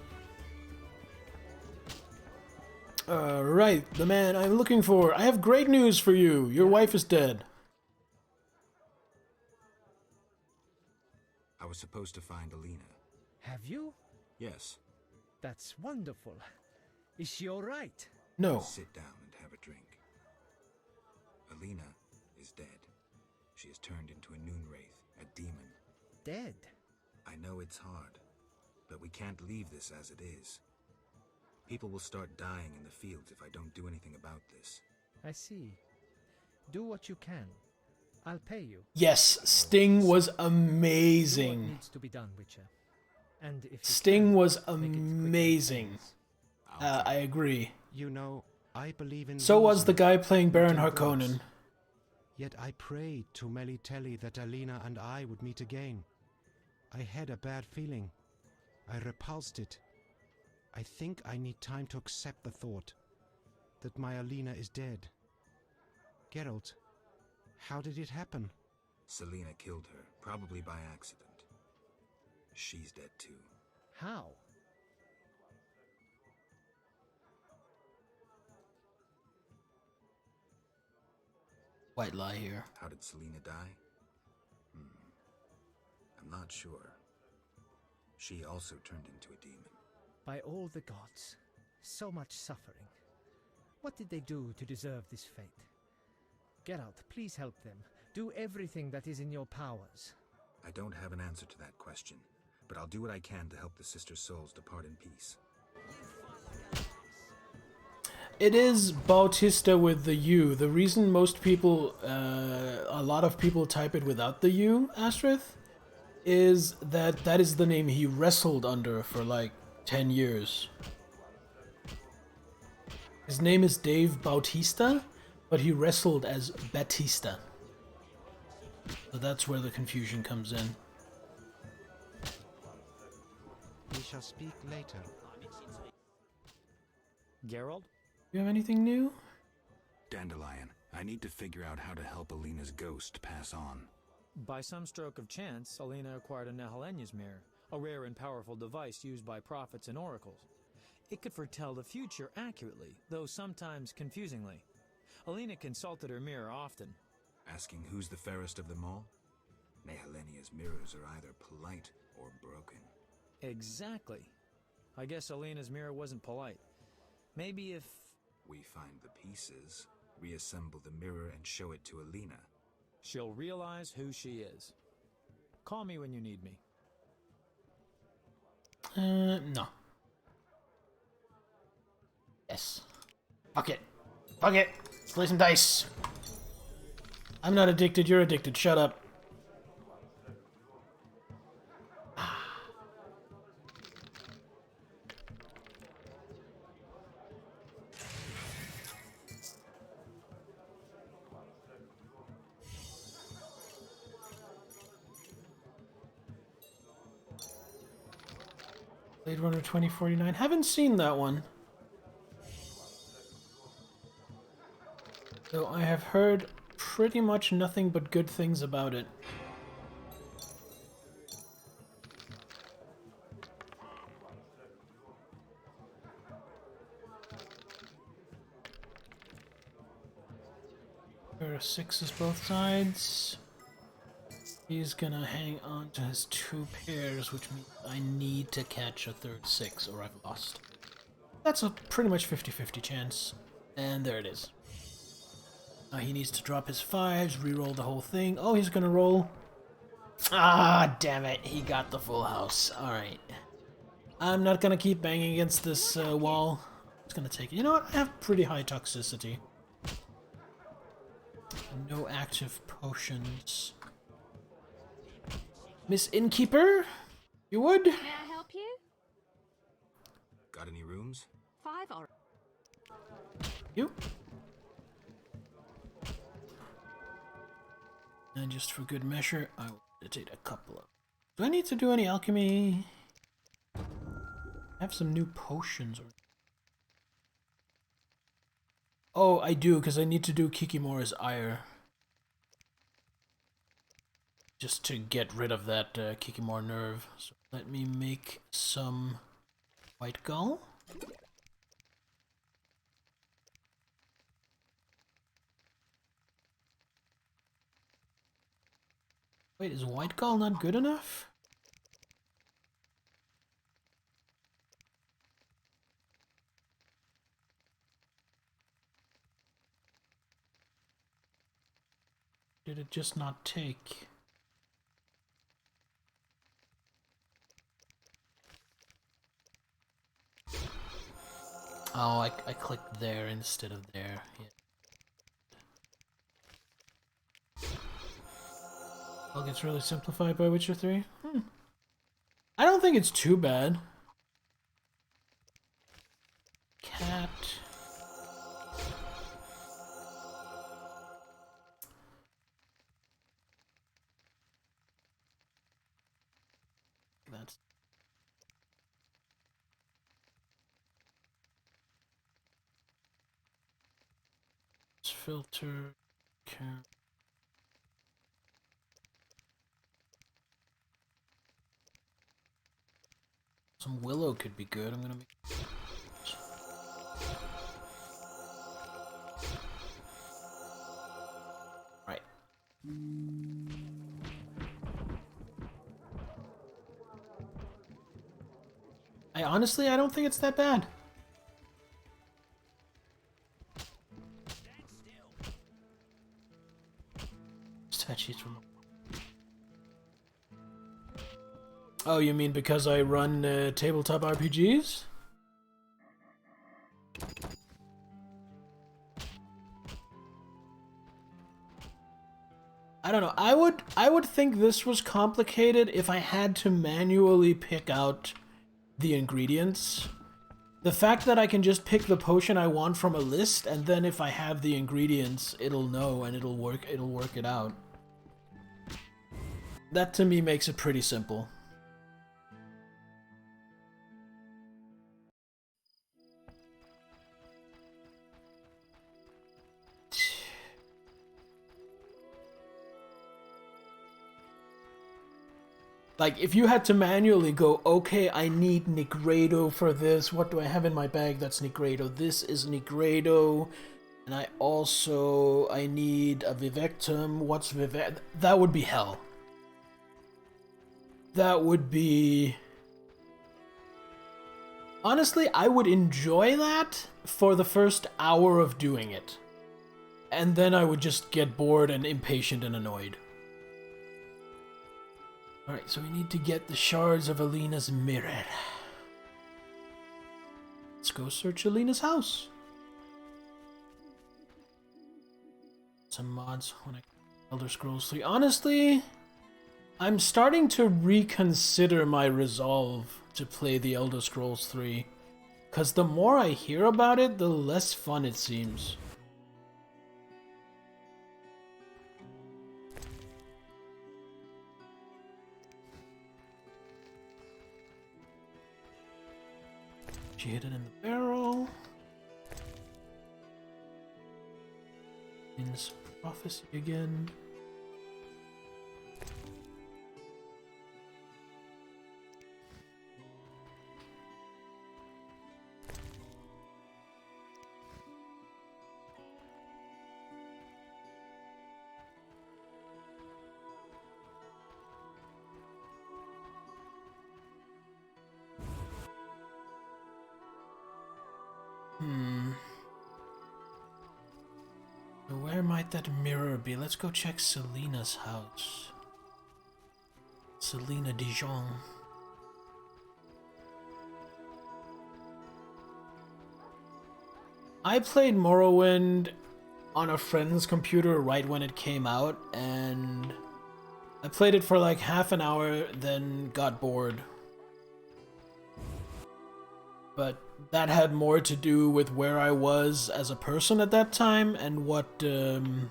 Right, the man I'm looking for. I have great news for you. Your wife is dead. I was supposed to find Alina. Have you? Yes. That's wonderful. Is she all right? No. Sit down and have a drink. Alina is dead. She has turned into a noon wraith, a demon. Dead? I know it's hard, but we can't leave this as it is. People will start dying in the fields if I don't do anything about this. I see. Do what you can. I'll pay you. Yes, Sting was amazing. Do what needs to be done, Witcher. And if Sting was amazing. I agree. You know, I believe in So was the reason, guy playing Baron not in Harkonnen. words. Yet I prayed to Melitelli that Alina and I would meet again. I had a bad feeling. I repulsed it. I think I need time to accept the thought that my Alina is dead. Geralt, how did it happen? Selena killed her, probably by accident. She's dead too. How? White lie here. How did Selena die? I'm not sure. She also turned into a demon. By all the gods, so much suffering. What did they do to deserve this fate? Geralt, please help them. Do everything that is in your powers. I don't have an answer to that question, but I'll do what I can to help the sister souls depart in peace. It is Bautista with the U. The reason most people, a lot of people type it without the U, Astrith, is that that is the name he wrestled under for like 10 years. His name is Dave Bautista, but he wrestled as Batista. So that's where the confusion comes in. We shall speak later. Geralt? You have anything new? Dandelion, I need to figure out how to help Alina's ghost pass on. By some stroke of chance, Alina acquired a Nehelenya's mirror, a rare and powerful device used by prophets and oracles. It could foretell the future accurately, though sometimes confusingly. Alina consulted her mirror often. Asking who's the fairest of them all? Nehelenya's mirrors are either polite or broken. Exactly. I guess Alina's mirror wasn't polite. Maybe if we find the pieces, reassemble the mirror and show it to Alina, she'll realize who she is. Call me when you need me. No. Yes. Fuck it. Fuck it. Let's play some dice. I'm not addicted, you're addicted. Shut up. Blade Runner 2049. Haven't seen that one. Though I have heard pretty much nothing but good things about it. There are 6s both sides. He's gonna hang on to his 2 pairs, which means I need to catch a third 6 or I've lost. That's a pretty much 50-50 chance. And there it is. Now he needs to drop his 5s, re-roll the whole thing. Oh, he's gonna roll. Ah, damn it. He got the full house. Alright. I'm not gonna keep banging against this wall. It's gonna take it. You know what? I have pretty high toxicity. No active potions. Miss Innkeeper, you would? May I help you? Got any rooms? 5 or... You? And just for good measure, I will meditate a couple of... Do I need to do any alchemy? I have some new potions. Oh, I do, because I need to do Kikimora's ire. Just to get rid of that Kikimora nerve. So let me make some white gall. Wait, is white gall not good enough? Did it just not take? Oh, I clicked there instead of there. Yeah. All gets really simplified by Witcher 3? I don't think it's too bad. Cat. That's... filter. Some willow could be good. I'm gonna make... Right. I don't think it's that bad. Statues from... Oh, you mean because I run tabletop RPGs? I don't know. I would think this was complicated if I had to manually pick out the ingredients. The fact that I can just pick the potion I want from a list, and then if I have the ingredients, it'll know and it'll work it out. That to me makes it pretty simple. Like, if you had to manually go, okay, I need Negredo for this. What do I have in my bag that's Negredo? This is Negredo. And I need a Vivectum. What's Vivectum? That would be hell. That would be... Honestly, I would enjoy that for the first hour of doing it. And then I would just get bored and impatient and annoyed. Alright, so we need to get the shards of Alina's mirror. Let's go search Alina's house. Some mods when I... Elder Scrolls 3. Honestly, I'm starting to reconsider my resolve to play the Elder Scrolls 3. Because the more I hear about it, the less fun it seems. She hit it in the barrel. Ins prophecy again. So where might that mirror be? Let's go check Selena's house. Selena Dijon. I played Morrowind on a friend's computer right when it came out, and I played it for like half an hour, then got bored. But that had more to do with where I was as a person at that time and what and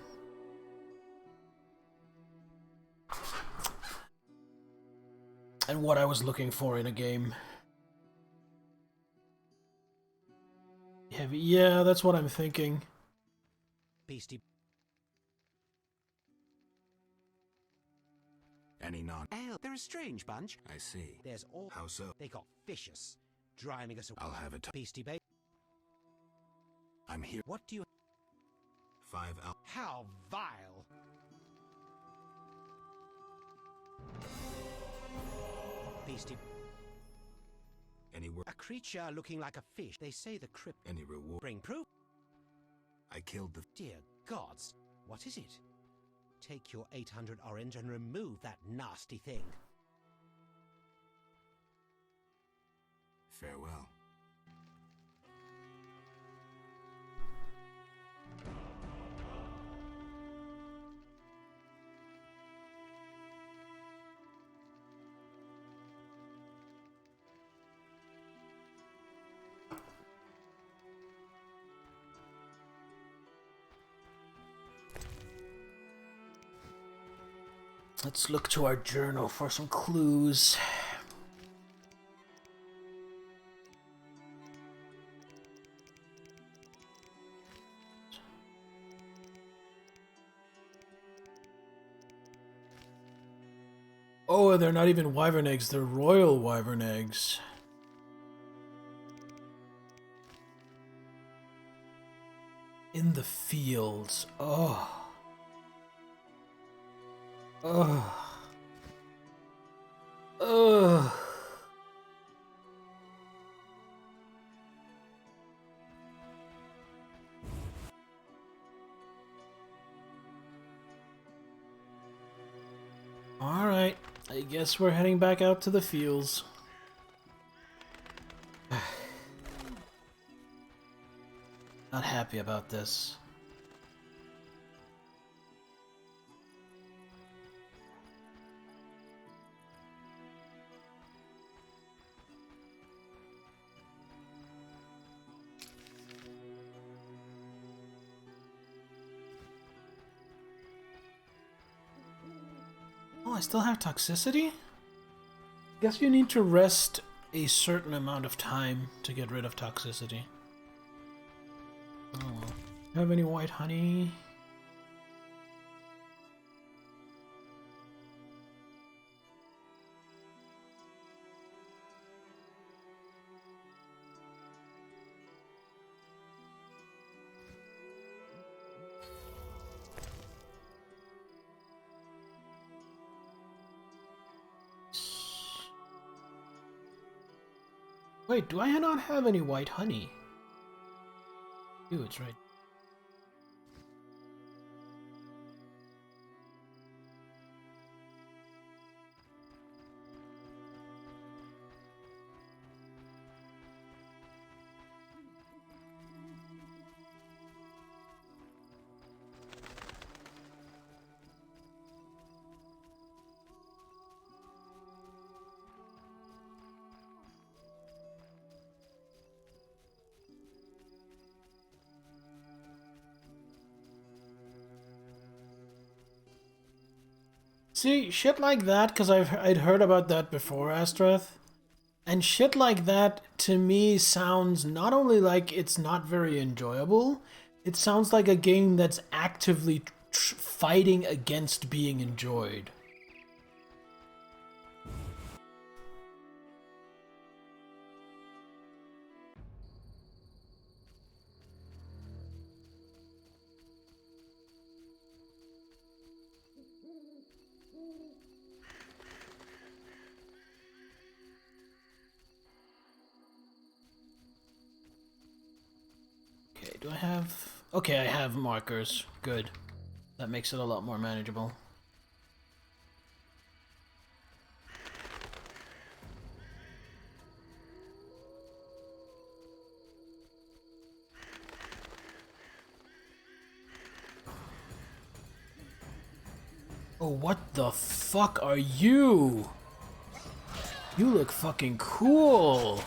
what I was looking for in a game. Heavy, yeah, that's what I'm thinking. Beastie. Any non? Ale, they're a strange bunch. I see. There's all. How so? They got vicious, driving us away. I'll have it. Beastie Bay. I'm here. What do you? 5 out. How vile! Beastie. Any word? A creature looking like a fish. They say the crypt. Any reward? Bring proof. I killed the. Dear gods, what is it? Take your 800 orange and remove that nasty thing. Farewell. Let's look to our journal for some clues. Oh, they're not even wyvern eggs, they're royal wyvern eggs. In the fields. Oh. Ugh. Ugh. Alright, I guess we're heading back out to the fields. Not happy about this. Oh, I still have toxicity? Guess you need to rest a certain amount of time to get rid of toxicity. Oh well. Have any white honey? Wait, do I not have any white honey? Ew, it's right. See, shit like that, because I'd heard about that before, Astrath. And shit like that to me sounds not only like it's not very enjoyable, it sounds like a game that's actively fighting against being enjoyed. Okay, do I have... Okay, I have markers. Good. That makes it a lot more manageable. Oh, what the fuck are you? You look fucking cool.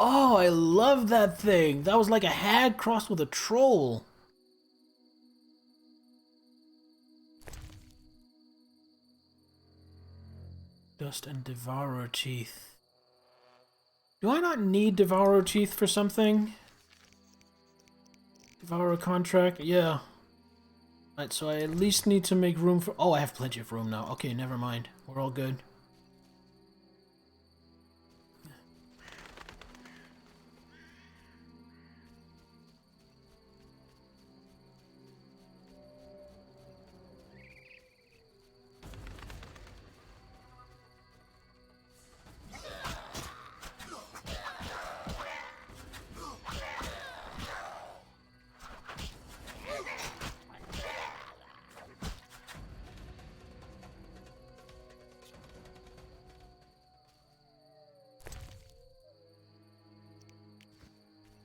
Oh, I love that thing. That was like a hag crossed with a troll. Dust and Devourer Teeth. Do I not need Devourer Teeth for something? Devourer Contract? Yeah. Right, so I at least need to make room for... Oh, I have plenty of room now. Okay, never mind. We're all good.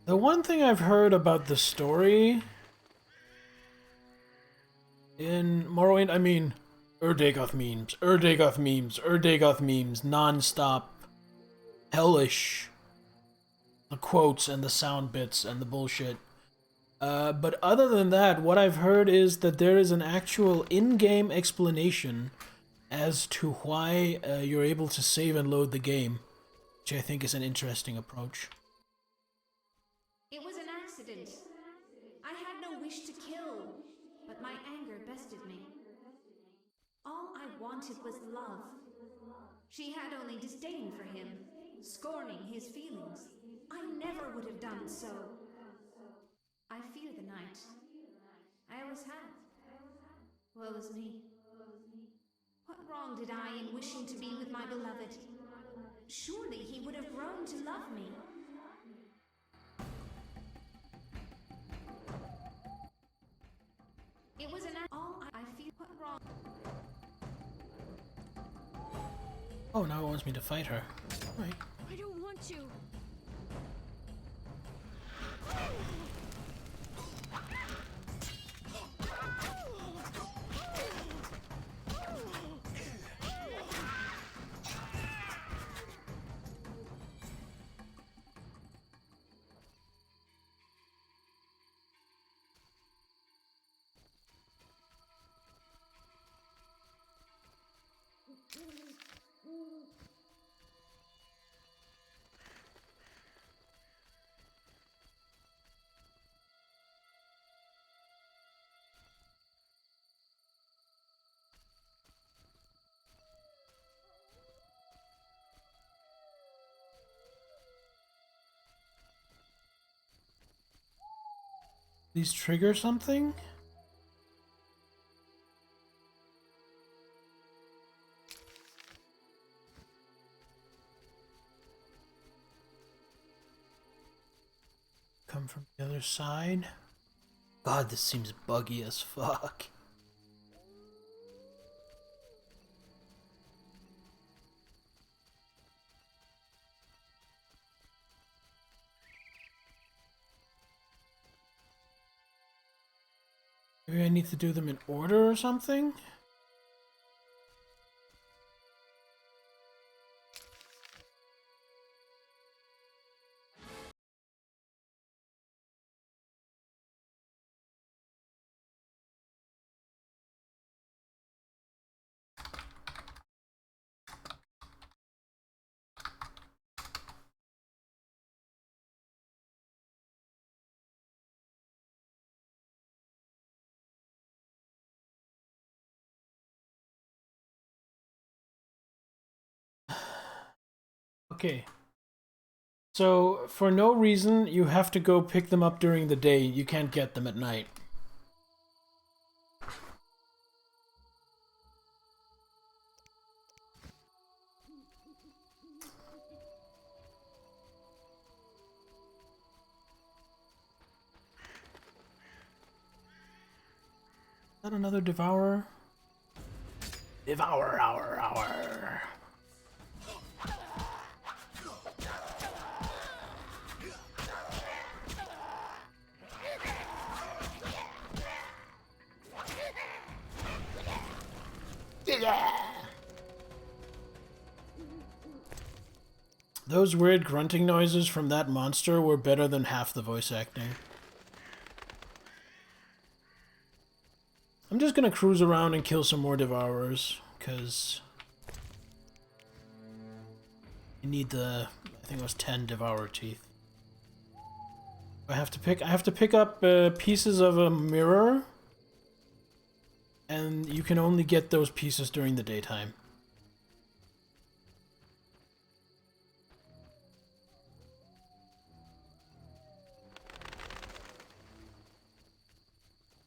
The one thing I've heard about the story in Morrowind, I mean, Erdagoth memes, Erdagoth memes, Erdagoth memes, non-stop, hellish, the quotes and the sound bits and the bullshit. But other than that, what I've heard is that there is an actual in-game explanation as to why you're able to save and load the game, which I think is an interesting approach. It was an accident. I had no wish to kill, but my anger bested me. All I wanted was love. She had only disdain for him, scorning his feelings. I never would have done so. I fear the night. I always have. Woe is me. What wrong did I in wishing to be with my beloved? Surely he would have grown to love me. It was an all I feel. What wrong? Oh, now it wants me to fight her. Right. I don't want to. These trigger something? Come from the other side? God, this seems buggy as fuck. Maybe I need to do them in order or something? Okay. So, for no reason, you have to go pick them up during the day. You can't get them at night. Is that another devourer? Devour, hour. Those weird grunting noises from that monster were better than half the voice acting. I'm just gonna cruise around and kill some more devourers, because I need the, I think it was 10 devourer teeth. I have to pick up pieces of a mirror, and you can only get those pieces during the daytime.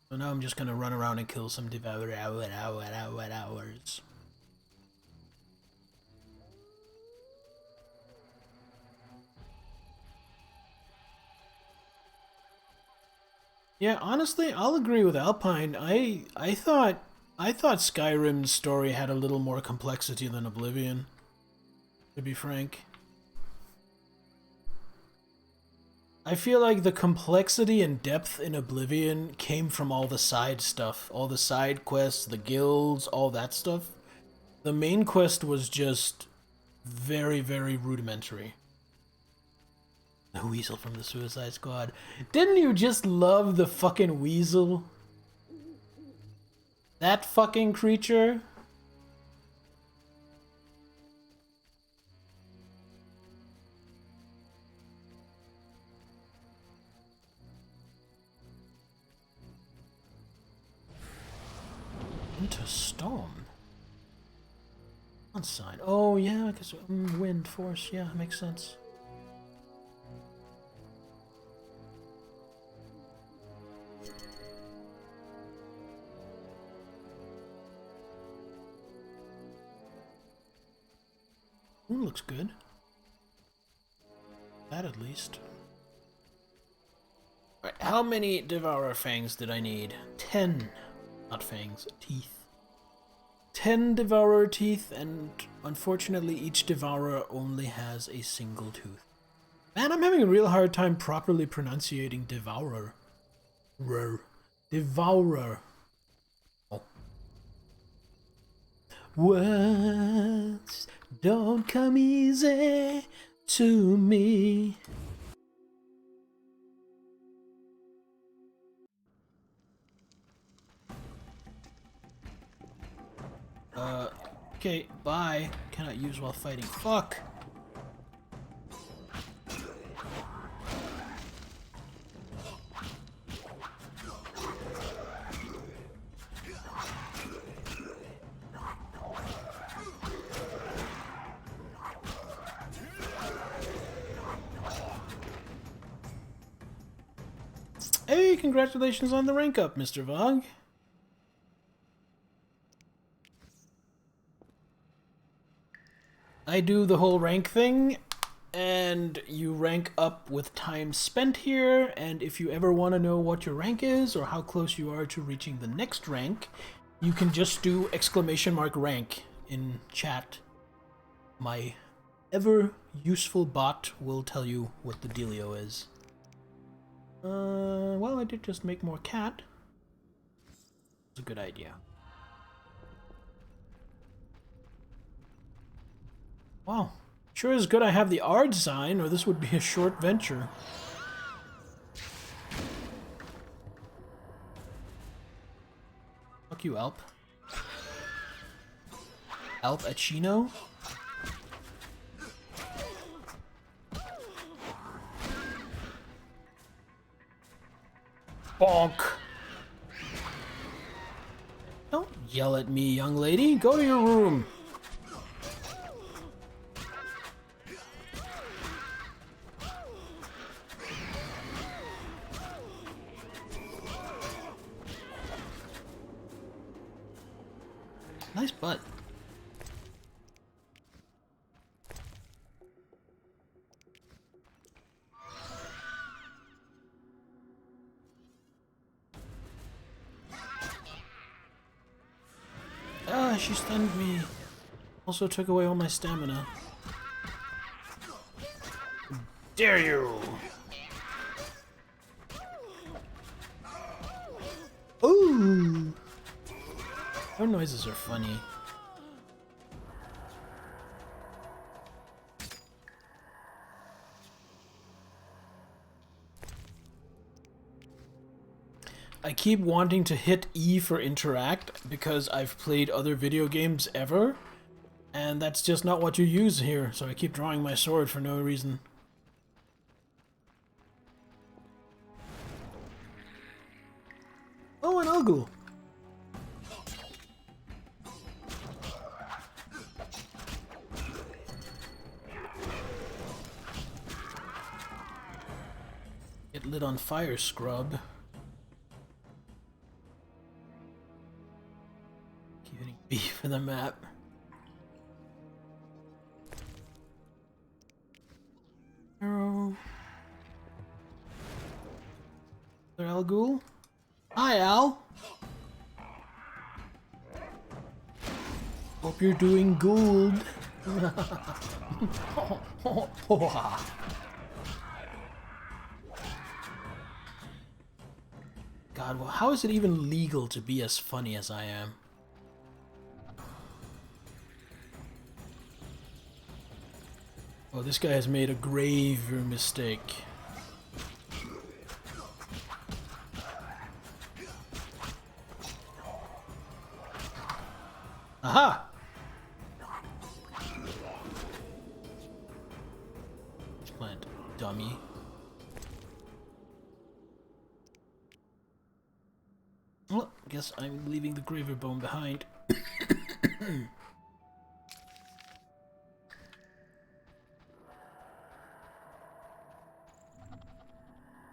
So now I'm just gonna run around and kill some devourers. Yeah, honestly, I'll agree with Alpine. I thought Skyrim's story had a little more complexity than Oblivion, to be frank. I feel like the complexity and depth in Oblivion came from all the side stuff, all the side quests, the guilds, all that stuff. The main quest was just very, very rudimentary. The weasel from the Suicide Squad. Didn't you just love the fucking weasel? That fucking creature? Into storm. On sign. Oh yeah, because wind force. Yeah, makes sense. Moon looks good. That at least. Right, how many Devourer Fangs did I need? 10. Not fangs, teeth. 10 Devourer teeth, and unfortunately each Devourer only has a single tooth. Man, I'm having a real hard time properly pronunciating Devourer. Devourer. Oh. Words don't come easy to me. Okay, bye. Cannot use while fighting. Fuck! Hey, congratulations on the rank up, Mr. Vog. I do the whole rank thing, and you rank up with time spent here, and if you ever want to know what your rank is, or how close you are to reaching the next rank, you can just do !rank in chat. My ever useful bot will tell you what the dealio is. Well, I did just make more cat. It's a good idea. Wow. Sure is good I have the Ard sign, or this would be a short venture. Fuck you, Alp. Alp Achino? Bonk! Don't yell at me, young lady. Go to your room. Nice butt. Ah, she stunned me. Also took away all my stamina. Dare you! Ooh! Her noises are funny. I keep wanting to hit E for interact because I've played other video games ever, and that's just not what you use here, so I keep drawing my sword for no reason. Oh, an Uggle! Get lit on fire, scrub. Keep hitting B for the map. Arrow. There, Al Ghul? Hi, Al! Hope you're doing good. God, well, how is it even legal to be as funny as I am? Oh, this guy has made a grave mistake. Aha! Plant, dummy. Well, guess I'm leaving the graver bone behind.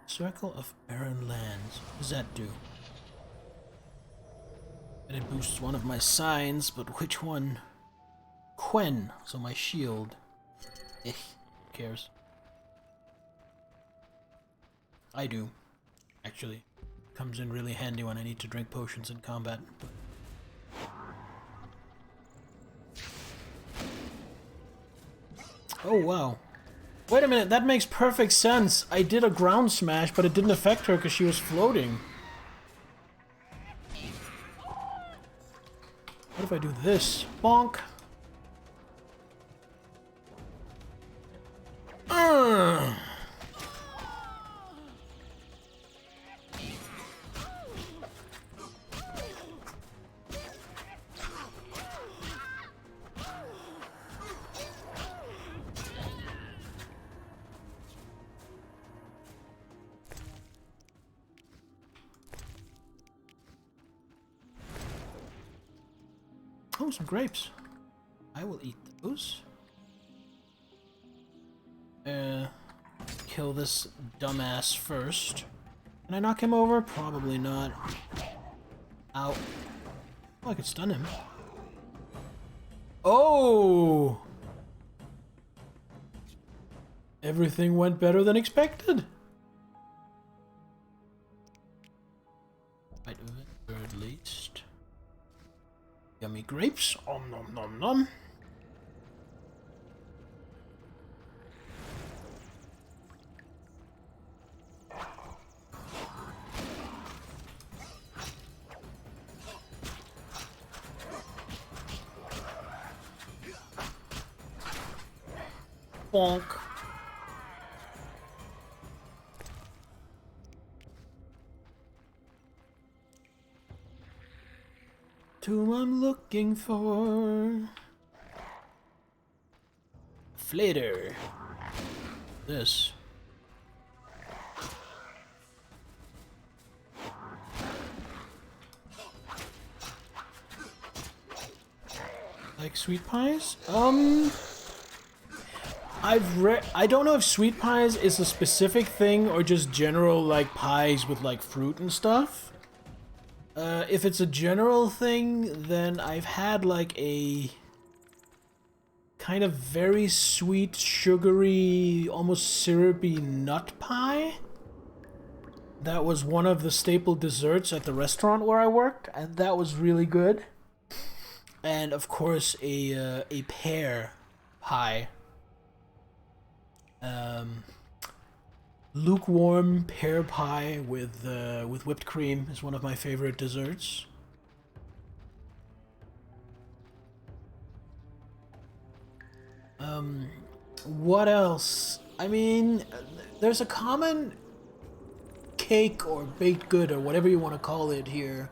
Circle of barren lands. What does that do? And it boosts one of my signs, but which one? Quen, so my shield. Eh, who cares? I do, actually. Comes in really handy when I need to drink potions in combat. Oh wow. Wait a minute, that makes perfect sense. I did a ground smash, but it didn't affect her because she was floating. What if I do this? Bonk! Oh, some grapes. I will eat those. Kill this dumbass first. Can I knock him over? Probably not. Ow. Oh, I could stun him. Oh! Everything went better than expected. Right of it, or at least. Yummy grapes. Om nom nom nom. Bonk. Tomb I'm looking for. Flater. This. Like sweet pies? I don't know if sweet pies is a specific thing or just general like pies with like fruit and stuff. If it's a general thing, then I've had like a kind of very sweet, sugary, almost syrupy nut pie. That was one of the staple desserts at the restaurant where I worked, and that was really good. And of course, a pear pie. Lukewarm pear pie with whipped cream is one of my favorite desserts. What else? I mean, there's a common cake or baked good or whatever you want to call it here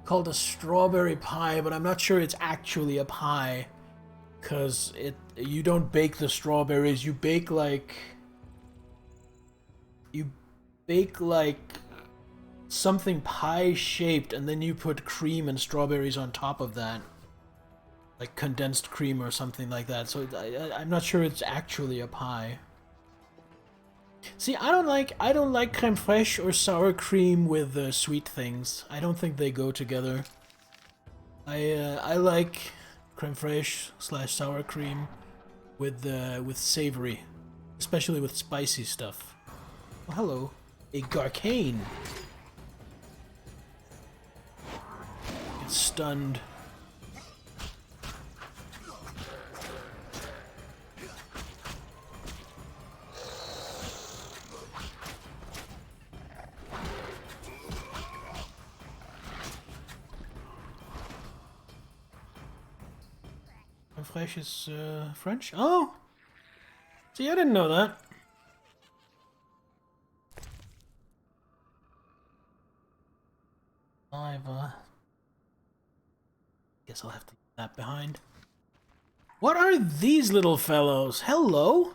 called a strawberry pie, but I'm not sure it's actually a pie because you don't bake the strawberries, you bake like something pie shaped and then you put cream and strawberries on top of that, like condensed cream or something like that. So I'm not sure it's actually a pie. See, I don't like creme fraiche or sour cream with sweet things. I don't think they go together. I like creme fraiche / sour cream with savory, especially with spicy stuff. Oh, hello, a Garcane. Get stunned. Fresh is French? Oh! See, I didn't know that. Guess I'll have to leave that behind. What are these little fellows? Hello?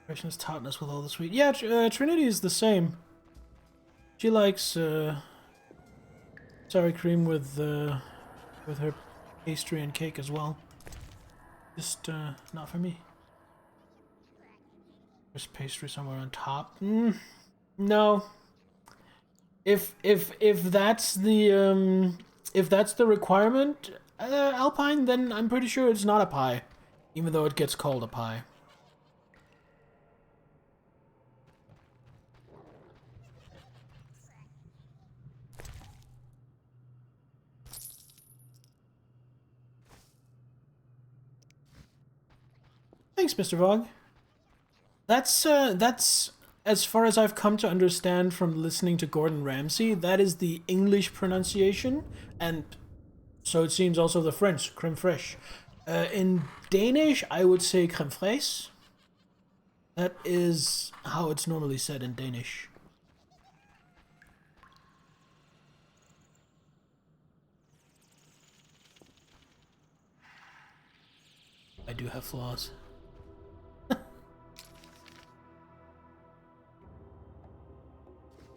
Freshness, tartness with all the sweet. Yeah, Trinity is the same. She likes sour cream with her pastry and cake as well. Just not for me. There's pastry somewhere on top. No. If that's the requirement, Alpine, then I'm pretty sure it's not a pie, even though it gets called a pie. Thanks, Mr. Vog. That's as far as I've come to understand from listening to Gordon Ramsay, that is the English pronunciation, and so it seems also the French, crème fraîche. In Danish, I would say crème fraîche. That is how it's normally said in Danish. I do have flaws.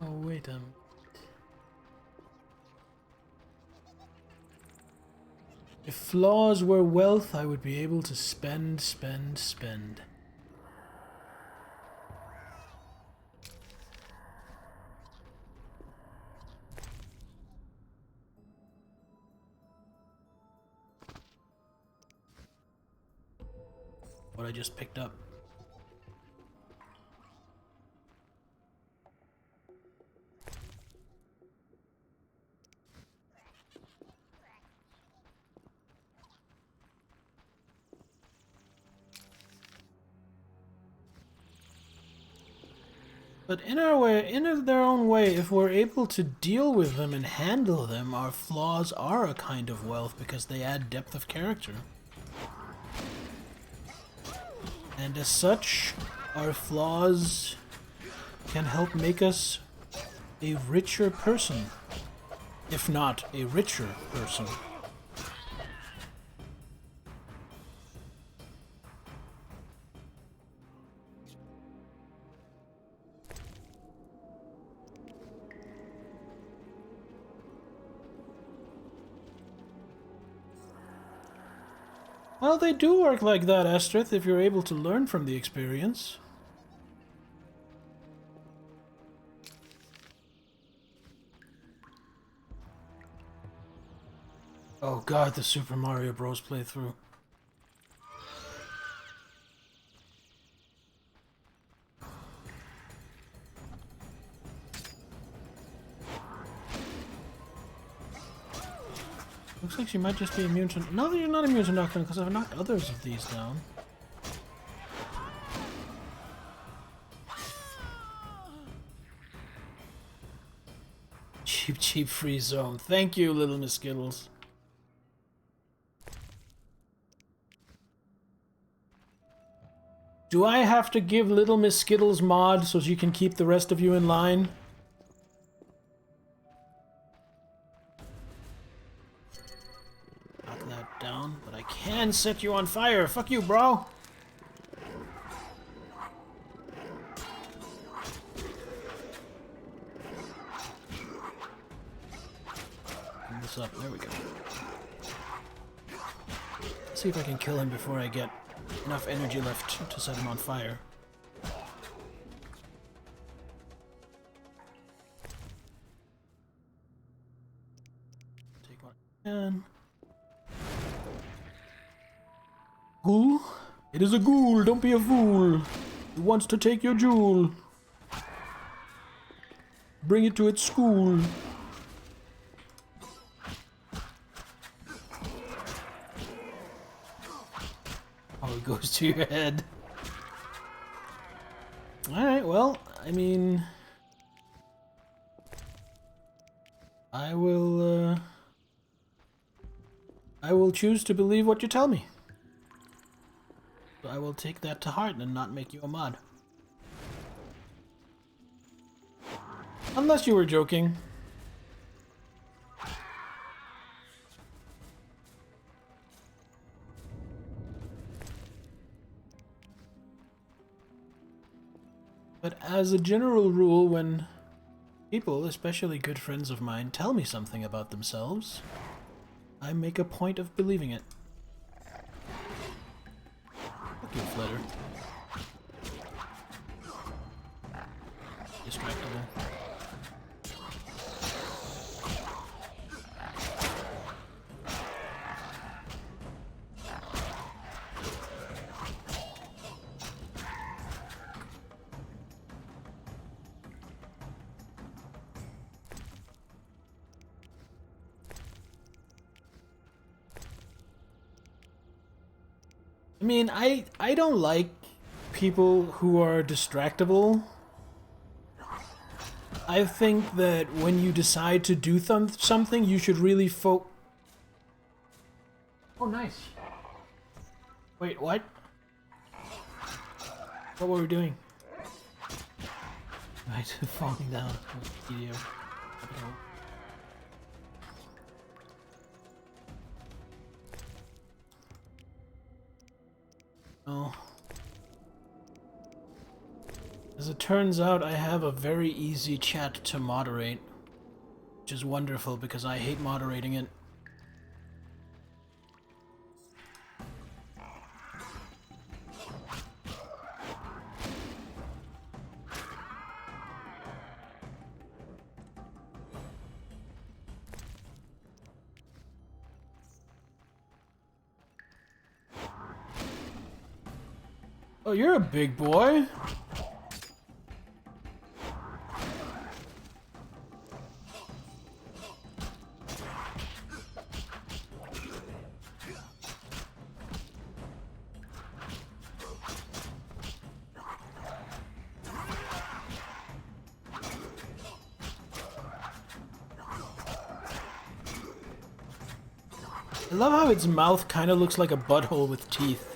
Oh, wait a minute. If flaws were wealth, I would be able to spend. What I just picked up. But in our way, in their own way, if we're able to deal with them and handle them, our flaws are a kind of wealth because they add depth of character. And as such, our flaws can help make us a richer person, if not a richer person. Well, they do work like that, Astrith, if you're able to learn from the experience. Oh god, the Super Mario Bros. Playthrough. Looks like she might just be immune to... No, you're not immune to knockdown, because I've knocked others of these down. Cheap, cheap free zone. Thank you, Little Miss Skittles. Do I have to give Little Miss Skittles mod so she can keep the rest of you in line? Knock that down, but I can set you on fire. Fuck you, bro. Bring this up. There we go. Let's see if I can kill him before I get enough energy left to set him on fire. Take one again. Ghoul? It is a ghoul, don't be a fool. It wants to take your jewel. Bring it to its school. Oh, it goes to your head. Alright, well, I mean... I will choose to believe what you tell me. So I will take that to heart and not make you a mod. Unless you were joking. But as a general rule, when people, especially good friends of mine, tell me something about themselves, I make a point of believing it. Fuck you, Flutter. Distractible. I mean, I don't like people who are distractible. I think that when you decide to do something, you should really Oh, nice. Wait, what? What were we doing? Right, falling down. Video. Oh. As it turns out, I have a very easy chat to moderate, which is wonderful because I hate moderating it. Oh, you're a big boy. I love how its mouth kind of looks like a butthole with teeth.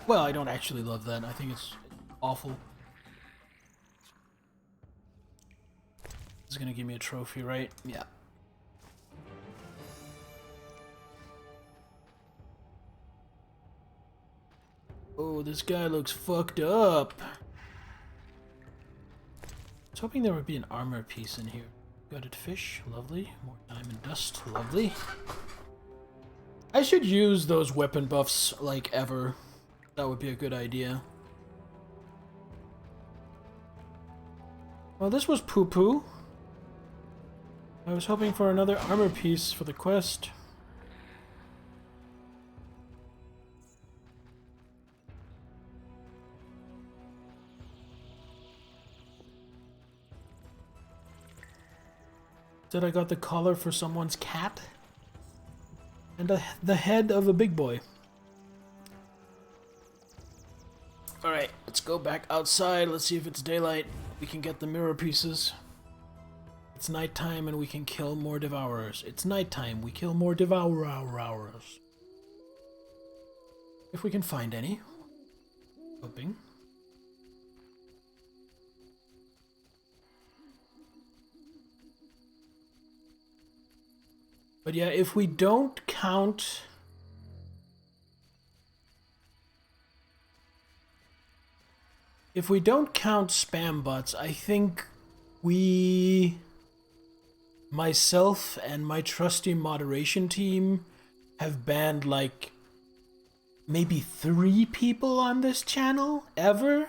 Well, I don't actually love that. I think it's awful. It's gonna give me a trophy, right? Yeah. Oh, this guy looks fucked up. hoping there would be an armor piece in here. Gutted fish, lovely. More diamond dust, lovely. I should use those weapon buffs like ever. That would be a good idea. Well, this was poo-poo. I was hoping for another armor piece for the quest. Said I got the collar for someone's cat. And the head of a big boy. Alright, let's go back outside. Let's see if it's daylight. We can get the mirror pieces. It's nighttime and we can kill more devourers. It's nighttime, we kill more devourers. If we can find any. Hoping. But yeah, if we don't count... If we don't count spam bots, I think myself and my trusty moderation team have banned like maybe 3 people on this channel ever.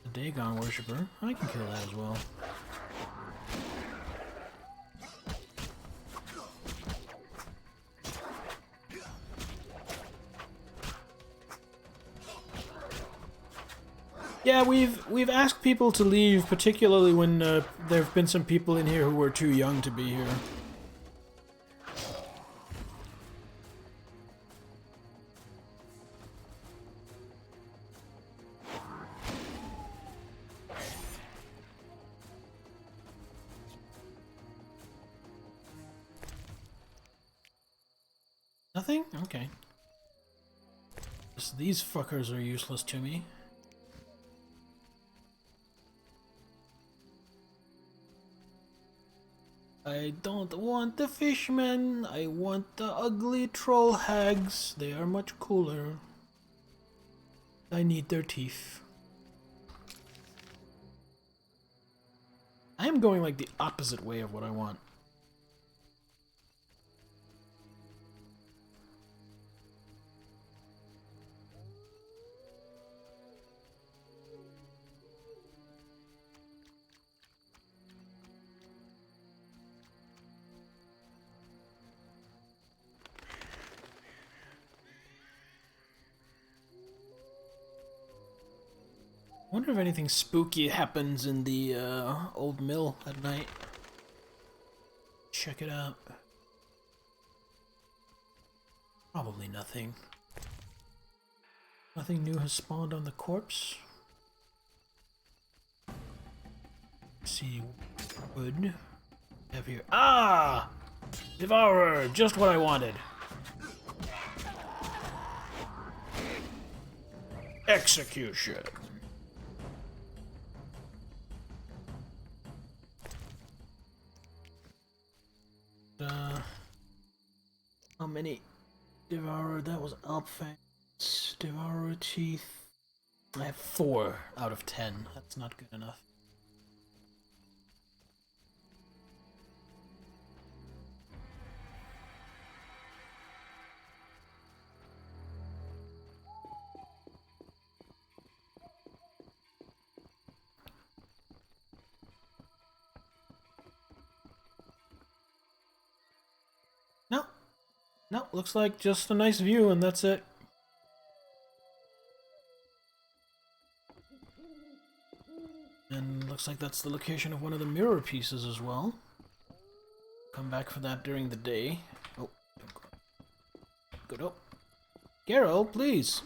The Dagon worshipper. I can kill that as well. Yeah, we've asked people to leave, particularly when there have been some people in here who were too young to be here. Nothing? Okay. These fuckers are useless to me. I don't want the fishmen, I want the ugly troll hags. They are much cooler. I need their teeth. I am going like the opposite way of what I want. I wonder if anything spooky happens in the old mill at night. Check it out. Probably nothing. Nothing new has spawned on the corpse. Let's see, wood. Have here. Ah! Devourer! Just what I wanted. Execution. How many Devourer? That was Alpfangs. Devourer teeth. I have 4 out of 10. That's not good enough. No, looks like just a nice view and that's it. And looks like that's the location of one of the mirror pieces as well. Come back for that during the day. Oh, don't go. Good up. Garrow, please.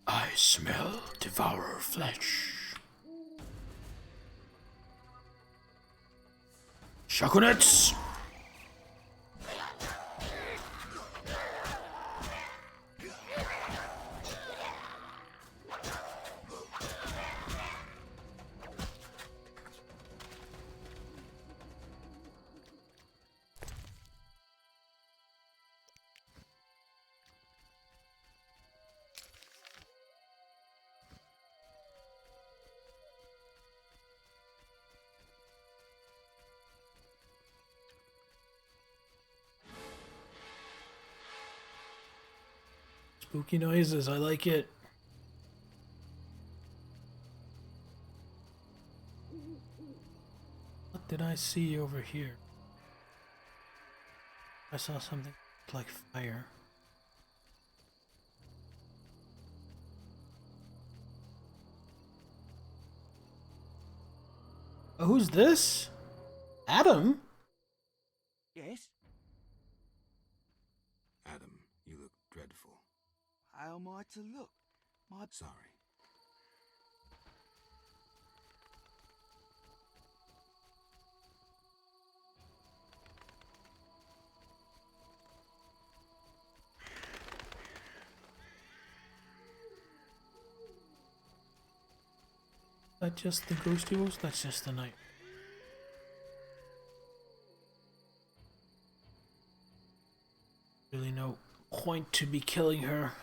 I smell devourer flesh. Shakunets! Spooky noises, I like it. What did I see over here? I saw something like fire. Oh, who's this? Adam? Yes? Adam, you look dreadful. How am I to look? My... Sorry. That just the ghosty wolves? That's just the night. Really no point to be killing her.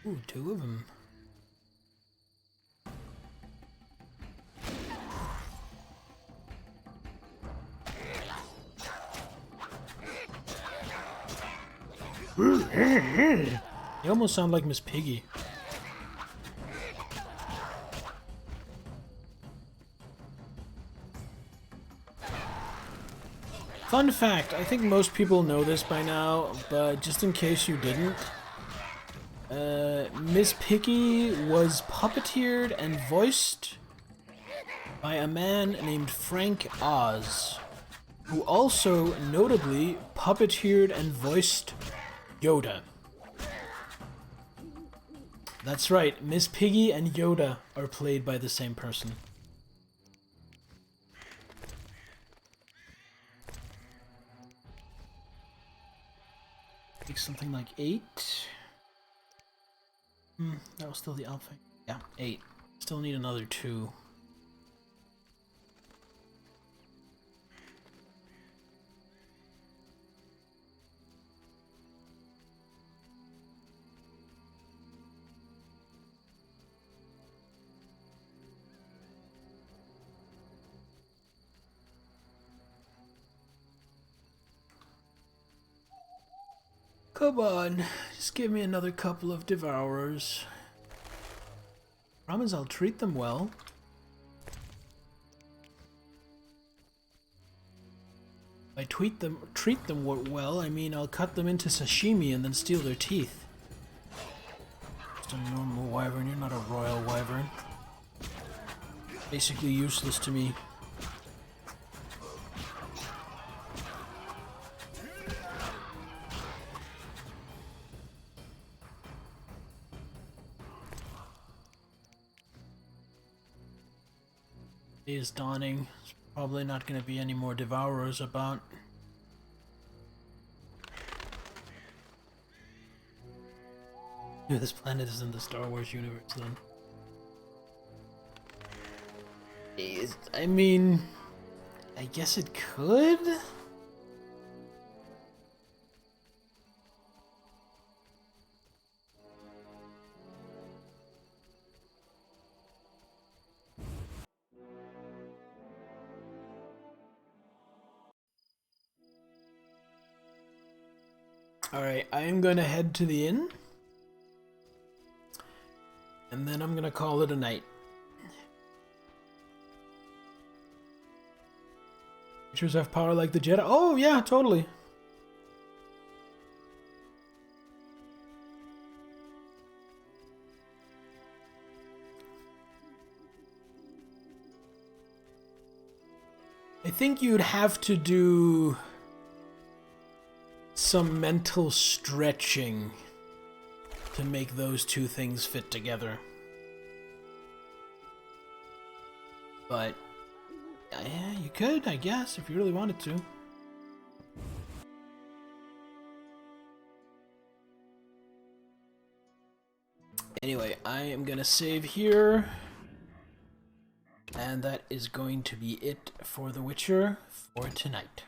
Ooh, two of them. You almost sound like Miss Piggy. Fun fact, I think most people know this by now, but just in case you didn't, Miss Piggy was puppeteered and voiced by a man named Frank Oz, who also notably puppeteered and voiced Yoda. That's right, Miss Piggy and Yoda are played by the same person. Takes something like 8. That was still the alpha. Yeah, 8. Still need another 2. Come on, just give me another couple of devourers. Promise I'll treat them well. By treat them well, I mean I'll cut them into sashimi and then steal their teeth. Just a normal wyvern, you're not a royal wyvern. Basically useless to me. Day is dawning. There's probably not going to be any more devourers about. Dude, this planet is in the Star Wars universe then. I mean, I guess it could? Alright, I am going to head to the inn. And then I'm going to call it a night. Creatures have power like the Jedi. Oh, yeah, totally. think you'd have to do some mental stretching to make those two things fit together. But yeah, you could, I guess, if you really wanted to. Anyway, I am gonna save here. And that is going to be it for The Witcher for tonight.